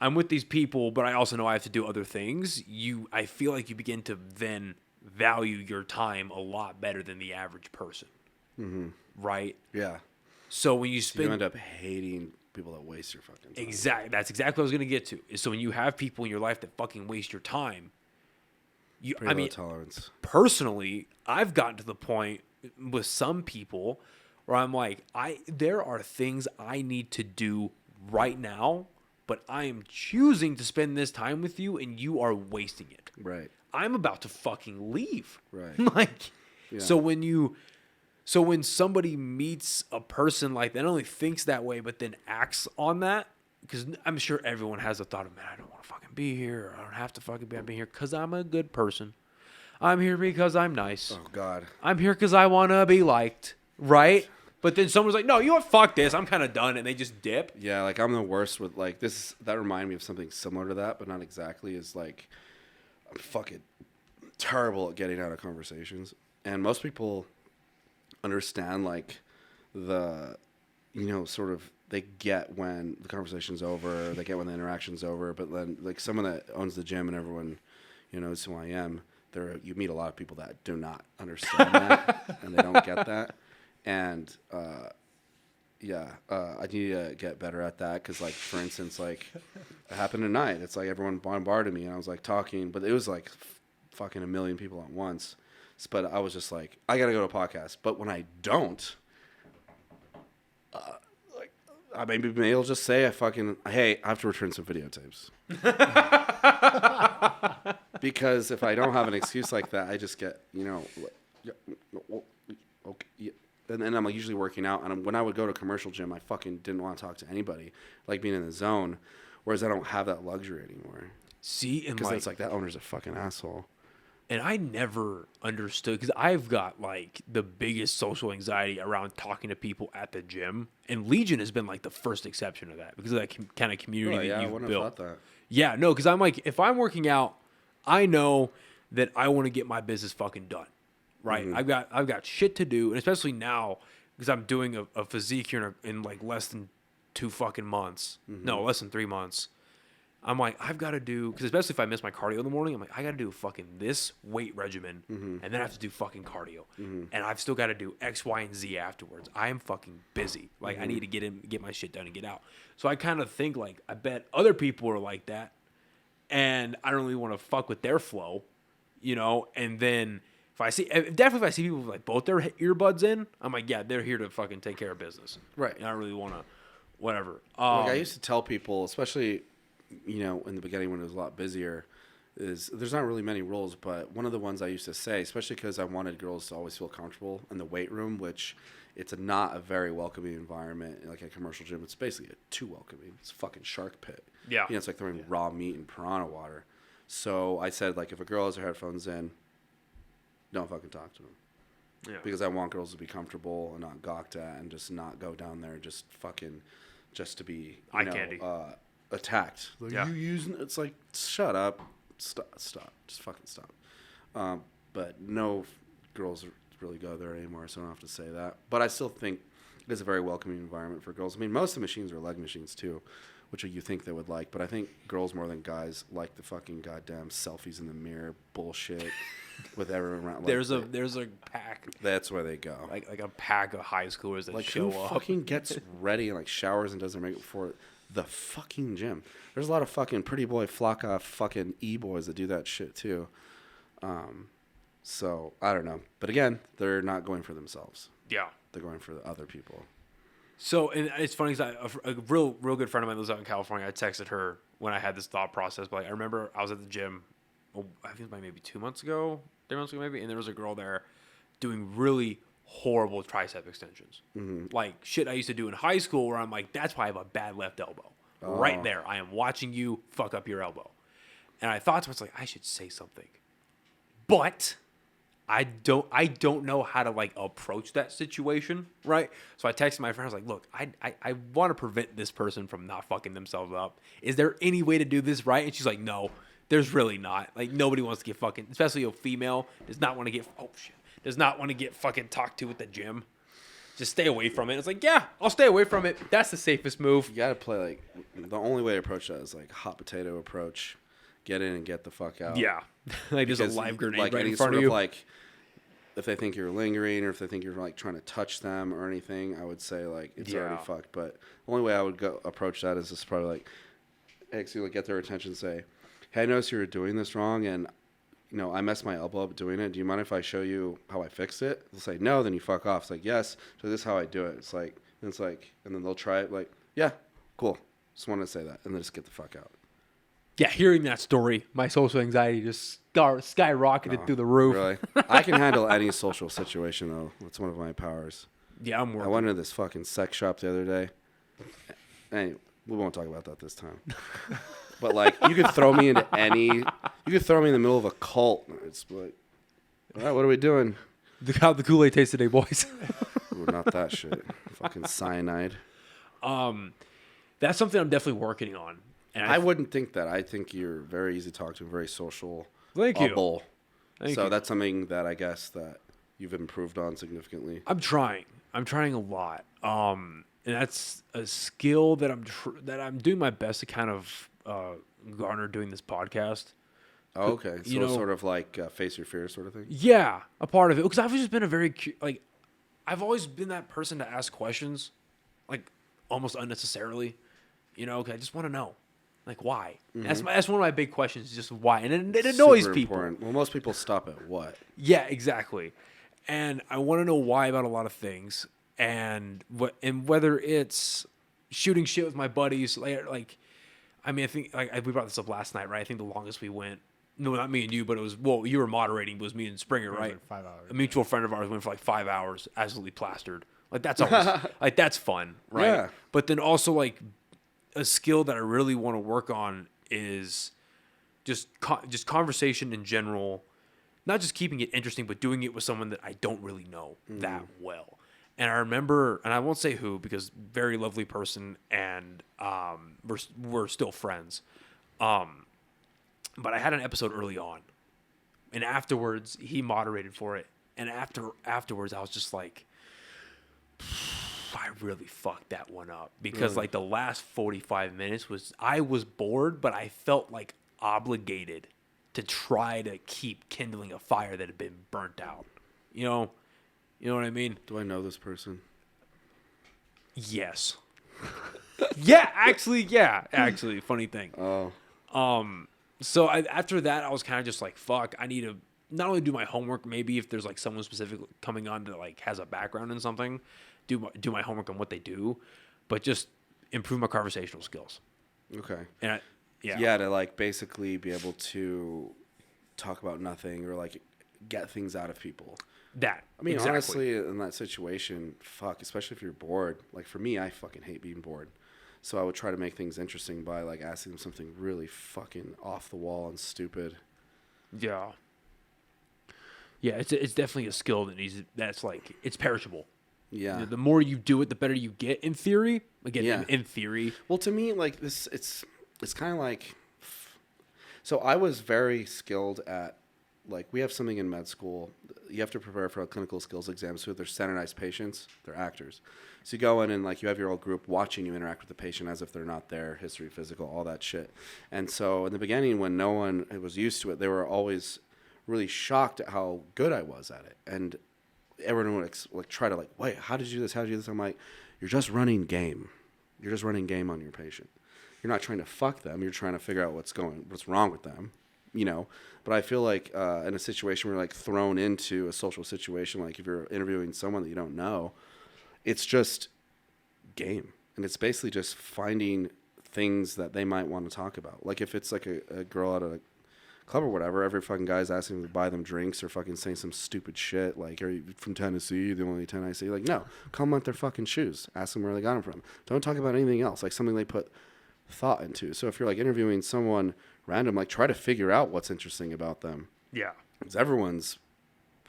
I'm with these people, but I also know I have to do other things. I feel like you begin to then value your time a lot better than the average person. Right? Yeah. So when you You end up hating people that waste your fucking time. Exactly. That's exactly what I was going to get to. Is so when you have people in your life that fucking waste your time, Pretty low tolerance. Personally, I've gotten to the point with some people where I'm like, there are things I need to do right now, but I am choosing to spend this time with you, and you are wasting it. Right. I'm about to fucking leave. Right. Like, Yeah. So when somebody meets a person like that, not only thinks that way, but then acts on that, because I'm sure everyone has a thought of, man, I don't want to fucking be here. Or I don't have to fucking be. I'm here because I'm a good person. I'm here because I'm nice. Oh, God. I'm here because I want to be liked, right? But then someone's like, no, you know what? Fuck this. I'm kind of done. And they just dip. Yeah, like I'm the worst with like this. That reminded me of something similar to that, but not exactly. Is like I'm fucking terrible at getting out of conversations. And most people understand like the, you know, sort of they get when the conversation's over, they get when the interaction's over. But then like someone that owns the gym and everyone, you know, knows who I am, you meet a lot of people that do not understand that and they don't get that. And I need to get better at that because, like, for instance, like, it happened tonight. It's like everyone bombarded me, and I was like talking, but it was like fucking a million people at once. But I was just like, I gotta go to a podcast. But when I don't, like, maybe I'll just say hey, I have to return some videotapes. Because if I don't have an excuse like that, I just get, you know, okay. Yeah. And then I'm like usually working out, and when I would go to a commercial gym, I fucking didn't want to talk to anybody, like being in the zone. Whereas I don't have that luxury anymore. See, and because it's like that owner's a fucking asshole. And I never understood, because I've got like the biggest social anxiety around talking to people at the gym, and Legion has been like the first exception to that because of that kind of community Really? that Yeah, I you've wouldn't built. have thought that. Yeah, no, because I'm like, if I'm working out, I know that I want to get my business fucking done, right? I've got shit to do, and especially now because I'm doing a physique here in like less than 2 fucking months. No, less than 3 months. I'm like, I've got to do, because especially if I miss my cardio in the morning, I'm like, I got to do fucking this weight regimen, and then I have to do fucking cardio, and I've still got to do X, Y, and Z afterwards. I am fucking busy. Like, I need to get my shit done and get out. So I kind of think like, I bet other people are like that, and I don't really want to fuck with their flow, you know. And then if I see people with like both their earbuds in, I'm like, yeah, they're here to fucking take care of business, Right. And I don't really want to, whatever. Like I used to tell people, especially, you know, in the beginning when it was a lot busier, is there's not really many rules, but one of the ones I used to say, especially because I wanted girls to always feel comfortable in the weight room, which not a very welcoming environment. Like a commercial gym, it's basically too welcoming. It's a fucking shark pit. Yeah. You know, it's like throwing raw meat in piranha water. So I said, like, if a girl has her headphones in, don't fucking talk to them. Yeah. Because I want girls to be comfortable and not gawked at and just not go down there just to be, Eye candy. Attacked. Like, Yeah. you using, it's like, shut up, stop, just fucking stop. But no girls really go there anymore, so I don't have to say that. But I still think it is a very welcoming environment for girls. I mean, most of the machines are leg machines too, which you think they would like, but I think girls more than guys like the fucking goddamn selfies in the mirror bullshit with everyone around. Like, There's a pack, that's where they go. like a pack of high schoolers that Like, show who up. fucking gets ready and like showers and does their makeup before the fucking gym? There's a lot of fucking pretty boy flocka fucking e-boys that do that shit too. So I don't know, but again, they're not going for themselves. Yeah. They're going for the other people. So, and it's funny because a real good friend of mine lives out in California. I texted her when I had this thought process. But like, I remember I was at the gym, I think it was like maybe 2 months ago, 3 months ago maybe, and there was a girl there doing really horrible tricep extensions. Like shit I used to do in high school where I'm like, that's why I have a bad left elbow. Right there. I am watching you fuck up your elbow. And I thought to myself, like, I should say something. But I don't know how to like approach that situation, right? So I texted my friend. I was like, "Look, I want to prevent this person from not fucking themselves up. Is there any way to do this right?" And she's like, "No, there's really not. Like nobody wants to get fucking, especially a female does not want to get fucking talked to at the gym. Just stay away from it." It's like, yeah, I'll stay away from it. That's the safest move. You gotta play like the only way to approach that is like hot potato approach. Get in and get the fuck out. Yeah, like there's a Because, live grenade like, right any in front sort of you. like, if they think you're lingering or if they think you're like trying to touch them or anything, I would say like it's already fucked. But the only way I would go approach that is just probably like, actually like get their attention and say, "Hey, I noticed you were doing this wrong, and you know I messed my elbow up doing it. Do you mind if I show you how I fixed it?" They'll say no, then you fuck off. It's like, yes, so this is how I do it. It's like, and then they'll try it. Like, yeah, cool. Just wanted to say that, and then just get the fuck out. Yeah, hearing that story, my social anxiety just skyrocketed through the roof. Really? I can handle any social situation, though. It's one of my powers. Yeah, I'm I working. went into this fucking sex shop the other day. Anyway, we won't talk about that this time. But, like, you could throw me into you could throw me in the middle of a cult. It's like, all right, what are we doing? How the Kool-Aid tastes today, boys. Ooh, not that shit. Fucking cyanide. That's something I'm definitely working on. And I wouldn't think that. I think you're very easy to talk to, very social. Thank you. Bubble. Thank so you. that's something that I guess that you've improved on significantly. I'm trying a lot. And that's a skill that I'm doing my best to kind of garner doing this podcast. Oh, okay. So You know- sort of like face your fears sort of thing? Yeah, a part of it, because I've just been I've always been that person to ask questions, like almost unnecessarily, you know. 'Cause I just want to know, like, why. That's one of my big questions, just why, and it annoys Super people. important. Well, most people stop at what? Yeah, exactly. And I want to know why about a lot of things, and whether it's shooting shit with my buddies, like, I mean, I think we brought this up last night, right? I think the longest we went. No, not me and you, but it was, well, you were moderating, but it was me and Springer, was right? like 5 hours. A mutual friend of ours went for like 5 hours, absolutely plastered. Like, that's always, like, that's fun, right? Yeah. But then also, like, a skill that I really want to work on is just conversation in general, not just keeping it interesting, but doing it with someone that I don't really know that well. And I remember, and I won't say who because very lovely person, and we're still friends. But I had an episode early on, and afterwards he moderated for it, and afterwards I was just like, I really fucked that one up because like the last 45 minutes I was bored, but I felt like obligated to try to keep kindling a fire that had been burnt out. You know what I mean? Do I know this person? Yes. Actually, funny thing. Oh. So after that, I was kind of just like, fuck, I need to not only do my homework, maybe if there's like someone specific coming on that like has a background in something, do my homework on what they do, but just improve my conversational skills. Okay. And to like basically be able to talk about nothing or like get things out of people. That. I mean, exactly. honestly, in that situation, fuck, especially if you're bored. Like for me, I fucking hate being bored. So I would try to make things interesting by like asking them something really fucking off the wall and stupid. Yeah. Yeah, it's definitely a skill that's like, it's perishable. Yeah. The more you do it, the better you get in theory. Again, Yeah. in theory. Well, to me, like this, it's kind of like. So I was very skilled at, like, we have something in med school. You have to prepare for a clinical skills exam. So if they're standardized patients, they're actors. So you go in and like you have your whole group watching you interact with the patient as if they're not there, history, physical, all that shit. And so in the beginning, when no one was used to it, they were always really shocked at how good I was at it. And everyone would like try to like, wait, how did you do this? How did you do this? I'm like, you're just running game. You're just running game on your patient. You're not trying to fuck them. You're trying to figure out what's wrong with them, you know? But I feel like in a situation where you're like thrown into a social situation, like if you're interviewing someone that you don't know, it's just game. And it's basically just finding things that they might want to talk about. Like if it's like a girl at a club or whatever, every fucking guy's asking them to buy them drinks or fucking saying some stupid shit like, are you from Tennessee? The only Tennessee? Like, no, compliment their fucking shoes. Ask them where they got them from. Don't talk about anything else, like something they put thought into. So if you're like interviewing someone random, like try to figure out what's interesting about them. Yeah. Because everyone's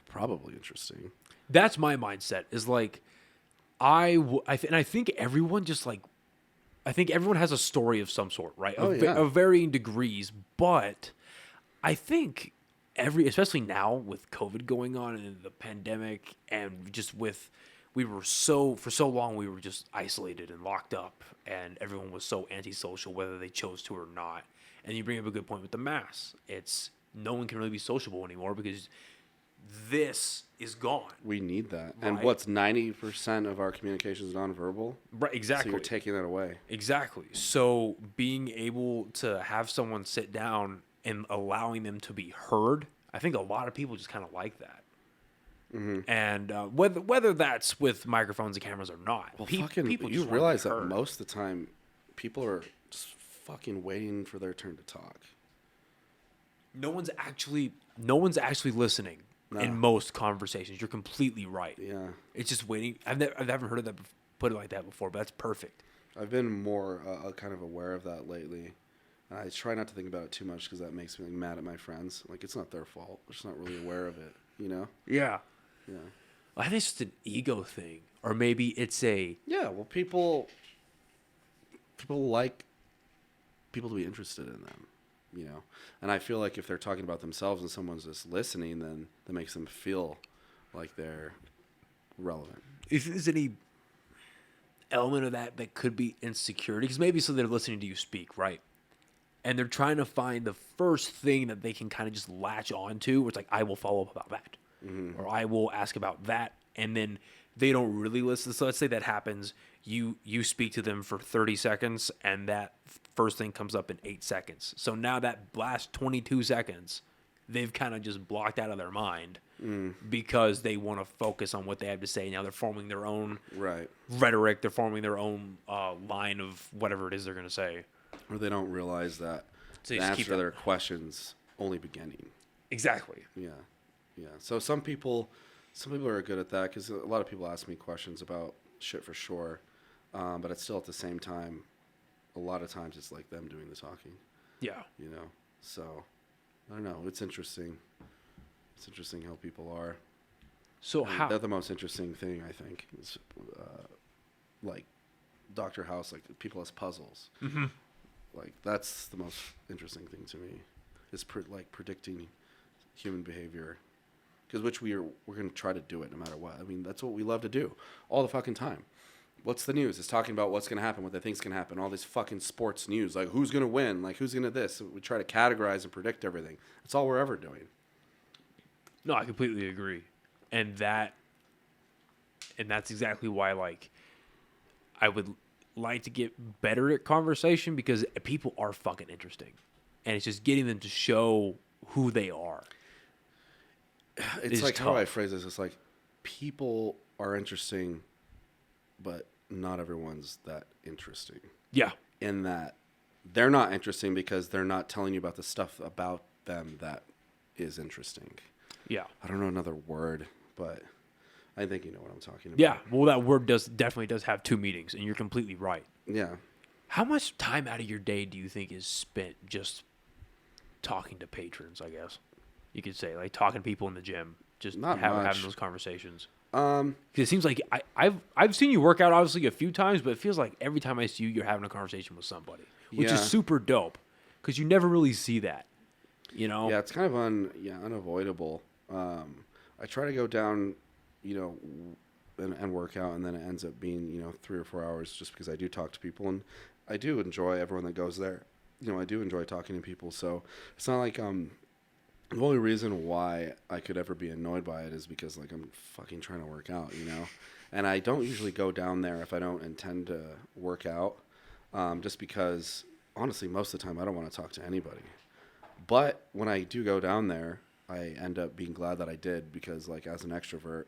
probably interesting. That's my mindset is like, I think everyone just like, I think everyone has a story of some sort, right? Of varying degrees, but I think especially now with COVID going on and the pandemic and just for so long, we were just isolated and locked up and everyone was so antisocial, whether they chose to or not. And you bring up a good point with the masks. It's no one can really be sociable anymore because this is gone. We need that. Right. And what's 90% of our communication is nonverbal? Right, exactly. So you're taking that away. Exactly. So being able to have someone sit down and allowing them to be heard, I think a lot of people just kind of like that. Mm-hmm. And whether that's with microphones and cameras or not, well, people you just realize that heard. most of the time, people are just fucking waiting for their turn to talk. No one's actually listening in most conversations. You're completely right. Yeah, it's just waiting. I've never heard of that put it like that before, but that's perfect. I've been more kind of aware of that lately. And I try not to think about it too much because that makes me mad at my friends. Like, it's not their fault. They're just not really aware of it, you know? Yeah. Yeah. I think it's just an ego thing. Or maybe it's a... Yeah, well, people like people to be interested in them, you know? And I feel like if they're talking about themselves and someone's just listening, then that makes them feel like they're relevant. If there's any element of that could be insecurity, because maybe so they're listening to you speak, right? And they're trying to find the first thing that they can kind of just latch on to, where it's like, I will follow up about that. Mm-hmm. Or I will ask about that. And then they don't really listen. So let's say that happens. You speak to them for 30 seconds, and that first thing comes up in 8 seconds. So now that last 22 seconds, they've kind of just blocked out of their mind because they want to focus on what they have to say. Now they're forming their own rhetoric. They're forming their own line of whatever it is they're going to say. Or they don't realize that the answer to their question's only beginning. Exactly. Yeah. Yeah. So some people are good at that because a lot of people ask me questions about shit for sure. But it's still at the same time, a lot of times it's like them doing the talking. Yeah. You know? So, I don't know. It's interesting. It's interesting how people are. So And how? they're the most interesting thing, I think, is like Dr. House, like people as puzzles. Mm-hmm. Like that's the most interesting thing to me, is like predicting human behavior, because we're going to try to do it no matter what. I mean, that's what we love to do all the fucking time. What's the news? It's talking about what's going to happen, what they think's going to happen, all this fucking sports news, like who's going to win, like who's going to this. We try to categorize and predict everything. That's all we're ever doing. No, I completely agree. And that's exactly why, like, I would like to get better at conversation, because people are fucking interesting. And it's just getting them to show who they are. It's like how I phrase this. It's like people are interesting, but not everyone's that interesting. Yeah. In that they're not interesting because they're not telling you about the stuff about them that is interesting. Yeah. I don't know another word, but I think you know what I'm talking about. Yeah. Well, that word definitely does have two meanings, and you're completely right. Yeah. How much time out of your day do you think is spent just talking to patrons, I guess? You could say, like, talking to people in the gym, just Not having much. those conversations. 'Cause Um, it seems like I've seen you work out, obviously, a few times, but it feels like every time I see you, you're having a conversation with somebody, which Yeah. is super dope, because you never really see that, you know? yeah, it's kind of unavoidable. I try to go down, you know, and work out, and then it ends up being, you know, 3 or 4 hours, just because I do talk to people, and I do enjoy everyone that goes there. You know, I do enjoy talking to people, so it's not like the only reason why I could ever be annoyed by it is because, like, I'm fucking trying to work out, you know? And I don't usually go down there if I don't intend to work out, just because, honestly, most of the time I don't want to talk to anybody. But when I do go down there, I end up being glad that I did, because, like, as an extrovert,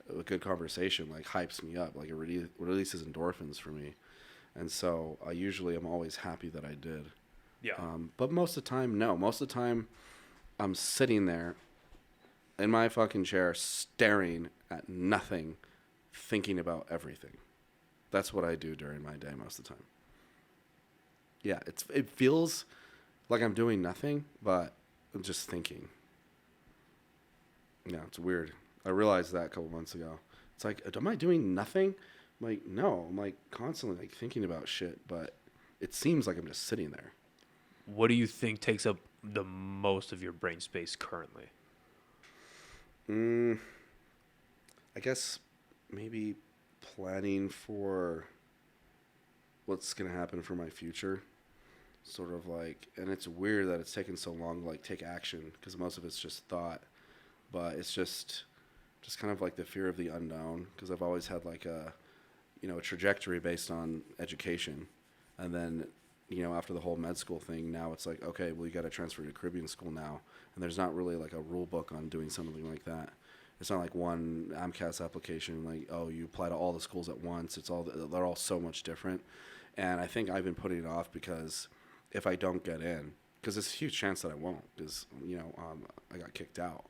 a good conversation, like, hypes me up. Like, it releases endorphins for me. And so I usually am always happy that I did. Yeah. But most of the time, no. Most of the time, I'm sitting there in my fucking chair staring at nothing, thinking about everything. That's what I do during my day most of the time. Yeah, it feels like I'm doing nothing, but I'm just thinking. Yeah, it's weird. I realized that a couple months ago. It's like, am I doing nothing? I'm like, no. I'm like constantly like thinking about shit, but it seems like I'm just sitting there. What do you think takes up the most of your brain space currently? I guess maybe planning for what's going to happen for my future. Sort of like, and it's weird that it's taken so long to like take action, because most of it's just thought, but it's just kind of like the fear of the unknown, because I've always had like a trajectory based on education. And then, you know, after the whole med school thing, now it's like, okay, well, you got to transfer to Caribbean school now. And there's not really like a rule book on doing something like that. It's not like one AMCAS application, like, oh, you apply to all the schools at once. They're all so much different. And I think I've been putting it off, because if I don't get in, because there's a huge chance that I won't, because, you know, I got kicked out,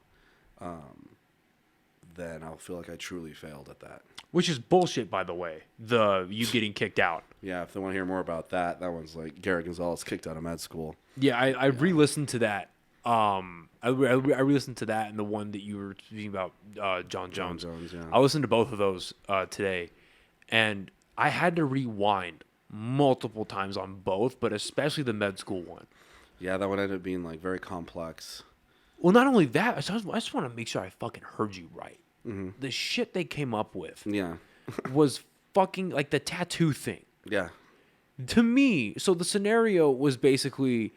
then I'll feel like I truly failed at that. Which is bullshit, by the way, you getting kicked out. Yeah, if they want to hear more about that, that one's like Garrett Gonzales kicked out of med school. Yeah, I re-listened to that. I re-listened to that and the one that you were speaking about, John Jones. Yeah. I listened to both of those today, and I had to rewind multiple times on both, but especially the med school one. Yeah, that one ended up being like very complex. Well, not only that, I just want to make sure I fucking heard you right. Mm-hmm. The shit they came up with Yeah. was fucking like the tattoo thing. Yeah. To me, so the scenario was basically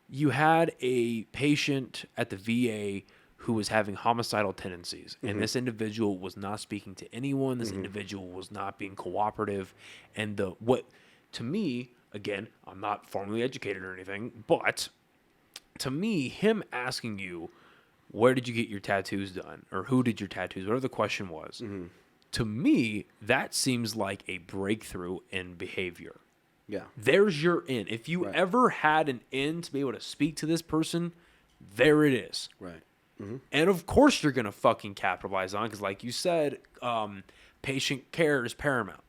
you had a patient at the VA who was having homicidal tendencies, and this individual was not speaking to anyone. This individual was not being cooperative, and to me, again, I'm not formally educated or anything, but to me, him asking you, where did you get your tattoos done, or who did your tattoos, whatever the question was, to me, that seems like a breakthrough in behavior. Yeah. There's your in. If you ever had an in to be able to speak to this person, there it is. Right. And of course you're going to fucking capitalize on it, because like you said, patient care is paramount.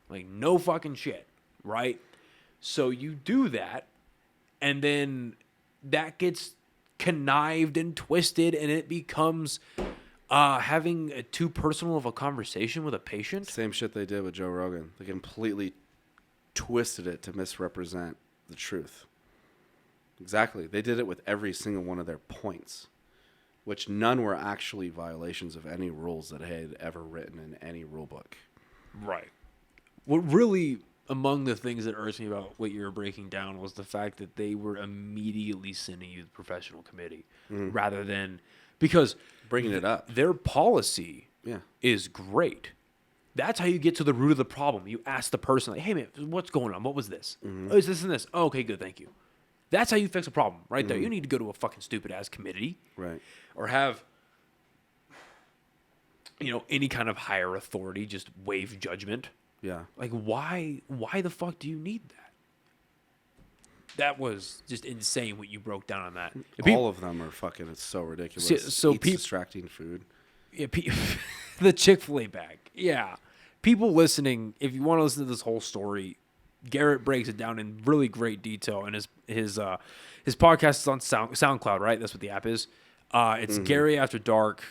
Like, no fucking shit, right? So you do that, and then that gets connived and twisted, and it becomes having too personal of a conversation with a patient. Same shit they did with Joe Rogan. They completely twisted it to misrepresent the truth. Exactly. They did it with every single one of their points, which none were actually violations of any rules that they had ever written in any rule book. Right. What really, among the things that irks me about what you were breaking down, was the fact that they were immediately sending you the professional committee rather than, because Bringing it up. their policy Yeah. is great. That's how you get to the root of the problem. You ask the person, like, hey, man, what's going on? What was this? Oh, is this and this? Oh, okay, good, thank you. That's how you fix a problem right there. You need to go to a fucking stupid-ass committee. Right. Or have, any kind of higher authority just waive judgment. Yeah. Like, why the fuck do you need that? That was just insane what you broke down on that. All of them are fucking, it's so ridiculous. So Eats distracting food. Yeah, the Chick-fil-A bag. Yeah. People listening, if you want to listen to this whole story, Garrett breaks it down in really great detail, and his podcast is on SoundCloud, right? That's what the app is. It's Gary After Dark,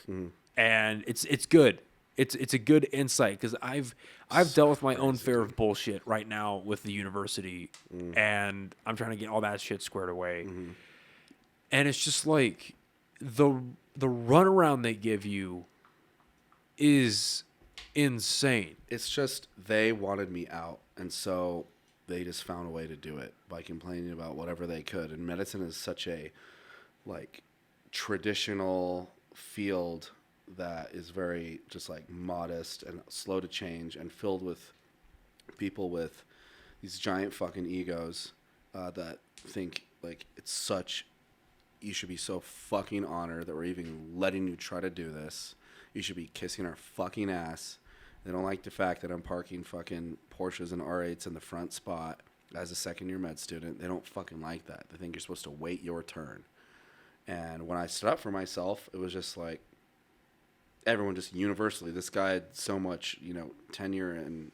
and it's good. It's a good insight because I've dealt with my own fair of bullshit right now with the university, and I'm trying to get all that shit squared away. And it's just like the runaround they give you is insane. It's just they wanted me out, and so they just found a way to do it by complaining about whatever they could. And medicine is such a traditional field that is very just modest and slow to change and filled with people with these giant fucking egos that think you should be so fucking honored that we're even letting you try to do this. You should be kissing our fucking ass. They don't like the fact that I'm parking fucking Porsches and R8s in the front spot as a second-year med student. They don't fucking like that. They think you're supposed to wait your turn. And when I stood up for myself, it was just like everyone just universally, this guy had so much, tenure and,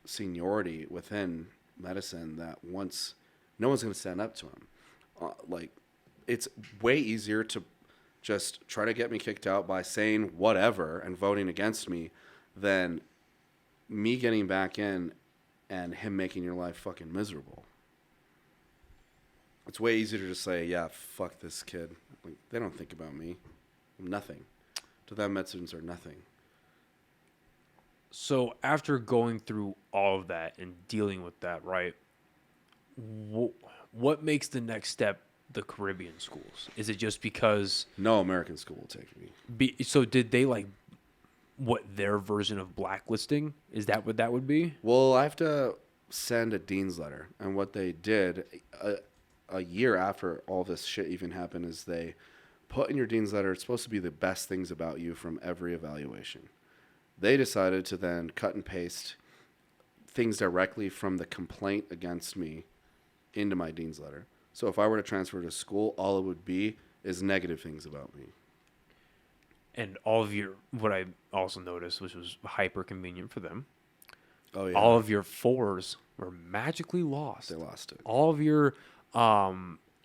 seniority within medicine that once no one's going to stand up to him. It's way easier to just try to get me kicked out by saying whatever and voting against me than me getting back in and him making your life fucking miserable. It's way easier to just say, yeah, fuck this kid. They don't think about me. I'm nothing. To them, med students are nothing. So after going through all of that and dealing with that, right, what makes the next step the Caribbean schools? Is it just because... No American school will take me. So did they their version of blacklisting? Is that what that would be? Well, I have to send a dean's letter. And what they did a year after all this shit even happened is they put in your dean's letter, it's supposed to be the best things about you from every evaluation. They decided to then cut and paste things directly from the complaint against me into my dean's letter. So if I were to transfer to school, all it would be is negative things about me. And all of what I also noticed, which was hyper convenient for them, Oh yeah, all of your 4s were magically lost. they lost it. All of your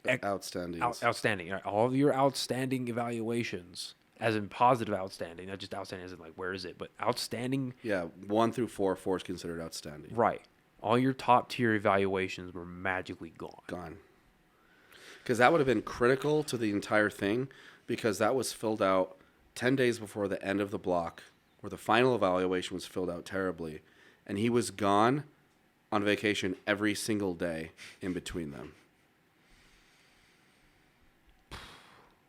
Outstanding. outstanding, right? All of your outstanding evaluations, as in positive outstanding, not just outstanding as in where is it, but outstanding. Yeah, 1 through 4, 4 is considered outstanding. Right. All your top tier evaluations were magically Gone. Because that would have been critical to the entire thing, because that was filled out 10 days before the end of the block, where the final evaluation was filled out terribly, and he was gone on vacation every single day in between them.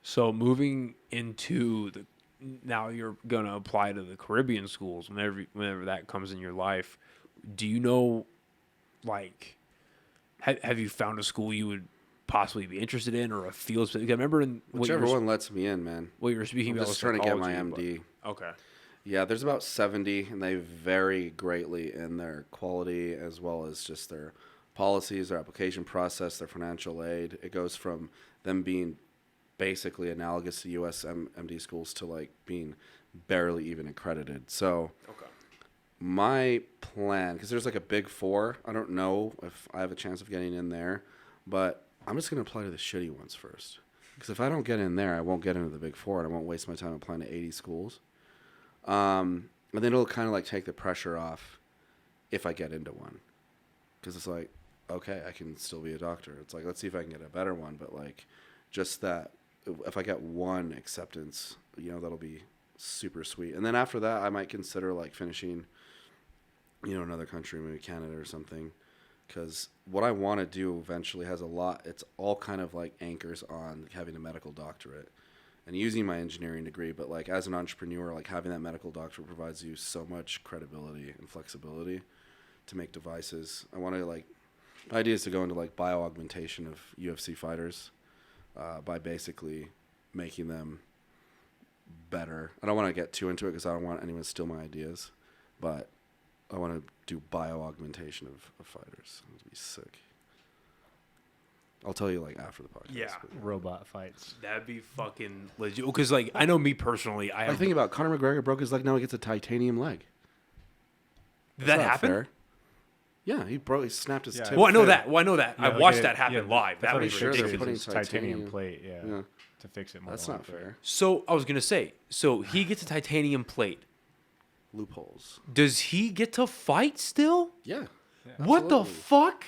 So moving into now you're going to apply to the Caribbean schools whenever that comes in your life. Do you know, have you found a school you would possibly be interested in, or a field? I remember Whichever one lets me in, man. What you were speaking I'm about just was trying to get my psychology, MD. Okay. Yeah, there's about 70, and they vary greatly in their quality as well as just their policies, their application process, their financial aid. It goes from them being basically analogous to U.S. MD schools to being barely even accredited. So my plan, because there's a big 4, I don't know if I have a chance of getting in there, but I'm just going to apply to the shitty ones first. Because if I don't get in there, I won't get into the big four, and I won't waste my time applying to 80 schools. And then it'll kind of like take the pressure off if I get into one. Because it's like, okay, I can still be a doctor. It's like, let's see if I can get a better one. But like, just that, if I get one acceptance, you know, that'll be super sweet. And then after that, I might consider like finishing, you know, another country, maybe Canada or something. Because what I want to do eventually has a lot, it's all kind of like anchors on having a medical doctorate and using my engineering degree. But like as an entrepreneur, like having that medical doctorate provides you so much credibility and flexibility to make devices. I want to like, my idea is to go into like bio-augmentation of UFC fighters by basically making them better. I don't want to get too into it because I don't want anyone to steal my ideas, but I want to do bio-augmentation of fighters. It would be sick. I'll tell you like after the podcast. Yeah. Robot fights. That'd be fucking legit. Because like I know me personally, I think about Conor McGregor broke his leg. Now he gets a titanium leg. Did that That's not happen? fair. Yeah, he snapped his Yeah. tib. Well, I know that. Well, I know that. Yeah, I like watched it- that happen yeah, live. That that's what was he sure did, they're is putting it's titanium titanium. plate, Yeah. to fix it more. That's not likely. fair. So I was gonna say. So he gets a titanium plate. Loopholes. Does he get to fight still? Yeah. What the Absolutely. fuck?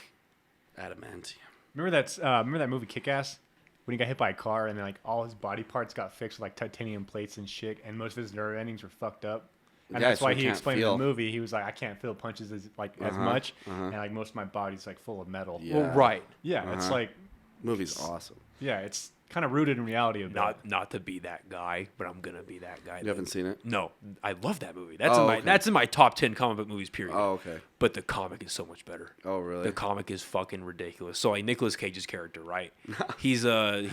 Adamantium. Remember that movie Kick-Ass? When he got hit by a car and then like all his body parts got fixed with like titanium plates and shit, and most of his nerve endings were fucked up. And Yeah, that's so why he he can't explained in feel. the movie, he was like, I can't feel punches as much, and like most of my body's like full of metal. Yeah. Well, right. Yeah, it's like, Movie's awesome. yeah, it's kind of rooted in reality a bit. Not to be that guy, but I'm gonna be that guy. You haven't seen it? No, I love that movie. That's Oh, in my okay. that's in my top 10 comic book movies. Period. Oh, okay. But the comic is so much better. Oh, really? The comic is fucking ridiculous. So like Nicolas Cage's character, right? he's the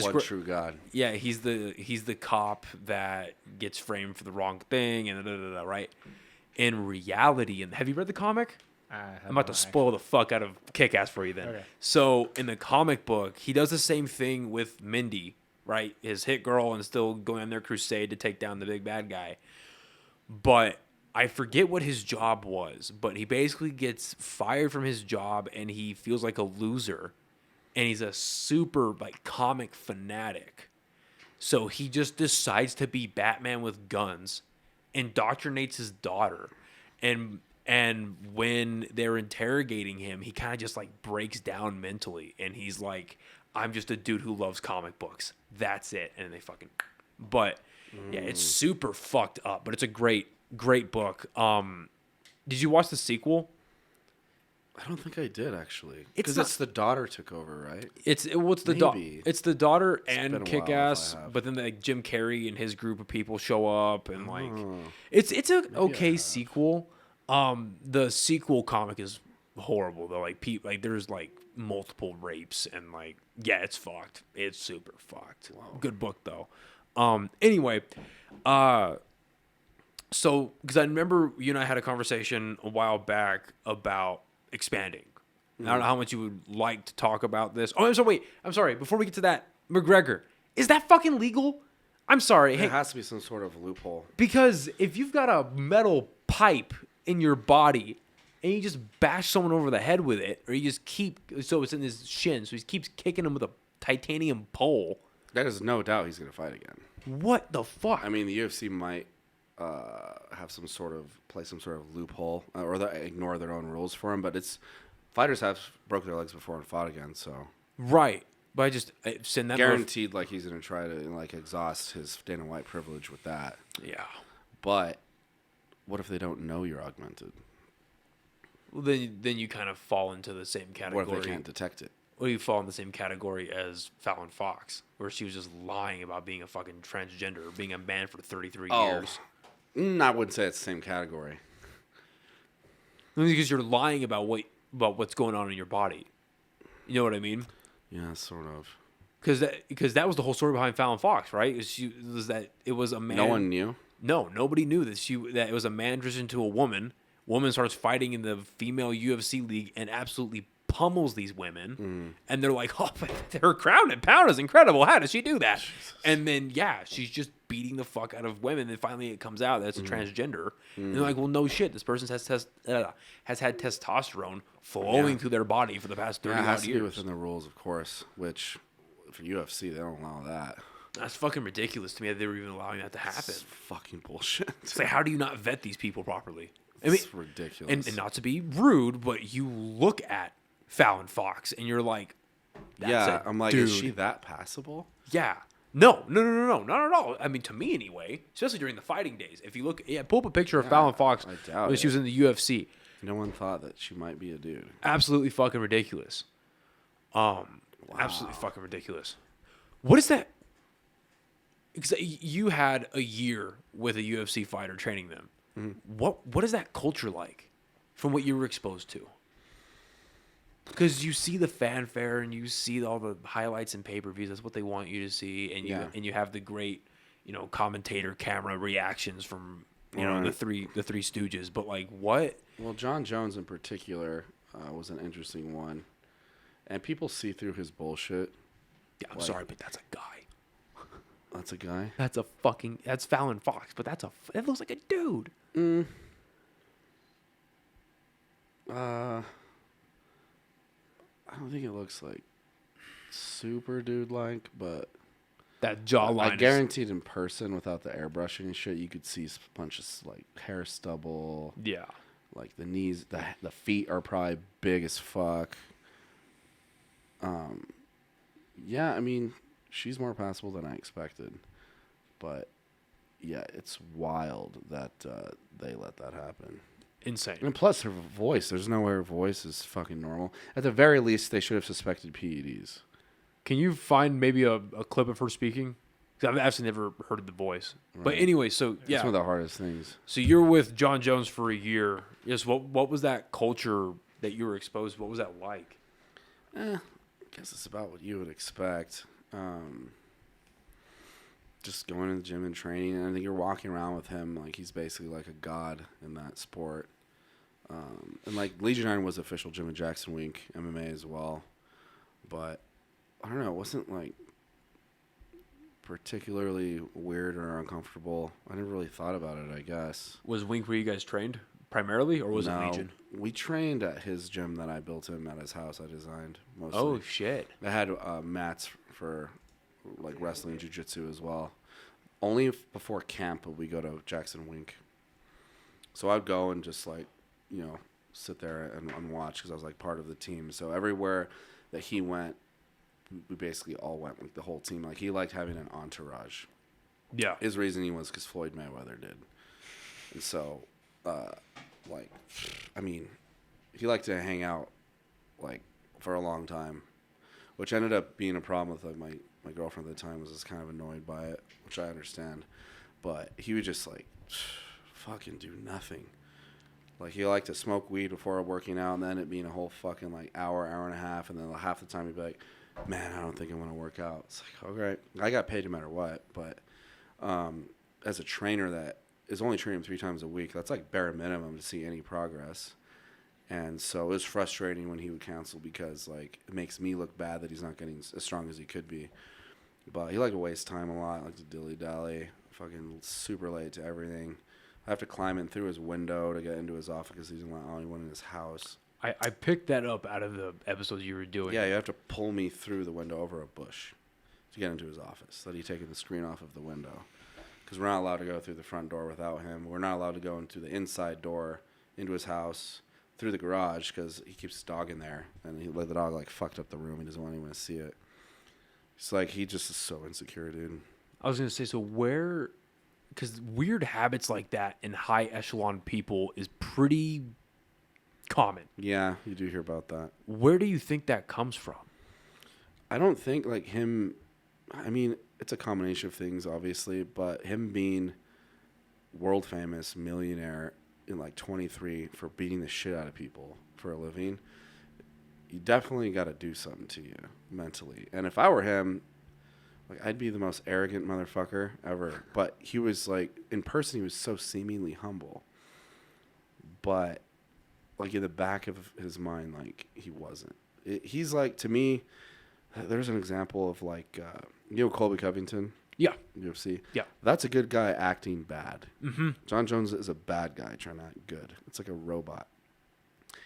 One true God. yeah, he's the cop that gets framed for the wrong thing and right? In reality, and have you read the comic? I'm about to spoil the fuck out of Kick-Ass for you then. Okay. So in the comic book, he does the same thing with Mindy, right? His hit girl, and still going on their crusade to take down the big bad guy. But I forget what his job was, but he basically gets fired from his job and he feels like a loser. And he's a super like comic fanatic. So he just decides to be Batman with guns, indoctrinates his daughter, and when they're interrogating him, he kind of just like breaks down mentally, and he's like, I'm just a dude who loves comic books. That's it. And they fucking, but yeah, it's super fucked up, but it's a great book. Did you watch the sequel? I don't think I did actually. It's Because not- it's the daughter took over, right? It's the Maybe. it's the daughter been a and while if Kick-Ass, I have. but then like Jim Carrey and his group of people show up, and like Oh. it's a I okay have. sequel. The sequel comic is horrible though. Like there's like multiple rapes and like yeah, it's fucked. It's super fucked. Good book though. Anyway, so because I remember you and I had a conversation a while back about expanding. I don't know how much you would like to talk about this. Oh, I'm sorry. Before we get to that, McGregor, is that fucking legal? I'm sorry. There Hey, has to be some sort of loophole. because if you've got a metal pipe in your body and you just bash someone over the head with it, or you just so it's in his shin, so he keeps kicking him with a titanium pole. There's no doubt he's going to fight again. What the fuck? I mean, the UFC might have play some sort of loophole or they ignore their own rules for him, but fighters have broke their legs before and fought again, so Right. But I send that guaranteed like he's going to try to like exhaust his Dana White privilege with that. Yeah. But what if they don't know you're augmented? Well, then you kind of fall into the same category. What if they can't detect it? Well, you fall in the same category as Fallon Fox, where she was just lying about being a fucking transgender, or being a man for 33 years. I wouldn't say it's the same category. Because you're lying about what's going on in your body. You know what I mean? Yeah, sort of. Because that was the whole story behind Fallon Fox, right? It was a man. No one knew? No, nobody knew that it was a man transitioned to a woman. Woman starts fighting in the female UFC league and absolutely pummels these women. And they're like, oh, her crown and pound is incredible. How does she do that? Jesus. And then, yeah, she's just beating the fuck out of women. And finally it comes out that's a transgender. And they're like, well, no shit. This person has had testosterone flowing through their body for the past 30 Yeah, it has to years. be within the rules, of course, which for UFC, they don't allow that. That's fucking ridiculous to me that they were even allowing that to happen. It's fucking bullshit. It's like, how do you not vet these people properly? I mean, It's ridiculous. and not to be rude, but you look at Fallon Fox and you're like, that's a I'm like, dude. is she that passable? Yeah. No, not at all. I mean, to me anyway, especially during the fighting days. If you look, pull up a picture of Fallon Fox I doubt when she was it. in the UFC. No one thought that she might be a dude. Absolutely fucking ridiculous. Absolutely fucking ridiculous. What is that? Because you had a year with a UFC fighter training them. What is that culture like from what you were exposed to? Because you see the fanfare and you see all the highlights and pay-per-views. That's what they want you to see, and you have the great, commentator camera reactions from the three Stooges. But like, what? Well, John Jones in particular was an interesting one, and people see through his bullshit. Yeah, I'm sorry, but that's a guy. That's a guy. That's Fallon Fox, but that looks like a dude. I don't think it looks like super dude-like, but That jawline. I guaranteed in person, without the airbrushing and shit, you could see a bunch of like hair stubble. Yeah. Like the knees, the feet are probably big as fuck. Yeah, I mean, she's more passable than I expected, but yeah, it's wild that they let that happen. Insane. And plus, her voice. There's no way her voice is fucking normal. At the very least, they should have suspected PEDs. Can you find maybe a clip of her speaking? 'Cause I've actually never heard the voice. Right. But anyway, so yeah. It's one of the hardest things. So you're with John Jones for a year. Yes. What was that culture that you were exposed to? What was that like? I guess it's about what you would expect. Just going to the gym and training. And I think you're walking around with him like he's basically like a god in that sport. And like Legion Iron was official gym at Jackson Wink MMA as well. But I don't know, it wasn't like particularly weird or uncomfortable. I never really thought about it, I guess. Was Wink where you guys trained primarily, or was it Legion? We trained at his gym that I built him at his house. I designed mostly. Oh shit! I had mats for like wrestling and jiu-jitsu as well. Only before camp would we go to Jackson Wink. So I'd go and just like, sit there and watch because I was like part of the team. So everywhere that he went, we basically all went, like the whole team. Like he liked having an entourage. Yeah. His reasoning was because Floyd Mayweather did. And so, he liked to hang out like for a long time, which ended up being a problem with like my girlfriend at the time was just kind of annoyed by it, which I understand. But he would just like fucking do nothing. Like he liked to smoke weed before working out, and then it being a whole fucking like hour and a half, and then half the time he'd be like, "Man, I don't think I'm gonna work out." It's like, okay, I got paid no matter what, but as a trainer that is only training 3 times a week, that's like bare minimum to see any progress. And so it was frustrating when he would cancel because like it makes me look bad that he's not getting as strong as he could be. But he liked to waste time a lot, like to dilly-dally, fucking super late to everything. I have to climb in through his window to get into his office because he didn't let anyone in his house. I picked that up out of the episodes you were doing. Yeah, you have to pull me through the window over a bush to get into his office. That he taken the screen off of the window. Because we're not allowed to go through the front door without him. We're not allowed to go into the inside door into his house through the garage because he keeps his dog in there. And he let the dog like fucked up the room. He doesn't want anyone to see it. It's like he just is so insecure, dude. I was going to say, so where... Because weird habits like that in high echelon people is pretty common. Yeah, you do hear about that. Where do you think that comes from? I don't think like him... I mean, it's a combination of things, obviously, but him being world famous millionaire in like 23 for beating the shit out of people for a living, you definitely got to do something to you mentally. And if I were him, like I'd be the most arrogant motherfucker ever. But he was like, in person, he was so seemingly humble. But like in the back of his mind, like he wasn't. He's like, to me, there's an example of like, Colby Covington. Yeah. UFC. Yeah. That's a good guy acting bad. Mm-hmm. John Jones is a bad guy trying to act good. It's like a robot.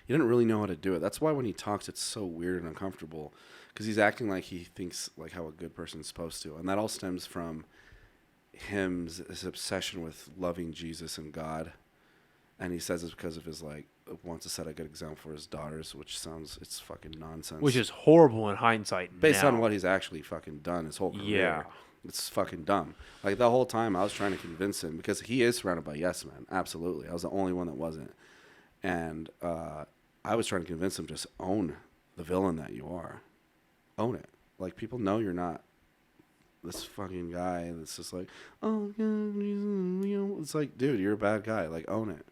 He didn't really know how to do it. That's why when he talks, it's so weird and uncomfortable because he's acting like he thinks like how a good person's supposed to. And that all stems from his obsession with loving Jesus and God. And he says it's because of his, like, wants to set a good example for his daughters, which sounds, it's fucking nonsense. Which is horrible in hindsight. Based now. on what he's actually fucking done his whole career. Yeah. It's fucking dumb. Like, the whole time I was trying to convince him, because he is surrounded by yes men. Absolutely. I was the only one that wasn't. And I was trying to convince him, just own the villain that you are. Own it. Like, people know you're not this fucking guy that's just like, oh, yeah, it's like, dude, you're a bad guy. Like, own it.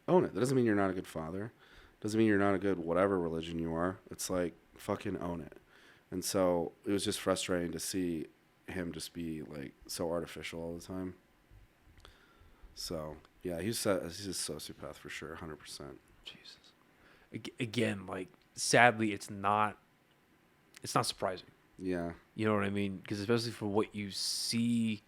Own it. That doesn't mean you're not a good father. Doesn't mean you're not a good whatever religion you are. It's like, fucking own it. And so it was just frustrating to see him just be like so artificial all the time. So yeah, he's a sociopath for sure, 100%. Jesus. Again, like, sadly, it's not surprising. Yeah. You know what I mean? Because especially for what you see,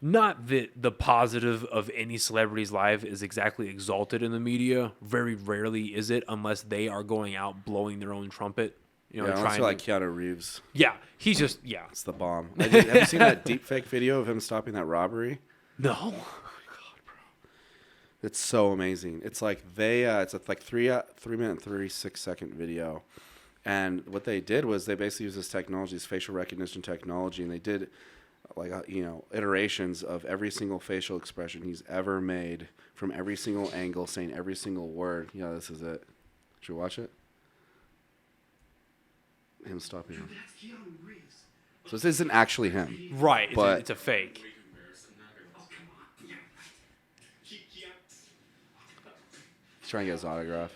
not that the positive of any celebrity's life is exactly exalted in the media. Very rarely is it, unless they are going out blowing their own trumpet. You know, Yeah, trying like to, Keanu Reeves. yeah, he's just, yeah. It's the bomb. Have you seen that deep fake video of him stopping that robbery? No. It's so amazing. It's like it's a like 3 minute and 36-second video. And what they did was they basically used this technology, this facial recognition technology, and they did like iterations of every single facial expression he's ever made from every single angle, saying every single word. Yeah, this is it. Should we watch it? Him stopping him. So this isn't actually him. Right. But it's a fake. he's trying to get his autograph.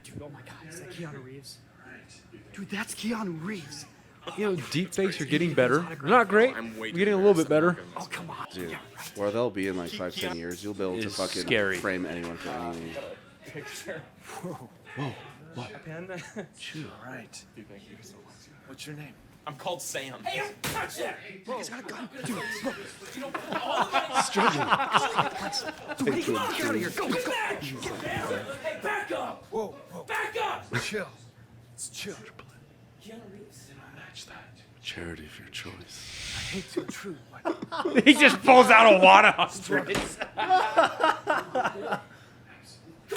Dude, oh my God, is that Keanu Reeves? Dude, that's Keanu Reeves. You know, deep fakes are getting better. They're not great. We're getting a little bit better. Oh, come on. Dude, where they'll be in like 5-10 years, you'll be able to It's fucking scary. frame anyone for anything. Chill, right. What's your name? I'm called Sam. Hey, touch that! He's got a gun. Dude, look. Dude, come on, get out of here. Go, go, go. Hey, back up! Whoa, whoa. Back up! Chill. Let's chill. Keanu Reeves. Match that. Charity of your choice. I hate to intrude, but He just pulls out a wad of straights. Come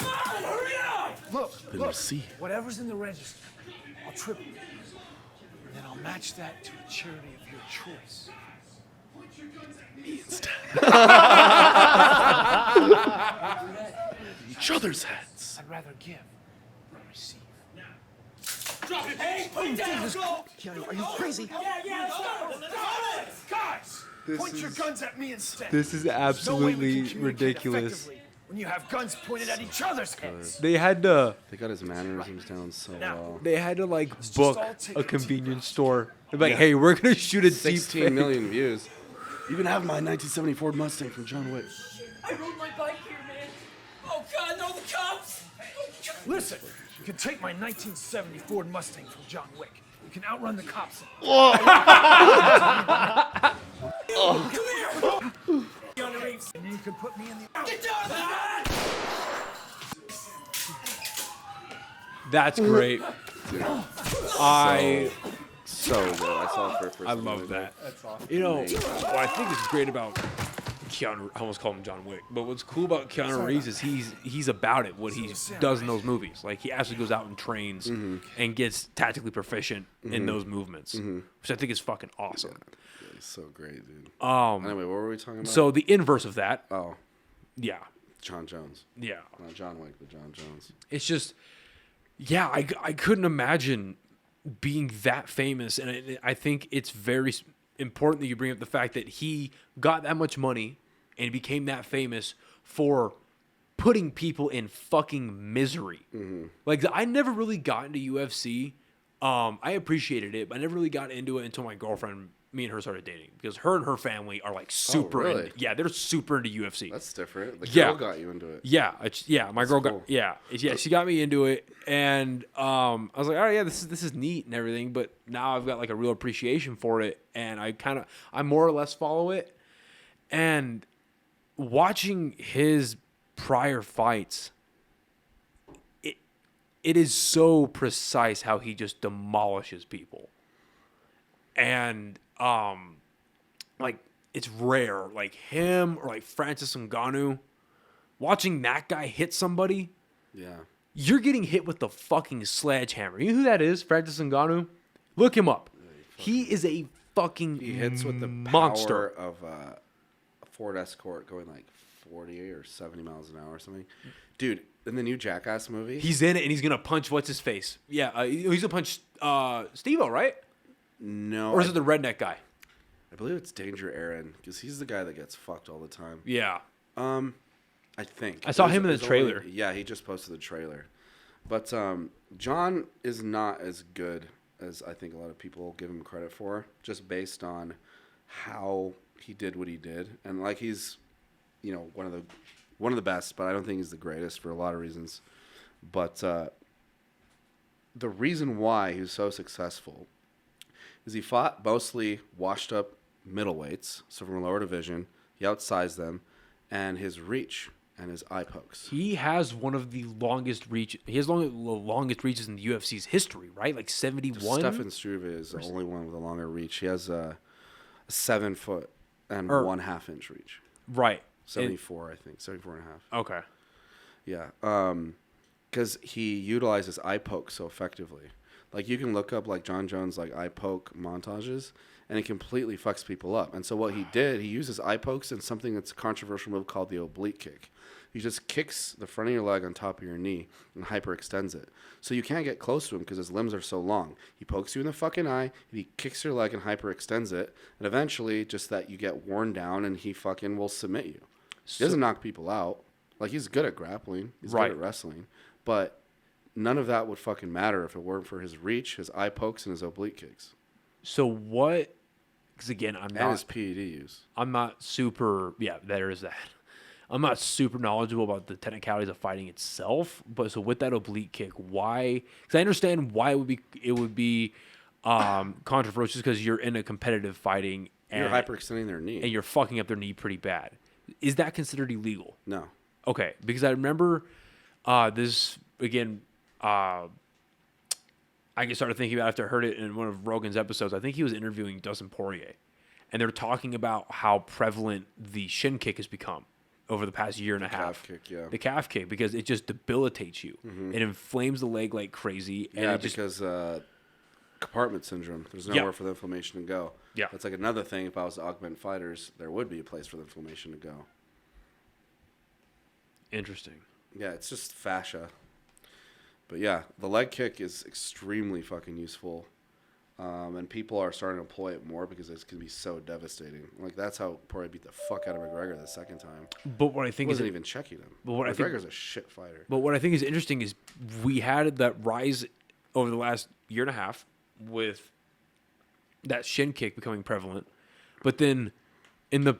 on, hurry up! look. Whatever's in the register, I'll triple it. And then I'll match that to a charity of your choice. Me instead. Each other's heads. I'd rather give than receive. Drop it! Hey, put it down! Go! Keanu, are you crazy? Yeah, let's go! Guys, point your guns at me instead. This is No way we absolutely can communicate ridiculous. effectively when you have guns pointed at each other's heads. They had to They got his mannerisms down so well. like just book all take a it convenience store. They're like, hey, we're gonna shoot a deep 16 fake. million views. You can have my 1970 Ford Mustang from John Wick. I rode my bike here, man. Oh, God, no, the cops! Listen, you can take my 1970 Ford Mustang from John Wick. You can outrun the cops. Keanu Reeves. And you can put me in the... Get down! That's great. I So good. I saw it for the first I time. love that. That's awesome. You know, what I think is great about Keanu, I almost called him John Wick, but what's cool about Keanu Reeves is he's about it, what he does in those movies. Like, he actually goes out and trains and gets tactically proficient in those movements, which I think is fucking awesome. Yeah, he's so great, dude. Anyway, what were we talking about? So the inverse of that, Oh, yeah, John Jones. yeah. Not John Wick, but John Jones. It's just, yeah, I couldn't imagine being that famous. And I think it's very important that you bring up the fact that he got that much money and became that famous for putting people in fucking misery. Like, I never really got into UFC. I appreciated it, but I never really got into it until my girlfriend me and her started dating because her and her family are like super. really? They're super into UFC. That's different. The Yeah. girl got you into it. Yeah, my girl cool. she got me into it, and I was like, all right, yeah, this is neat and everything, but now I've got like a real appreciation for it, and I more or less follow it, and watching his prior fights, it is so precise how he just demolishes people, and like it's rare, like him or like Francis Ngannou. Watching that guy hit somebody, Yeah. you're getting hit with the fucking sledgehammer. You know who that is? Francis Ngannou? Look him up. He is a fucking He hits with the monster. power of a Ford Escort going like 40 or 70 miles an hour or something. Dude, in the new Jackass movie, He's in it, and he's going to punch what's his face? Yeah, he's going to punch Steve-O, right? no, Or is it the redneck guy? I believe it's Danger Aaron because he's the guy that gets fucked all the time. Yeah. I think I saw him in the There's trailer. yeah, he just posted the trailer. But John is not as good as I think a lot of people give him credit for, just based on how he did what he did. And like he's, one of the best, but I don't think he's the greatest for a lot of reasons. But the reason why he was so successful is he fought mostly washed up middleweights, so from a lower division. He outsized them, and his reach and his eye pokes. He has one of the longest reach. He has the longest reaches in the UFC's history, right? Like 71. Stefan Struve is the only one with a longer reach. He has a 7 foot and 1/2 inch reach. Right. 74, I think. 74 and a half. Okay. Yeah. Because he utilizes eye poke so effectively. Like you can look up like John Jones like eye poke montages, and it completely fucks people up. And so what he did, he uses eye pokes in something that's a controversial move called the oblique kick. He just kicks the front of your leg on top of your knee and hyperextends it. So you can't get close to him because his limbs are so long. He pokes you in the fucking eye, and he kicks your leg and hyperextends it. And eventually, just that you get worn down and he fucking will submit you. He doesn't knock people out. Like, he's good at grappling. He's good at wrestling. But none of that would fucking matter if it weren't for his reach, his eye pokes, and his oblique kicks. So what? Because again, And his PED use. I'm not super. Yeah, there is that. I'm not super knowledgeable about the technicalities of fighting itself. But so with that oblique kick, why? Because I understand why it would be controversial because you're in a competitive fighting and You're hyperextending their knee. and you're fucking up their knee pretty bad. Is that considered illegal? No. Okay, because I remember this again. I started thinking about it after I heard it in one of Rogan's episodes. I think he was interviewing Dustin Poirier, and they were talking about how prevalent the shin kick has become over the past year and a half. Calf kick, yeah. The calf kick, because it just debilitates you. It inflames the leg like crazy. And Yeah, it just, because compartment syndrome. There's nowhere for the inflammation to go. Yeah. That's like another thing. If I was to augment fighters, there would be a place for the inflammation to go. interesting. Yeah, it's just fascia. But yeah, the leg kick is extremely fucking useful. And people are starting to employ it more because it's going to be so devastating. Like, that's how Poirier beat the fuck out of McGregor the second time. But what I He think is wasn't even checking him. But what I think- McGregor's a shit fighter. But what I think is interesting is we had that rise over the last year and a half with that shin kick becoming prevalent. But then in the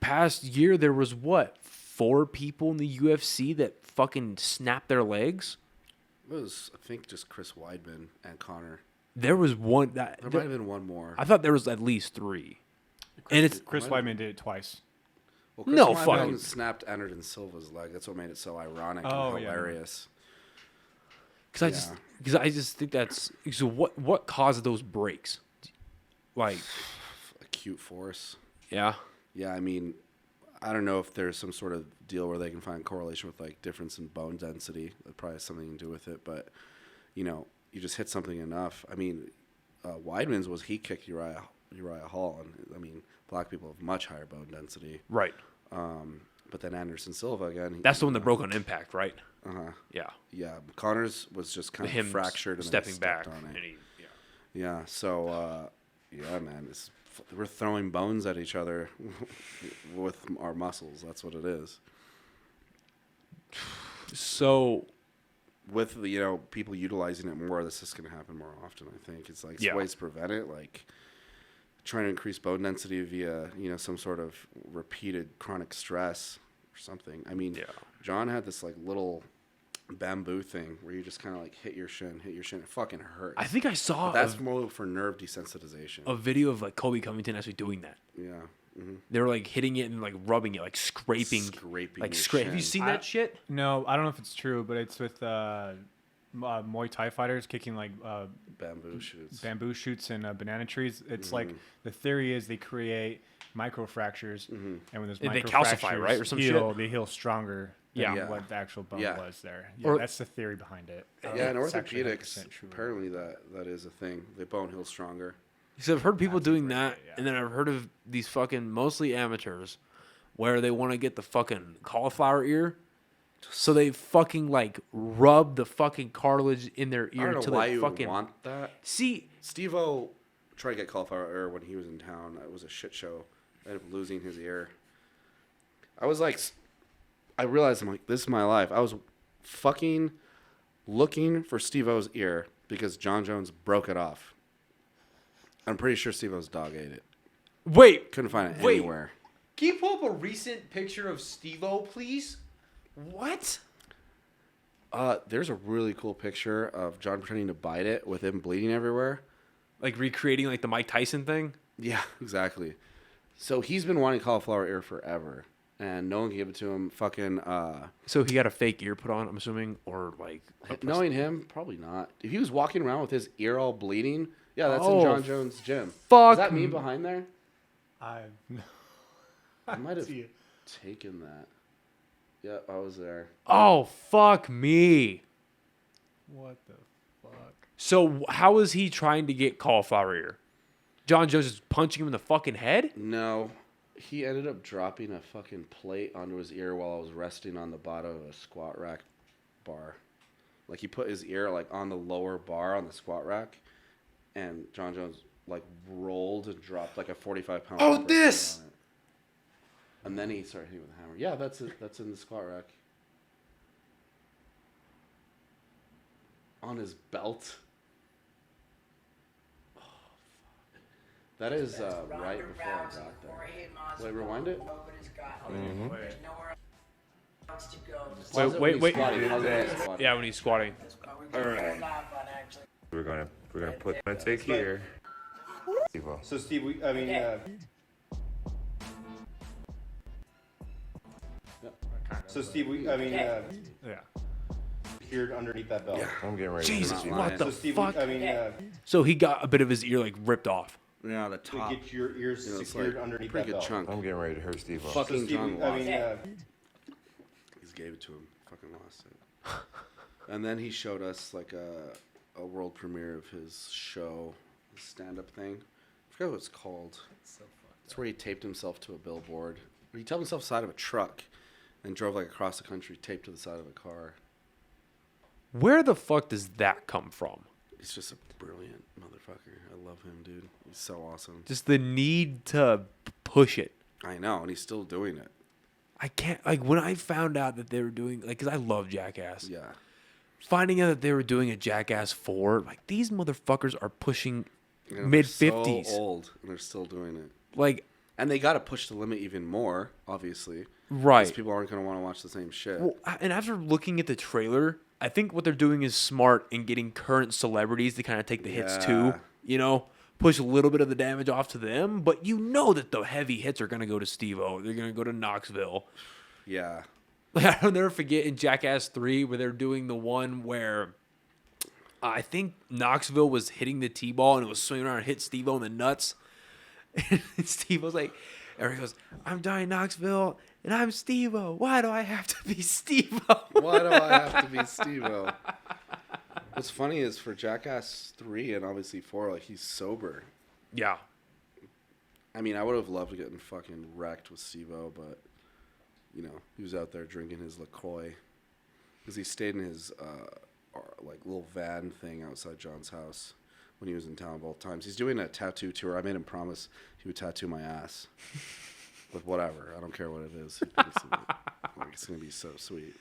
past year, there was 4 people in the UFC that fucking snapped their legs? It was, I think, just Chris Weidman and Connor. There was one that There might have been one more. I thought there was at least 3. And it's Chris Weidman did it twice. Well, Chris No Weidman fucking- snapped Anderson Silva's leg. That's what made it so ironic Oh, and yeah. hilarious. because I just think that's so. What caused those breaks? Like, Acute force. yeah, Yeah, I mean, I don't know if there's some sort of deal where they can find correlation with like difference in bone density. That probably has something to do with it. But you just hit something enough. I mean, Weidman's was he kicked Uriah Hall, and I mean, black people have much higher bone density. right. But then Anderson Silva again. That's the one that broke on impact, right? Yeah, Yeah, Connor's was just kind him of fractured and stepping then back, stepped on and it. he, Yeah, so yeah, man, we're throwing bones at each other with our muscles. That's what it is. So With the people utilizing it more, this is going to happen more often. I think it's like Yeah. ways to prevent it, like trying to increase bone density via, some sort of repeated chronic stress or something. I mean, John had this like little bamboo thing where you just kind of like hit your shin. It fucking hurts. I think I saw that's more for nerve desensitization. a video of like Kobe Covington actually doing that. Yeah. Mm-hmm. They were like hitting it and like rubbing it, like scraping like scrape. Have you seen that shit? No, I don't know if it's true, but it's with Muay Thai fighters kicking like bamboo shoots and banana trees. It's like the theory is they create microfractures, and when those they microfractures calcify, right, or some heal, shit. they heal stronger than what the actual bone was there. Yeah, Or- that's the theory behind it. Yeah, in It's actually orthopedics, 100% true. apparently that is a thing. The bone heals stronger. So I've heard people doing that, and then I've heard of these fucking mostly amateurs, where they want to get the fucking cauliflower ear, so they fucking like rub the fucking cartilage in their ear I don't know until why they you fucking would want that. see. Steve-O tried to get cauliflower ear when he was in town. It was a shit show. I ended up losing his ear. I realized I'm like, this is my life. I was fucking looking for Steve-O's ear because John Jones broke it off. I'm pretty sure Steve-O's dog ate it. Wait, Couldn't find it Wait. anywhere. can you pull up a recent picture of Steve-O, please? What? There's a really cool picture of John pretending to bite it with him bleeding everywhere. Like recreating like the Mike Tyson thing? Yeah, exactly. So he's been wanting cauliflower ear forever, and no one gave it to him. Fucking, So he got a fake ear put on, I'm assuming, or like knowing him, probably not. If he was walking around with his ear all bleeding, yeah, that's in Oh, John Jones' gym. fuck Is that me behind there? I might have see it. taken that. Yeah, I was there. Oh, fuck me. What the fuck? So how is he trying to get cauliflower ear? John Jones is punching him in the fucking head? No, he ended up dropping a fucking plate onto his ear while I was resting on the bottom of a squat rack bar. Like he put his ear like on the lower bar on the squat rack, and John Jones like rolled and dropped like a 45-pound. Oh, this! And then he started hitting with a hammer. Yeah, that's it. That's in the squat rack. On his belt. Oh, fuck. That is right before I got there. Wait, rewind it? Wait. Squatting. How's it squatting? Yeah, when he's squatting. All right. We're gonna take here. So Steve, So Steve, Yeah. here underneath that belt. I'm getting ready. Jesus, not what lying. the So Steve, fuck? to So he got a bit of his ear like ripped off. Yeah, the top. get your ears You know, it's secured like underneath pretty that good belt. chunk. I'm getting ready to hurt Steve. Fuck. Fucking John lost. He just gave it to him. Fucking lost it. And then he showed us like a world premiere of his show, the stand-up thing. I forgot what it's called. It's where he taped himself to a billboard. He taped himself side of a truck and drove like across the country, taped to the side of a car. Where the fuck does that come from? He's just a brilliant motherfucker. I love him, dude. He's so awesome. Just the need to push it. I know, and he's still doing it. I can't, like, when I found out that they were doing, like, because I love Jackass. Yeah. Finding out that they were doing a Jackass 4, like, these motherfuckers are pushing You know, they're mid-50s. So old, and they're still doing it. Like, And they got to push the limit even more, obviously. right. Because people aren't going to want to watch the same shit. Well, and after looking at the trailer, I think what they're doing is smart in getting current celebrities to kind of take the hits too. You know, push a little bit of the damage off to them, but you know that the heavy hits are going to go to Steve-O. They're going to go to Knoxville. Yeah. Like, I'll never forget in Jackass 3 where they're doing the one where I think Knoxville was hitting the T-ball and it was swinging around and hit Steve-O in the nuts. And Steve-O's like, Eric goes, I'm Johnny Knoxville and I'm Steve-O. Why do I have to be Steve-O? Why do I have to be Steve-O? What's funny is for Jackass 3 and obviously 4, like, he's sober. Yeah. I mean, I would have loved getting fucking wrecked with Steve-O, but, you know, he was out there drinking his LaCroix. Because he stayed in his, like, little van thing outside John's house when he was in town both times. He's doing a tattoo tour. I made him promise he would tattoo my ass. But whatever. I don't care what it is. It's going to be so sweet.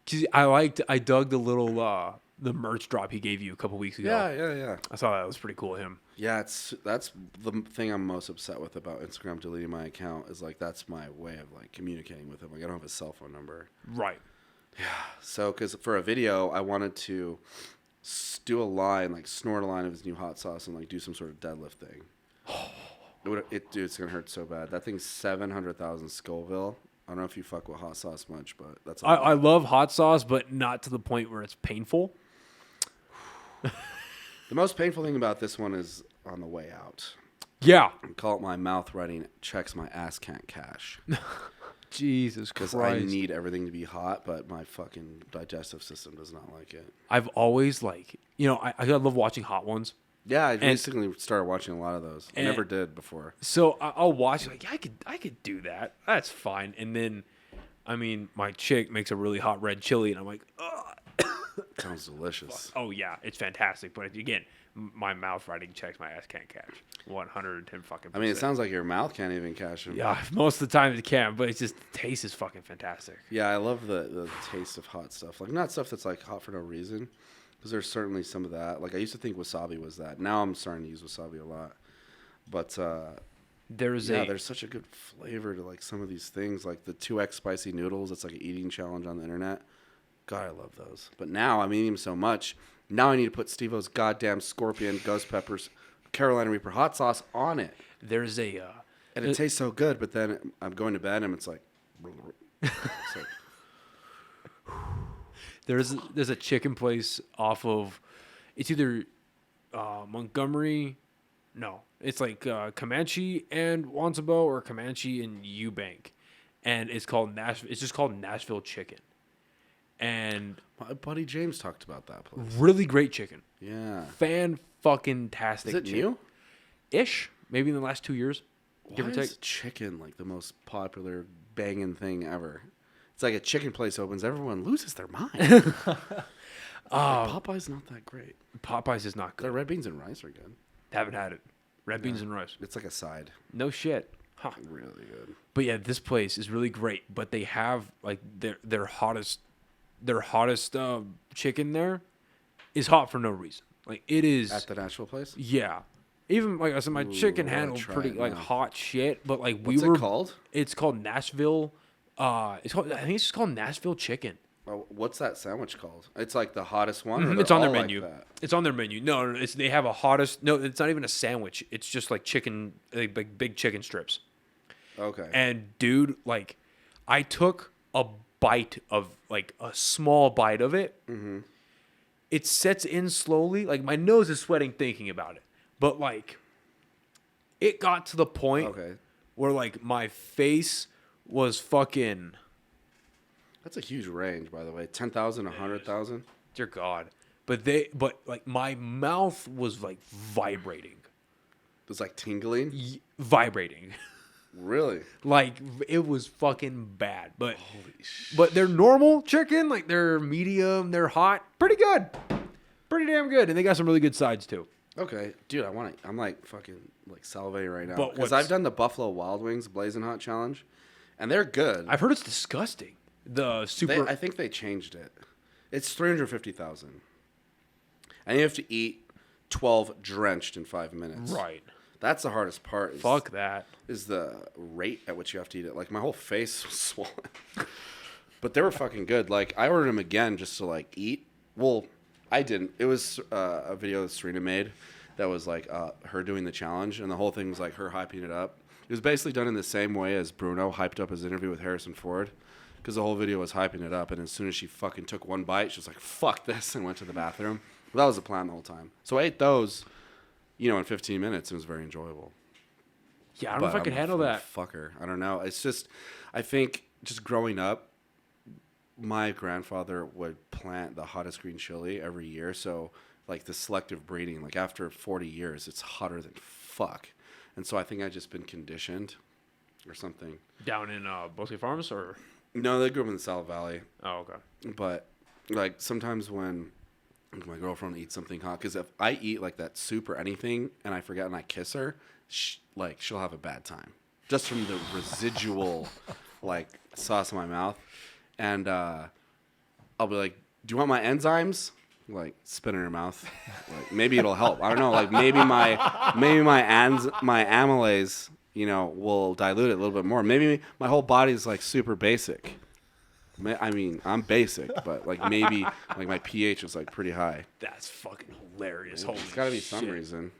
'Cause I dug the little the merch drop he gave you a couple weeks ago. Yeah. I saw that. It was pretty cool of him. Yeah, that's the thing I'm most upset with about Instagram deleting my account is like that's my way of like communicating with him. Like I don't have his cell phone number. Right. Yeah. So because for a video, I wanted to do a line, like snort a line of his new hot sauce and like do some sort of deadlift thing. Dude, it's gonna hurt so bad. That thing's 700,000 Scoville. I don't know if you fuck with hot sauce much, but that's. I love hot sauce, but not to the point where it's painful. The most painful thing about this one is on the way out. Yeah. I call it my mouth writing checks my ass can't cash. Jesus Christ. Because I need everything to be hot, but my fucking digestive system does not like it. I've always I love watching hot ones. Yeah, I recently started watching a lot of those. I never did before. So I'll watch like I could do that. That's fine. And then, I mean, my chick makes a really hot red chili, and I'm like, ugh. Sounds delicious. Oh yeah, it's fantastic. But again, my mouth writing checks my ass can't catch. 110 fucking. I mean, it sounds like your mouth can't even cash them. Yeah, most of the time it can, but it's just the taste is fucking fantastic. Yeah, I love the taste of hot stuff. Like not stuff that's like hot for no reason, because there's certainly some of that. Like I used to think wasabi was that. Now I'm starting to use wasabi a lot. But there's such a good flavor to like some of these things, like the 2X spicy noodles. It's like an eating challenge on the internet. God, I love those. But now I'm eating them so much. Now I need to put Steve-O's goddamn Scorpion, Ghost Peppers, Carolina Reaper hot sauce on it. There's a... and it tastes so good, but then I'm going to bed and it's like... There's a chicken place off of... It's either Montgomery... No. It's like Comanche and Wansabo or Comanche and Eubank. And it's called Nashville. It's just called Nashville Chicken. And my buddy James talked about that place. Really great chicken. Yeah. Fan-fucking-tastic. Is it new? Ish. Maybe in the last 2 years. Why is chicken like the most popular banging thing ever? It's like a chicken place opens, everyone loses their mind. Popeye's not that great. Popeye's is not good. The red beans and rice are good. Haven't had it. Red beans and rice. It's like a side. No shit. Huh. Really good. But yeah, this place is really great. But they have like their hottest chicken there is hot for no reason. Like it is at the Nashville place. Yeah, even like I said, my chicken handled pretty like hot shit. But like What's it called? It's called Nashville. I think it's just called Nashville Chicken. What's that sandwich called? It's like the hottest one. Mm-hmm. It's on their menu. It's on their menu. No, they have a hottest. No, it's not even a sandwich. It's just like chicken, like big chicken strips. Okay. And dude, like, I took a bite of like a small bite of it. Mm-hmm. It sets in slowly. Like my nose is sweating thinking about it. But like, it got to the point where like my face was fucking. That's a huge range, by the way. 10,000, 100,000. Dear God. But like my mouth was like vibrating. It was like tingling? Vibrating. Really? Like it was fucking bad. But but they're normal chicken, like they're medium, they're hot, pretty good. Pretty damn good. And they got some really good sides too. Okay. Dude, I'm like fucking like salivating right now. But because I've done the Buffalo Wild Wings Blazing Hot Challenge. And they're good. I've heard it's disgusting. I think they changed it. It's 350,000. And you have to eat 12 drenched in 5 minutes. Right. That's the hardest part. Fuck that. Is the rate at which you have to eat it. Like my whole face was swollen. But they were fucking good. Like I ordered them again just to like eat. Well, I didn't. It was a video that Serena made that was like her doing the challenge, and the whole thing was like her hyping it up. It was basically done in the same way as Bruno hyped up his interview with Harrison Ford. Because the whole video was hyping it up, and as soon as she fucking took one bite, she was like, fuck this, and went to the bathroom. Well, that was the plan the whole time. So I ate those, in 15 minutes. It was very enjoyable. Yeah, I don't know if I could handle that. Fucker. I don't know. It's just, I think, just growing up, my grandfather would plant the hottest green chili every year. So, like, the selective breeding, like, after 40 years, it's hotter than fuck. And so I think I've just been conditioned or something. Down in Bosque Farms, or... No, they grew up in the South Valley. Oh, okay. But, like, sometimes when my girlfriend eats something hot, because if I eat, like, that soup or anything, and I forget and I kiss her, she'll have a bad time. Just from the residual, like, sauce in my mouth. And I'll be like, do you want my enzymes? like spit in her mouth. Like maybe it'll help. I don't know. Like maybe my amylase, will dilute it a little bit more. Maybe my whole body is like super basic. I mean, I'm basic, but like maybe like my pH is like pretty high. That's fucking hilarious. It's got to be some reason.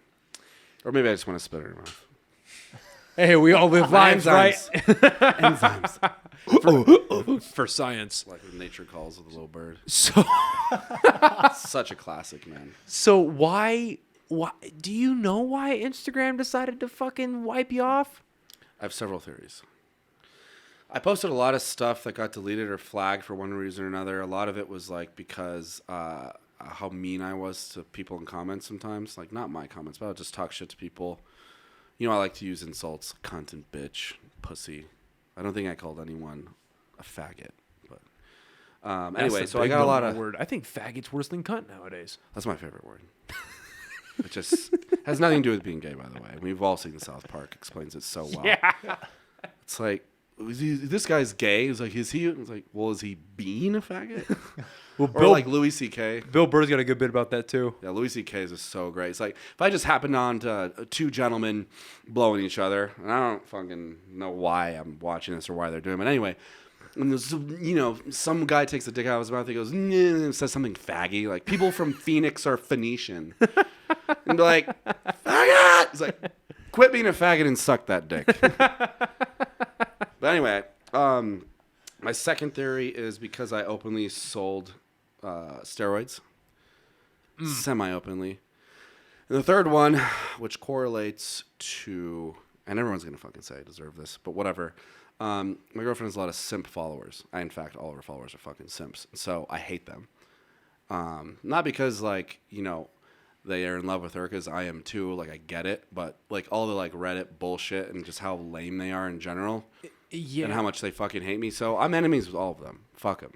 Or maybe I just want to spit in her mouth. Hey, we all live lives, right? Enzymes. For science. Like when nature calls with a little bird. So, Such a classic, man. so why do you know why Instagram decided to fucking wipe you off? I have several theories. I posted a lot of stuff that got deleted or flagged for one reason or another. A lot of it was like because how mean I was to people in comments sometimes. Like not my comments, but I'll just talk shit to people. I like to use insults, cunt and bitch, pussy. I don't think I called anyone a faggot. But anyway, so I got a lot of word. I think faggot's worse than cunt nowadays. That's my favorite word. It just has nothing to do with being gay, by the way. We've all seen South Park. Explains it so well. Yeah. It's like, this guy's gay. It's like, is he? It's like, well, is he being a faggot? Well, or like Louis C.K. Bill Burr's got a good bit about that too. Yeah, Louis C.K. is so great. It's like, if I just happened on to two gentlemen blowing each other, and I don't fucking know why I'm watching this or why they're doing it, but anyway, and there's, some guy takes a dick out of his mouth, he goes, and says something faggy, like, people from Phoenix are Phoenician. And they're like, faggot! He's like, quit being a faggot and suck that dick. But anyway, my second theory is because I openly sold steroids, semi-openly. And the third one, which correlates to, and everyone's going to fucking say I deserve this, but whatever. My girlfriend has a lot of simp followers. In fact, all of her followers are fucking simps. So I hate them. Not because, like, they are in love with her, because I am too. Like, I get it. But, like, all the, like, Reddit bullshit and just how lame they are in general. Yeah. And how much they fucking hate me. So I'm enemies with all of them. Fuck them.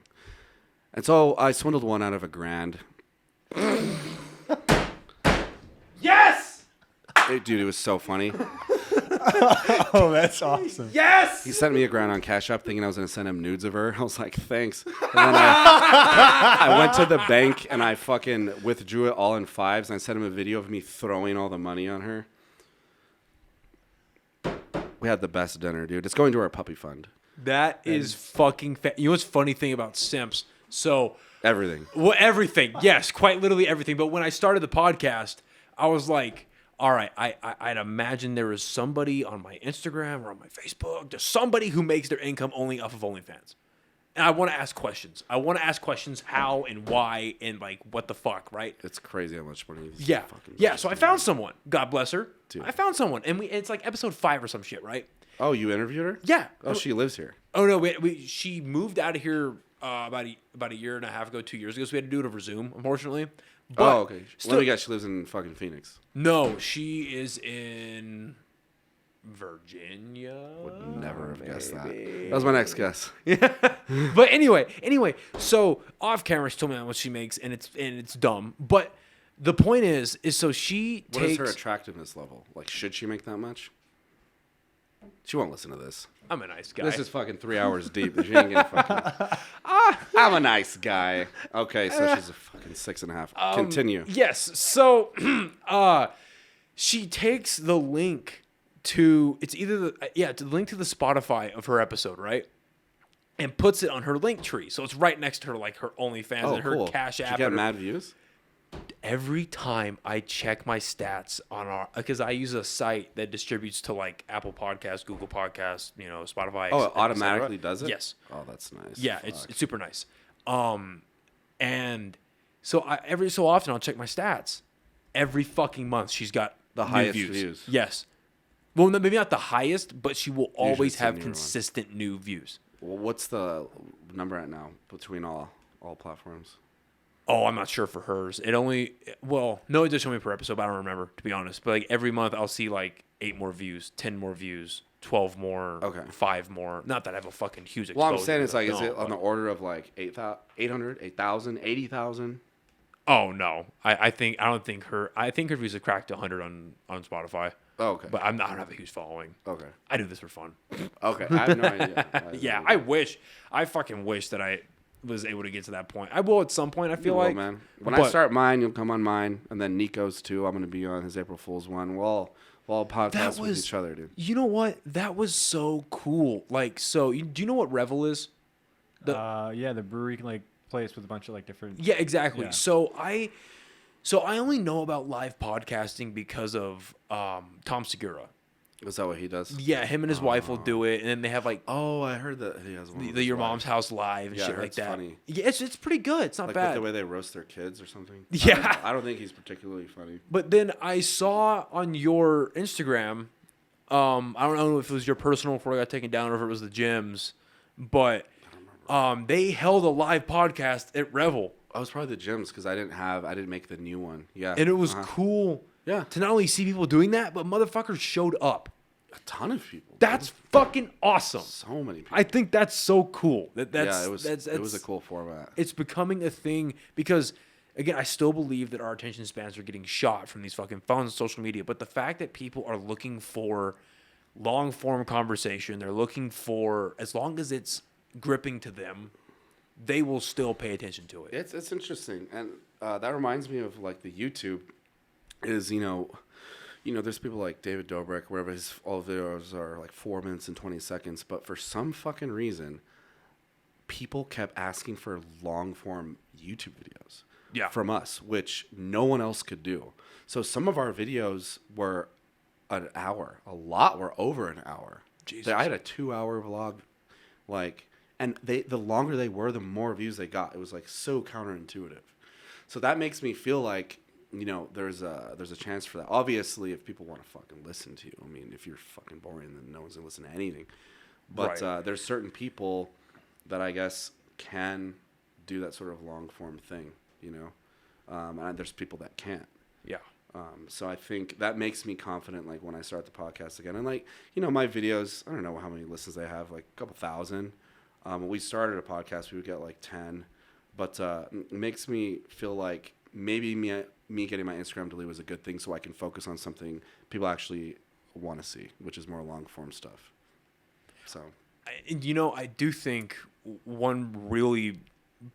And so I swindled one out of $1,000. Yes! Dude, it was so funny. Oh, that's awesome. Yes! He sent me $1,000 on Cash App thinking I was going to send him nudes of her. I was like, thanks. And then I went to the bank and I fucking withdrew it all in fives. And I sent him a video of me throwing all the money on her. We had the best dinner, dude. It's going to our puppy fund. That is fucking You know what's funny thing about simps? So everything. Well, everything. Yes, quite literally everything. But when I started the podcast, I was like, all right, I'd imagine there is somebody on my Instagram or on my Facebook, there's somebody who makes their income only off of OnlyFans. And I want to ask questions. I want to ask questions how and why and like what the fuck, right? It's crazy how much money. Yeah. So I found someone. God bless her. Dude. I found someone, and it's like episode 5 or some shit, right? Oh, you interviewed her? Yeah. Oh, she lives here. Oh no, she moved out of here about a year and a half ago, 2 years ago. So we had to do it over Zoom, unfortunately. But okay. Let me guess. She lives in fucking Phoenix. No, she is in Virginia. Would never have guessed that. That was my next guess. But anyway, so off camera she told me how much she makes, and it's dumb. But the point is so she What is her attractiveness level? Like, should she make that much? She won't listen to this. I'm a nice guy. This is fucking 3 hours deep. She ain't gonna fucking. I'm a nice guy. Okay, so she's a fucking 6.5. Continue. Yes. So, she takes the link to either the link to the Spotify of her episode, right? And puts it on her link tree, so it's right next to her, like her OnlyFans and her cool. Cash App. Did you get mad views? Every time I check my stats on because I use a site that distributes to like Apple Podcasts, Google Podcasts, Spotify. Oh, it automatically does it? Yes. Oh, that's nice. Yeah, it's super nice. And so every so often I'll check my stats. Every fucking month she's got the highest views. Yes. Well, maybe not the highest, but she will always have new consistent new views. Well, what's the number right now between all platforms? Oh, I'm not sure for hers. It does show me per episode, but I don't remember, to be honest. But like every month I'll see like 8 more views, 10 more views, 12 more, 5 more. Not that I have a fucking huge exposure. Well, I'm saying is it on the order of like 800, 8,000, 80,000? Oh no. I don't think her views have cracked 100 on Spotify. Oh, okay. But I don't have a huge following. Okay. I do this for fun. Okay. I have no idea. I fucking wish that was able to get to that point. I will at some point. I feel You will, like, man. When I start mine, you'll come on mine, and then Nico's too. I'm going to be on his April Fool's one. We'll all podcast with each other, dude. You know what? That was so cool. Like, so do you know what Revel is? The brewery like place with a bunch of like different. Yeah, exactly. Yeah. So I only know about live podcasting because of Tom Segura. Is that what he does? Yeah, him and his wife will do it, and then they have like Oh, I heard that he has one. with his Your wife. Mom's House Live and Yeah, I shit heard like it's that. funny. Yeah, it's pretty good. It's not Like bad. with the way they roast their kids or something. Yeah. I don't think he's particularly funny. But then I saw on your Instagram, I don't know if it was your personal before I got taken down or if it was the gym's, but they held a live podcast at Revel. I was probably the gyms because I didn't make the new one. Yeah. And it was cool to not only see people doing that, but motherfuckers showed up. A ton of people. That's fucking awesome. So many people. I think that's so cool. It was a cool format. It's becoming a thing because, again, I still believe that our attention spans are getting shot from these fucking phones and social media. But the fact that people are looking for long form conversation, they're looking for, as long as it's gripping to them, they will still pay attention to it. It's interesting, and that reminds me of like the YouTube. Is there's people like David Dobrik, wherever all videos are like 4 minutes and 20 seconds, but for some fucking reason, people kept asking for long form YouTube videos. Yeah. From us, which no one else could do. So some of our videos were an hour. A lot were over an hour. Jesus. I had a 2-hour vlog, and the longer they were, the more views they got. It was like so counterintuitive. So that makes me feel like, there's a chance for that. Obviously, if people want to fucking listen to you, I mean, if you're fucking boring, then no one's gonna listen to anything. But Right. There's certain people that I guess can do that sort of long form thing, and there's people that can't. Yeah. So I think that makes me confident, like when I start the podcast again, and like my videos, I don't know how many listens they have, like a couple thousand. When we started a podcast, we would get like 10, but it makes me feel like maybe me getting my Instagram deleted was a good thing, so I can focus on something people actually want to see, which is more long form stuff. So, I do think one really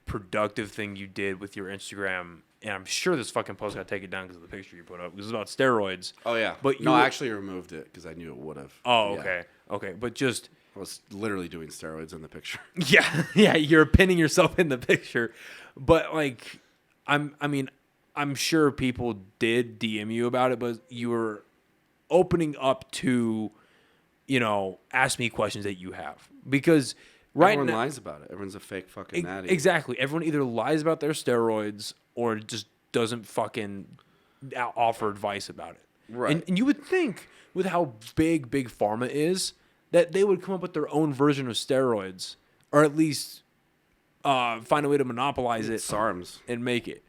productive thing you did with your Instagram, and I'm sure this fucking post got taken down because of the picture you put up. It was about steroids. oh yeah, But I actually removed it because I knew it would have. Oh, Yeah. okay. But just I was literally doing steroids in the picture. yeah, you're pinning yourself in the picture. But like, I'm sure people did DM you about it, but you were opening up to, ask me questions that you have because Everyone now, lies about it. Everyone's a fake fucking natty. Exactly. Everyone either lies about their steroids or just doesn't fucking offer advice about it. Right. And you would think with how big pharma is that they would come up with their own version of steroids or at least find a way to monopolize it. SARMs. And make it.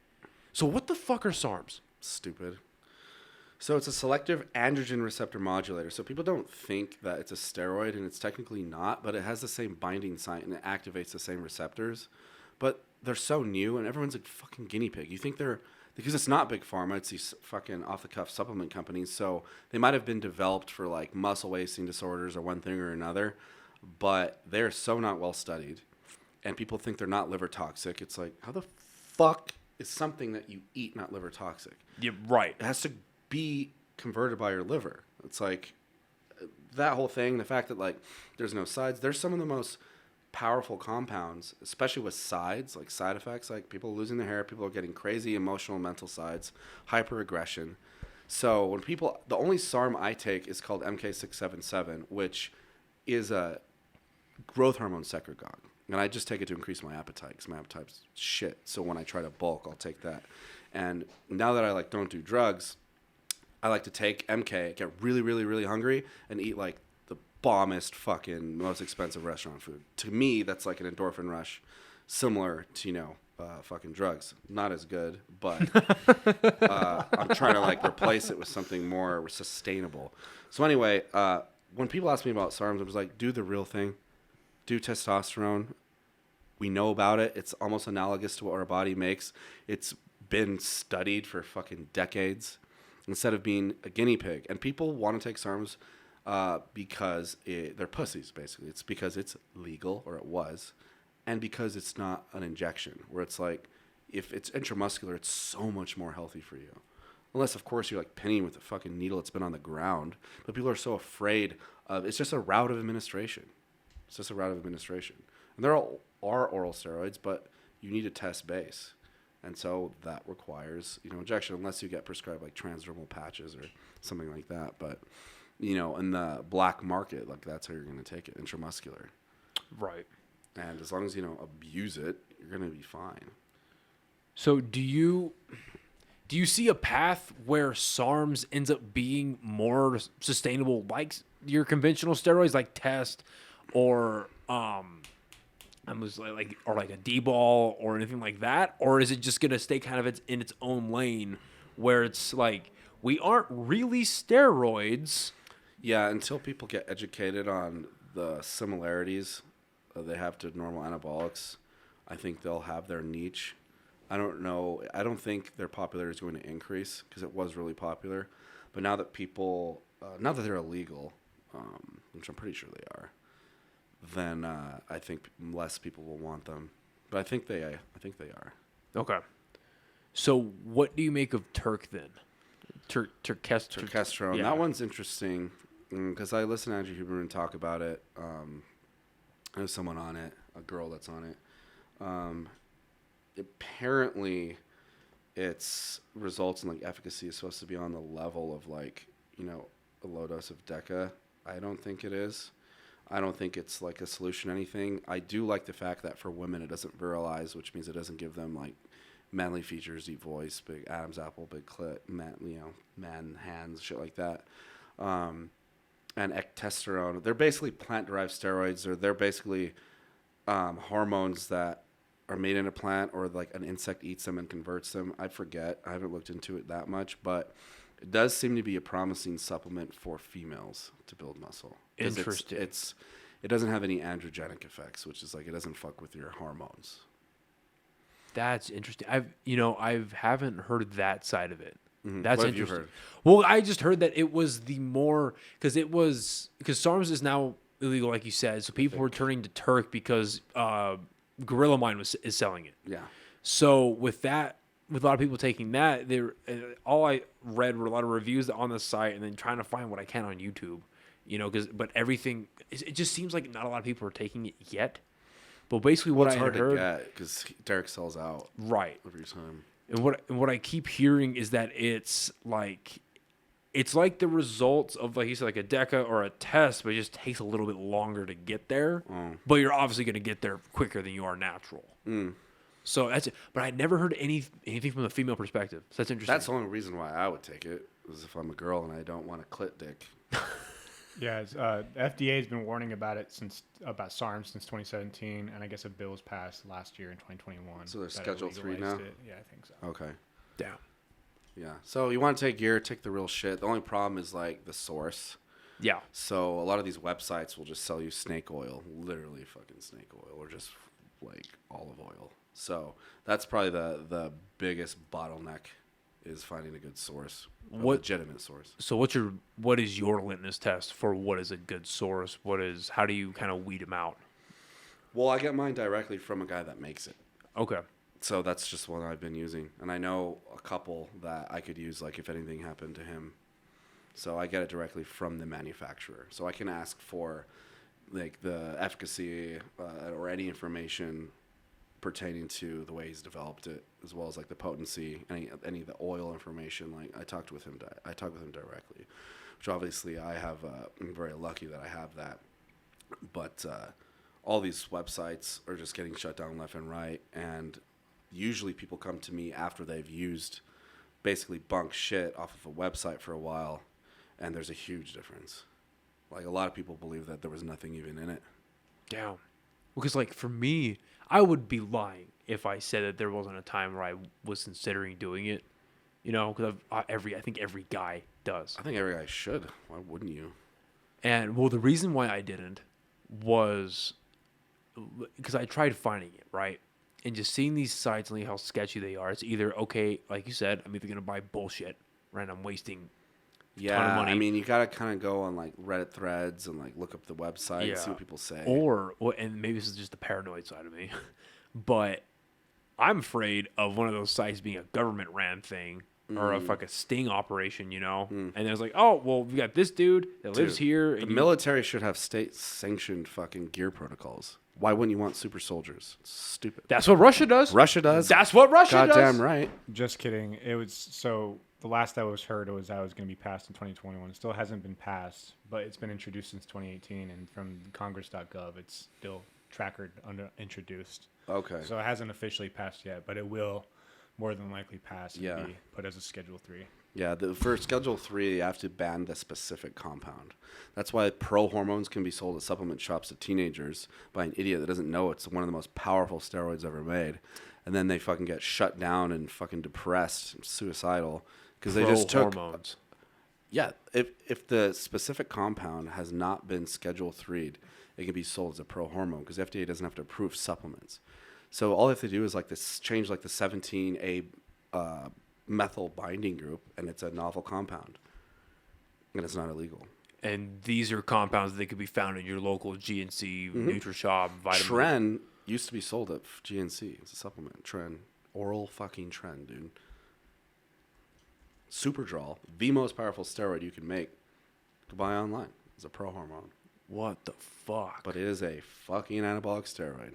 So what the fuck are SARMs? Stupid. So it's a selective androgen receptor modulator. So people don't think that it's a steroid, and it's technically not, but it has the same binding site and it activates the same receptors. But they're so new, and everyone's a fucking guinea pig. You think because it's not big pharma, it's these fucking off-the-cuff supplement companies. So they might have been developed for like muscle wasting disorders or one thing or another, but they're so not well studied, and people think they're not liver toxic. It's like, how the fuck is something that you eat not liver toxic? Yeah, right. It has to be converted by your liver. It's like that whole thing, the fact that like there's no sides. There's some of the most powerful compounds, especially with sides, like side effects, like people losing their hair, people are getting crazy emotional mental sides, hyperaggression. So when the only SARM I take is called MK677, which is a growth hormone secretagogue. And I just take it to increase my appetite because my appetite's shit. So when I try to bulk, I'll take that. And now that I like don't do drugs, I like to take MK, get really, really, really hungry, and eat like the bombest fucking most expensive restaurant food. To me, that's like an endorphin rush, similar to fucking drugs. Not as good, but I'm trying to like replace it with something more sustainable. So anyway, when people ask me about SARMs, I was like, do the real thing. Do testosterone. We know about it. It's almost analogous to what our body makes. It's been studied for fucking decades instead of being a guinea pig. And people want to take SARMs because they're pussies, basically. It's because it's legal, or it was. and because it's not an injection, where it's like, if it's intramuscular, it's so much more healthy for you. Unless, of course, you're like pinning with a fucking needle that's been on the ground. But people are so afraid of, it's just a route of administration. It's just a route of administration. And there are oral steroids, but you need a test base. And so that requires, injection, unless you get prescribed like transdermal patches or something like that. But, in the black market, like that's how you're going to take it, intramuscular. Right. And as long as you don't abuse it, you're going to be fine. So do you see a path where SARMs ends up being more sustainable, like your conventional steroids, like Test, or or like a D-ball or anything like that, or is it just gonna stay kind of in its own lane, where it's like we aren't really steroids? Yeah, until people get educated on the similarities they have to normal anabolics, I think they'll have their niche. I don't know. I don't think their popularity is going to increase because it was really popular. But now that people, now that they're illegal, which I'm pretty sure they are, then I think less people will want them. But I think they are. Okay. So what do you make of Turk then? Turkesterone. Yeah. That one's interesting because I listened to Andrew Huberman talk about it. There's someone on it, a girl that's on it. Apparently its results in like efficacy is supposed to be on the level of like, a low dose of Deca. I don't think it is. I don't think it's like a solution to anything. I do like the fact that for women it doesn't virilize, which means it doesn't give them like manly features, deep voice, big Adam's apple, big clit, man hands, shit like that. And ectesterone, they're basically plant-derived steroids, or they're basically hormones that are made in a plant, or like an insect eats them and converts them. I forget. I haven't looked into it that much, but it does seem to be a promising supplement for females to build muscle. Interesting. It doesn't have any androgenic effects, which is like it doesn't fuck with your hormones. That's interesting. I haven't heard that side of it. Mm-hmm. That's what have interesting. you heard? Well, I just heard that it was because SARMs is now illegal, like you said. So people were turning to Turk because Gorilla Mind is selling it. Yeah. So with that, with a lot of people taking that, all I read were a lot of reviews on the site, and then trying to find what I can on YouTube. But everything, it just seems like not a lot of people are taking it yet. But basically, what I hard heard, to get because Derek sells out right every time. And what I keep hearing is that it's like the results of, like you said, like a Deca or a Test, but it just takes a little bit longer to get there. But you're obviously going to get there quicker than you are natural. So that's it. But I never heard anything from the female perspective. So that's interesting. That's the only reason why I would take it, is if I'm a girl and I don't want a clit dick. Yeah, FDA has been warning about SARM since 2017, and I guess a bill was passed last year in 2021. So they're Schedule 3 now? Yeah, I think so. Okay. Damn. Yeah. So you want to take gear, take the real shit. The only problem is like the source. Yeah. So a lot of these websites will just sell you snake oil, literally fucking snake oil, or just like olive oil. So that's probably the biggest bottleneck, is finding a good source, a legitimate source. So what is your litmus test for what is a good source? How do you kind of weed them out? Well, I get mine directly from a guy that makes it. Okay. So that's just one I've been using, and I know a couple that I could use, like if anything happened to him. So I get it directly from the manufacturer. So I can ask for like the efficacy or any information pertaining to the way he's developed it, as well as like the potency, any of the oil information. Like I talked with him directly, which obviously I have. I'm very lucky that I have that. But all these websites are just getting shut down left and right, and usually people come to me after they've used basically bunk shit off of a website for a while, and there's a huge difference. Like a lot of people believe that there was nothing even in it. Damn. Because like for me, I would be lying if I said that there wasn't a time where I was considering doing it. Because I think every guy does. I think every guy should. Why wouldn't you? And well, the reason why I didn't was because I tried finding it, right? And just seeing these sites and how sketchy they are. It's either, okay, like you said, I'm either going to buy bullshit, right? I'm wasting ton of money. I mean, you gotta kind of go on like Reddit threads and like look up the website, and see what people say. Or and maybe this is just the paranoid side of me, but I'm afraid of one of those sites being a government ran thing or of like a sting operation, And there's like, oh, well, we got this dude that lives here. The military should have state-sanctioned fucking gear protocols. Why wouldn't you want super soldiers? It's stupid. That's what Russia does. Russia does. That's what Russia does. Goddamn right. Just kidding. It was so the last that was heard was that it was going to be passed in 2021. It still hasn't been passed, but it's been introduced since 2018, and from Congress.gov, it's still trackered under introduced. Okay. So it hasn't officially passed yet, but it will more than likely pass and be put as a Schedule 3. Yeah, for Schedule 3, you have to ban the specific compound. That's why pro hormones can be sold at supplement shops to teenagers by an idiot that doesn't know it's one of the most powerful steroids ever made. And then they fucking get shut down and fucking depressed and suicidal because they just took hormones. Yeah, if the specific compound has not been Schedule 3'd, it can be sold as a pro hormone because FDA doesn't have to approve supplements. So all they have to do is like this change like the 17A methyl binding group, and it's a novel compound, and it's not illegal. And these are compounds that could be found in your local GNC, NutriShop, vitamin. Tren used to be sold at GNC. It's a supplement. Tren. Oral fucking Tren, dude. Superdrol, the most powerful steroid you can make to buy online. It's a pro hormone. What the fuck? But it is a fucking anabolic steroid.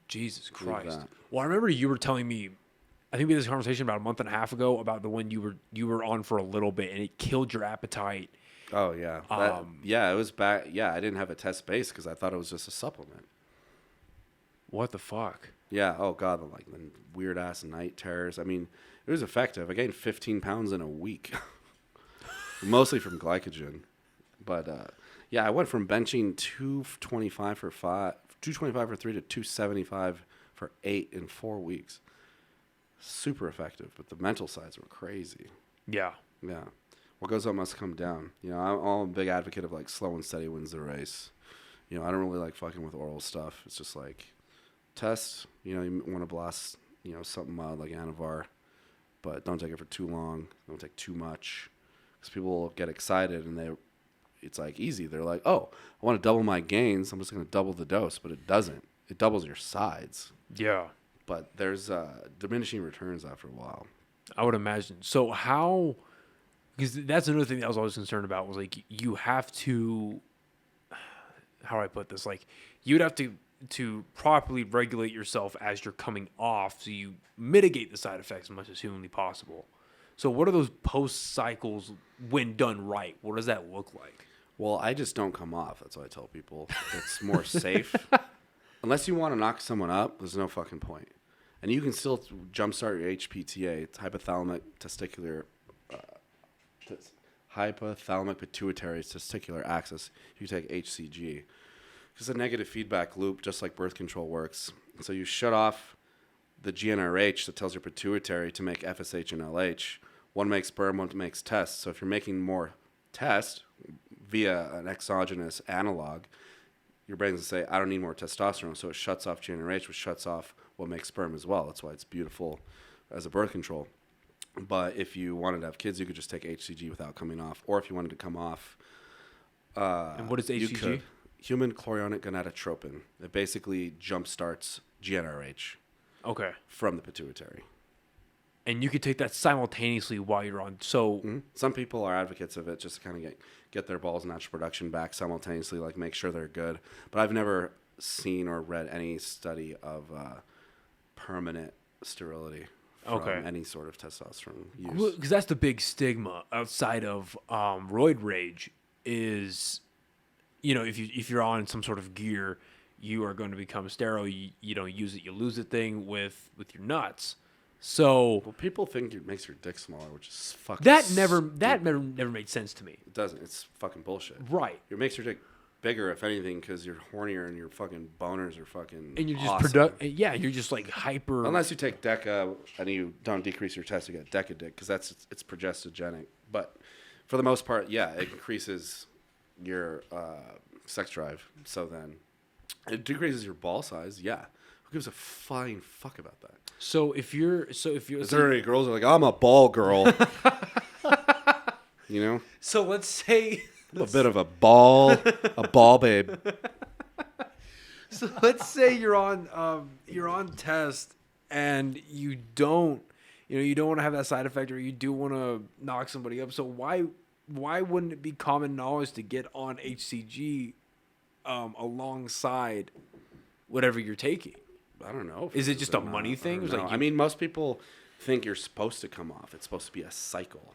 Jesus Christ. Well, I remember you were telling me, I think we had this conversation about a month and a half ago about the one you were on for a little bit and it killed your appetite. Oh, yeah. It was back. Yeah, I didn't have a test base because I thought it was just a supplement. What the fuck? Yeah. Oh, God. Like the weird ass night terrors. I mean, it was effective. I gained 15 pounds in a week, mostly from glycogen. But yeah, I went from benching 225 for 3 to 275 for 8 in 4 weeks. Super effective, but the mental sides were crazy. Yeah. Yeah. What goes up must come down. I'm a big advocate of like slow and steady wins the race. I don't really like fucking with oral stuff. It's just like test, you want to blast, something mild like Anavar, but don't take it for too long. Don't take too much because people will get excited and it's like easy. They're like, oh, I want to double my gains. I'm just going to double the dose, but it doesn't. It doubles your sides. Yeah. But there's diminishing returns after a while. I would imagine. So how, because that's another thing that I was always concerned about was like you have to, how do I put this? Like you'd have to properly regulate yourself as you're coming off so you mitigate the side effects as much as humanly possible. So what are those post cycles when done right? What does that look like? Well, I just don't come off. That's what I tell people. It's more safe. Unless you want to knock someone up, there's no fucking point. And you can still jumpstart your HPTA. It's hypothalamic pituitary testicular axis. You take HCG. It's a negative feedback loop, just like birth control works. So you shut off the GnRH that tells your pituitary to make FSH and LH. One makes sperm, one makes test. So if you're making more test via an exogenous analog, your brain's going to say, I don't need more testosterone. So it shuts off GnRH, which shuts off what makes sperm as well. That's why it's beautiful as a birth control. But if you wanted to have kids, you could just take HCG without coming off. Or if you wanted to come off... and what is HCG? Human chorionic gonadotropin. It basically jumpstarts GnRH. Okay. From the pituitary. And you could take that simultaneously while you're on. So some people are advocates of it just to kind of get their balls natural production back simultaneously, like make sure they're good. But I've never seen or read any study of permanent sterility from any sort of testosterone use. Because that's the big stigma outside of roid rage is, if you're on some sort of gear, you are going to become sterile. You don't use it, you lose the thing with your nuts. So people think it makes your dick smaller, which is fucking that never made sense to me. It doesn't. It's fucking bullshit. Right. It makes your dick bigger, if anything, because you're hornier and your fucking boners are fucking. And you're just awesome. you're just like hyper. Unless you take Deca and you don't decrease your test, you get Deca dick because it's progestogenic. But for the most part, yeah, it increases your sex drive. So then it decreases your ball size. Yeah. Who gives a flying fuck about that? So if you're, is there any girls that are like, I'm a ball girl? You know, So let's say a bit of a ball babe. So let's say you're on test and you don't want to have that side effect, or you do want to knock somebody up. So why wouldn't it be common knowledge to get on HCG alongside whatever you're taking? I don't know. Is it just a money thing? I, Like I mean, most people think you're supposed to come off. It's supposed to be a cycle.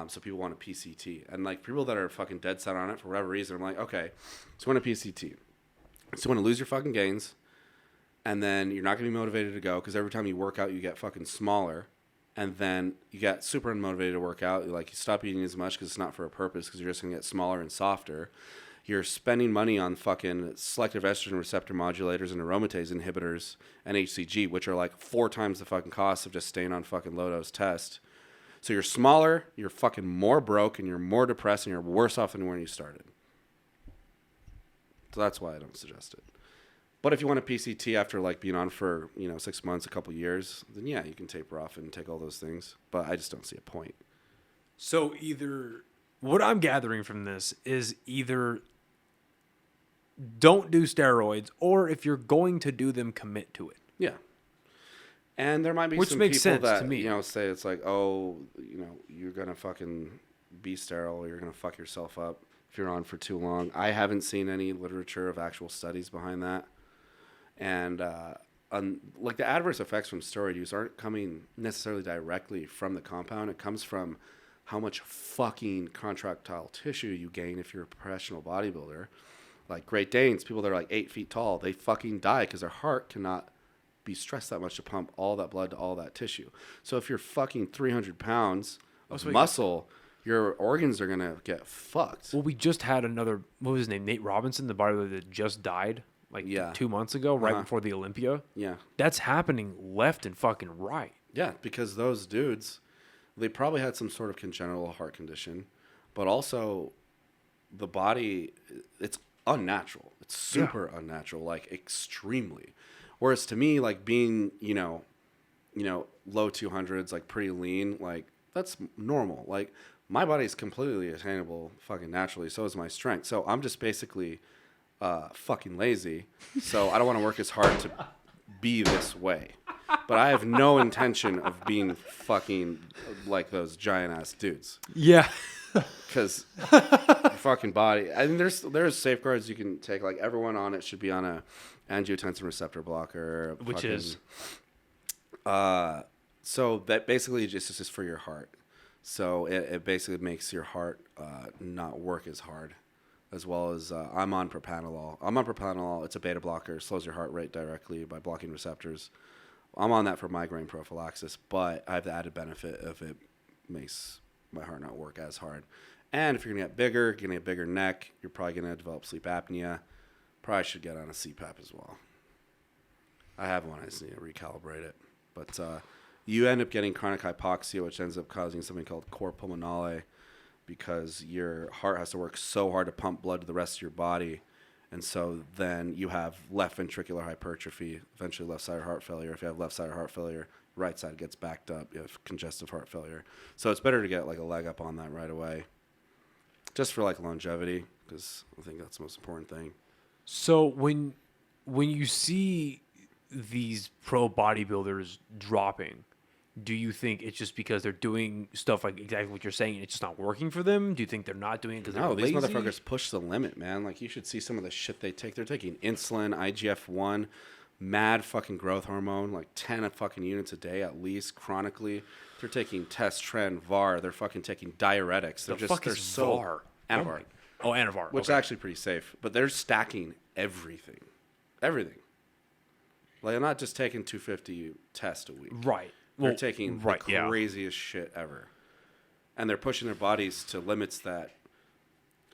So people want a PCT, and like people that are fucking dead set on it for whatever reason, I'm like, okay, so you want a PCT. So you want to lose your fucking gains, and then you're not going to be motivated to go because every time you work out, you get fucking smaller, and then you get super unmotivated to work out. You stop eating as much because it's not for a purpose because you're just going to get smaller and softer. You're spending money on fucking selective estrogen receptor modulators and aromatase inhibitors and HCG, which are like 4 times the fucking cost of just staying on fucking low-dose test. So you're smaller, you're fucking more broke, and you're more depressed, and you're worse off than when you started. So that's why I don't suggest it. But if you want a PCT after like being on for 6 months, a couple years, then yeah, you can taper off and take all those things. But I just don't see a point. So either what I'm gathering from this is either don't do steroids, or if you're going to do them, commit to it. Yeah. And there might be Which some makes people sense that to me. say it's like, oh, you're gonna fucking be sterile, or you're gonna fuck yourself up if you're on for too long. I haven't seen any literature of actual studies behind that. And like the adverse effects from steroid use aren't coming necessarily directly from the compound. It comes from how much fucking contractile tissue you gain if you're a professional bodybuilder. Like Great Danes, people that are like 8 feet tall, they fucking die because their heart cannot be stressed that much to pump all that blood to all that tissue. So if you're fucking 300 pounds of muscle, your organs are going to get fucked. Well, we just had another, what was his name? Nate Robinson, the bodybuilder that just died 2 months ago, right before the Olympia. Yeah. That's happening left and fucking right. Yeah, because those dudes, they probably had some sort of congenital heart condition, but also the body, it's unnatural. It's super unnatural, like extremely. Whereas to me, like being, low 200s, like pretty lean, like that's normal. Like my body's completely attainable fucking naturally. So is my strength. So I'm just basically fucking lazy. So I don't want to work as hard to be this way. But I have no intention of being fucking like those giant ass dudes. Yeah. Because your fucking body. I mean, there's safeguards you can take. Like everyone on it should be on a angiotensin receptor blocker, which is. So that basically just is for your heart. So it basically makes your heart not work as hard, as well as I'm on propranolol. It's a beta blocker. Slows your heart rate directly by blocking receptors. I'm on that for migraine prophylaxis, but I have the added benefit of it makes my heart not work as hard. And if you're going to get bigger, you're going to get a bigger neck, you're probably going to develop sleep apnea. Probably should get on a CPAP as well. I have one. I just need to recalibrate it. But you end up getting chronic hypoxia, which ends up causing something called cor pulmonale, because your heart has to work so hard to pump blood to the rest of your body. And so then you have left ventricular hypertrophy, eventually left-sided heart failure. If you have left-sided heart failure, right side gets backed up. You have congestive heart failure. So it's better to get like a leg up on that right away, just for like longevity, because I think that's the most important thing. So when you see these pro bodybuilders dropping, do you think it's just because they're doing stuff like exactly what you're saying and it's just not working for them? Do you think they're not doing it because they're lazy? These motherfuckers push the limit, man. Like, you should see some of the shit they take. They're taking insulin, IGF-1, mad fucking growth hormone, like 10 fucking units a day at least, chronically. They're taking test, trend, VAR. They're fucking taking diuretics. They're so VAR? Anavar. Oh, Anavar. Which is actually pretty safe. But they're stacking everything. Everything. Like, I'm not just taking 250 tests a week. Right. They're taking the craziest shit ever. And they're pushing their bodies to limits that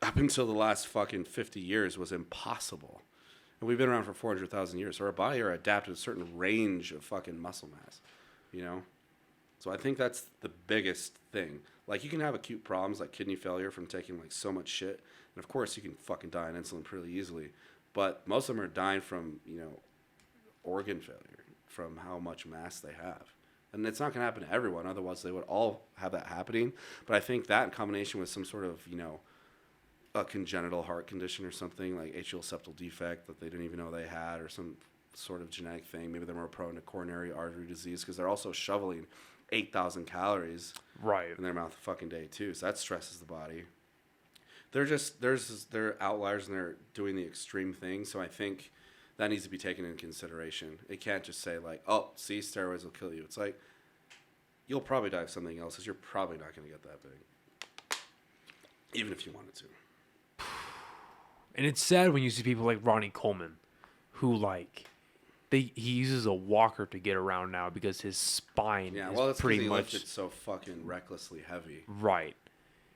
up until the last fucking 50 years was impossible. And we've been around for 400,000 years. So our body are adapted to a certain range of fucking muscle mass, So I think that's the biggest thing. Like, you can have acute problems like kidney failure from taking like so much shit. And of course you can fucking die on insulin pretty easily. But most of them are dying from, organ failure, from how much mass they have. And it's not going to happen to everyone. Otherwise, they would all have that happening. But I think that in combination with some sort of, a congenital heart condition or something like atrial septal defect that they didn't even know they had, or some sort of genetic thing. Maybe they're more prone to coronary artery disease because they're also shoveling 8,000 calories in their mouth a fucking day too. So that stresses the body. They're outliers and they're doing the extreme thing. So I think that needs to be taken into consideration. It can't just say like, oh, see, steroids will kill you. It's like, you'll probably die of something else because you're probably not going to get that big, even if you wanted to. And it's sad when you see people like Ronnie Coleman, who he uses a walker to get around now because his spine is pretty much lifted so fucking recklessly heavy. Right.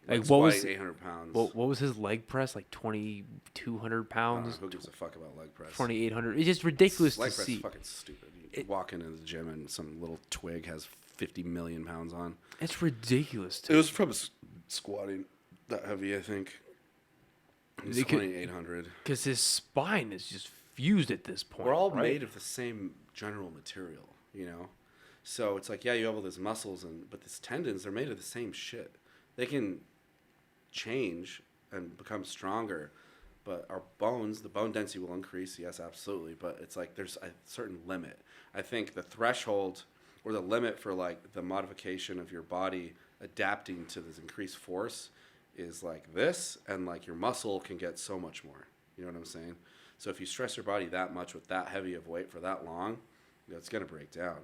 Like what was 800 pounds? What was his leg press? Like 2,200 pounds. Who gives a fuck about leg press? 2,800. It's just ridiculous to leg press see. Is fucking stupid. You walk into the gym and some little twig has 50 million pounds on. It's ridiculous. It was from squatting that heavy, I think. He's 2,800. Because his spine is just fused at this point. We're all made of the same general material, So it's like, yeah, you have all these muscles, but these tendons, they're made of the same shit. They can change and become stronger, but our bones, the bone density will increase, yes, absolutely. But it's like there's a certain limit. I think the threshold or the limit for like the modification of your body adapting to this increased force is like this, and like your muscle can get so much more. You know what I'm saying? So if you stress your body that much with that heavy of weight for that long, it's gonna break down.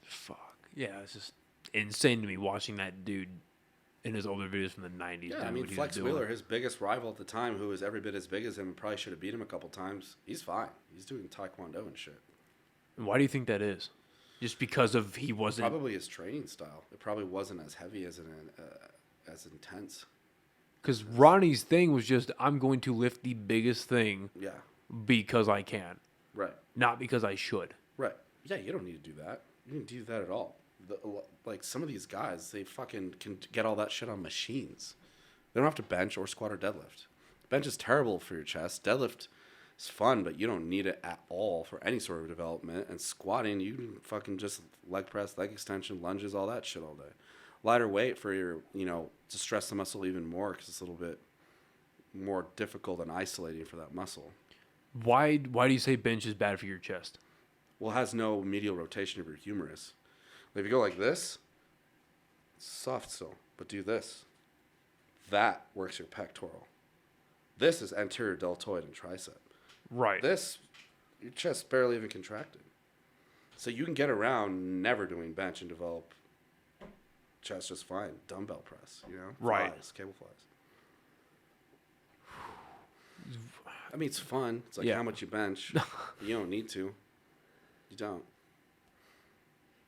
Fuck. Yeah, it's just insane to me watching that dude in his older videos from the 90s. Yeah, I mean, Flex Wheeler, his biggest rival at the time, who was every bit as big as him, probably should have beat him a couple times. He's fine. He's doing Taekwondo and shit. And why do you think that is? Just because of he wasn't... Probably his training style. It probably wasn't as heavy as as intense. Because Ronnie's thing was just, I'm going to lift the biggest thing because I can. Right. Not because I should. Right. Yeah, you don't need to do that. You don't do that at all. Like some of these guys, they fucking can get all that shit on machines. They don't have to bench or squat or deadlift. Bench is terrible for your chest. Deadlift is fun, but you don't need it at all for any sort of development. And squatting, you can fucking just leg press, leg extension, lunges, all that shit all day. Lighter weight for your, to stress the muscle even more because it's a little bit more difficult and isolating for that muscle. Why do you say bench is bad for your chest? Well, it has no medial rotation of your humerus. Like if you go like this, it's soft still, but do this. That works your pectoral. This is anterior deltoid and tricep. Right. This, your chest barely even contracted. So you can get around never doing bench and develop chest just fine. Dumbbell press, Right. Flies, cable flies. I mean, it's fun. It's like how much you bench. You don't need to. You don't.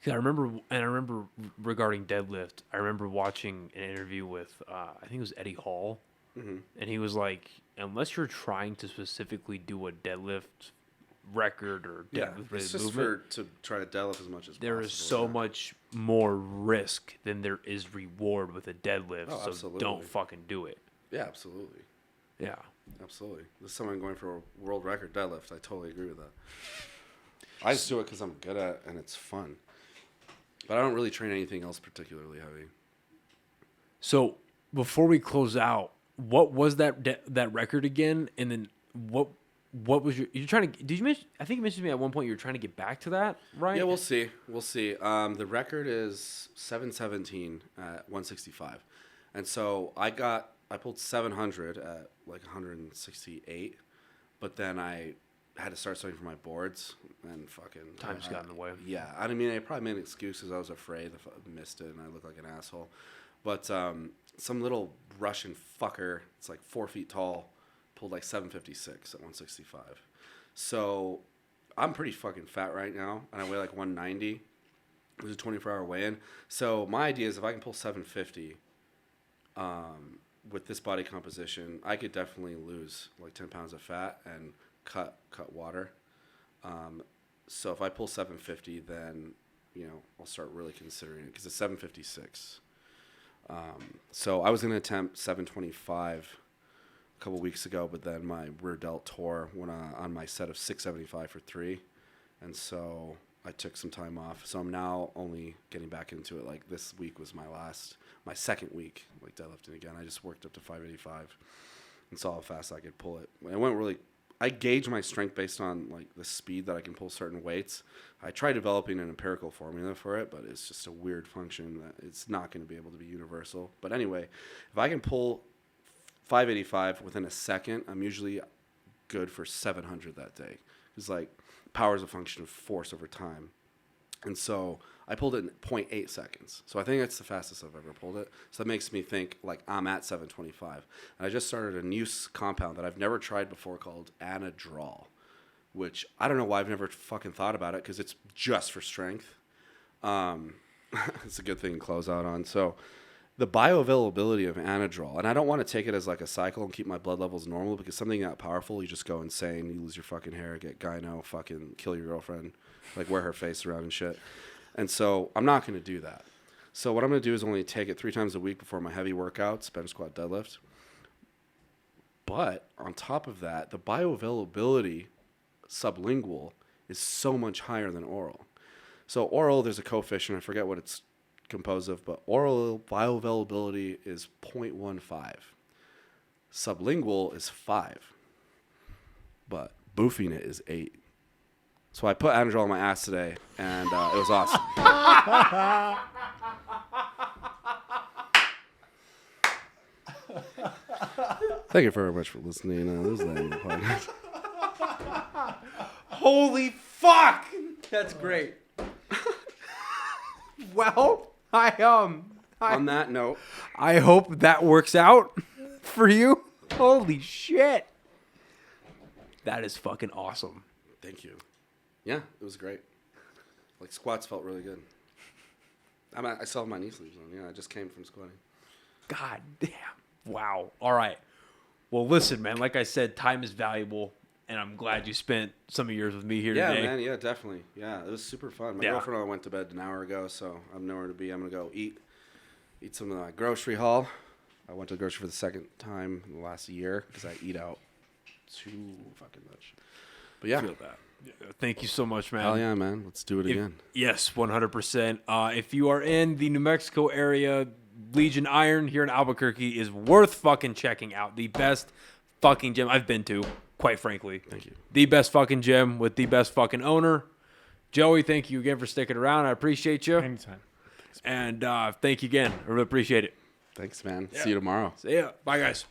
I remember regarding deadlift, I remember watching an interview with, I think it was Eddie Hall. Mm-hmm. And he was like, unless you're trying to specifically do a deadlift record or deadlift it's just to try to deadlift as much as there possible. is so much more risk than there is reward with a deadlift. So absolutely. don't fucking do it. Yeah, absolutely. Yeah. Absolutely. There's someone going for a world record deadlift. I totally agree with that. I just do it because I'm good at it and it's fun. But I don't really train anything else particularly heavy. So before we close out, what was that record again? And then what was you're trying to? Did you mention? I think you mentioned to me at one point you were trying to get back to that, right? Yeah, we'll see. We'll see. The record is 717 at 165, and so I pulled 700 at like 168, but then I had to start studying for my boards and fucking time's got in the way. Yeah, I mean, I probably made excuses. I was afraid if I missed it and I looked like an asshole. But some little Russian fucker, it's like 4 feet tall, pulled like 756 at 165. So I'm pretty fucking fat right now, and I weigh like 190. It was a 24-hour weigh-in. So my idea is if I can pull 750 with this body composition, I could definitely lose like 10 pounds of fat and cut water. So if I pull 750, then I'll start really considering it because it's 756. So I was going to attempt 725 a couple weeks ago, but then my rear delt tore when on my set of 675 for 3, and so I took some time off. So I'm now only getting back into it. Like this week was my second week, like deadlifting again. I just worked up to 585 and saw how fast I could pull it. I gauge my strength based on like the speed that I can pull certain weights. I tried developing an empirical formula for it, but it's just a weird function that it's not going to be able to be universal. But anyway, if I can pull 585 within a second, I'm usually good for 700 that day. It's like power is a function of force over time. And so I pulled it in 0.8 seconds. So I think that's the fastest I've ever pulled it. So that makes me think like I'm at 725. And I just started a new compound that I've never tried before called Anadrol, which I don't know why I've never fucking thought about it because it's just for strength. It's a good thing to close out on. So the bioavailability of Anadrol, and I don't want to take it as like a cycle and keep my blood levels normal because something that powerful, you just go insane, you lose your fucking hair, get gyno, fucking kill your girlfriend, like wear her face around and shit. And so I'm not going to do that. So what I'm going to do is only take it 3 times a week before my heavy workouts, bench, squat, deadlift. But on top of that, the bioavailability sublingual is so much higher than oral. So oral, there's a coefficient, I forget what it's composed of, but oral bioavailability is 0.15. Sublingual is 5. But boofing it is 8. So I put Anadrol on my ass today, and it was awesome. Thank you very much for listening. This is the end of the podcast. Holy fuck! That's great. Well, On that note, I hope that works out for you. Holy shit. That is fucking awesome. thank you. Yeah, it was great. Like squats felt really good. I still have my knee sleeves on. Yeah, I just came from squatting. God damn. Wow. All right. Well, listen, man, like I said, time is valuable, and I'm glad you spent some of yours with me here Yeah, today. man. Yeah, definitely. Yeah, it was super fun. My girlfriend and I went to bed an hour ago, so I'm nowhere to be. I'm going to go eat some of my grocery haul. I went to the grocery for the second time in the last year because I eat out too fucking much. But yeah. Feel that. Thank you so much, man. Hell yeah, man. Let's do it again. Yes, 100%. If you are in the New Mexico area, Legion Iron here in Albuquerque is worth fucking checking out. The best fucking gym I've been to, quite frankly. Thank you. The best fucking gym with the best fucking owner. Joey, thank you again for sticking around. I appreciate you. Anytime. And thank you again. I really appreciate it. Thanks, man. See you tomorrow. See ya. Bye, guys.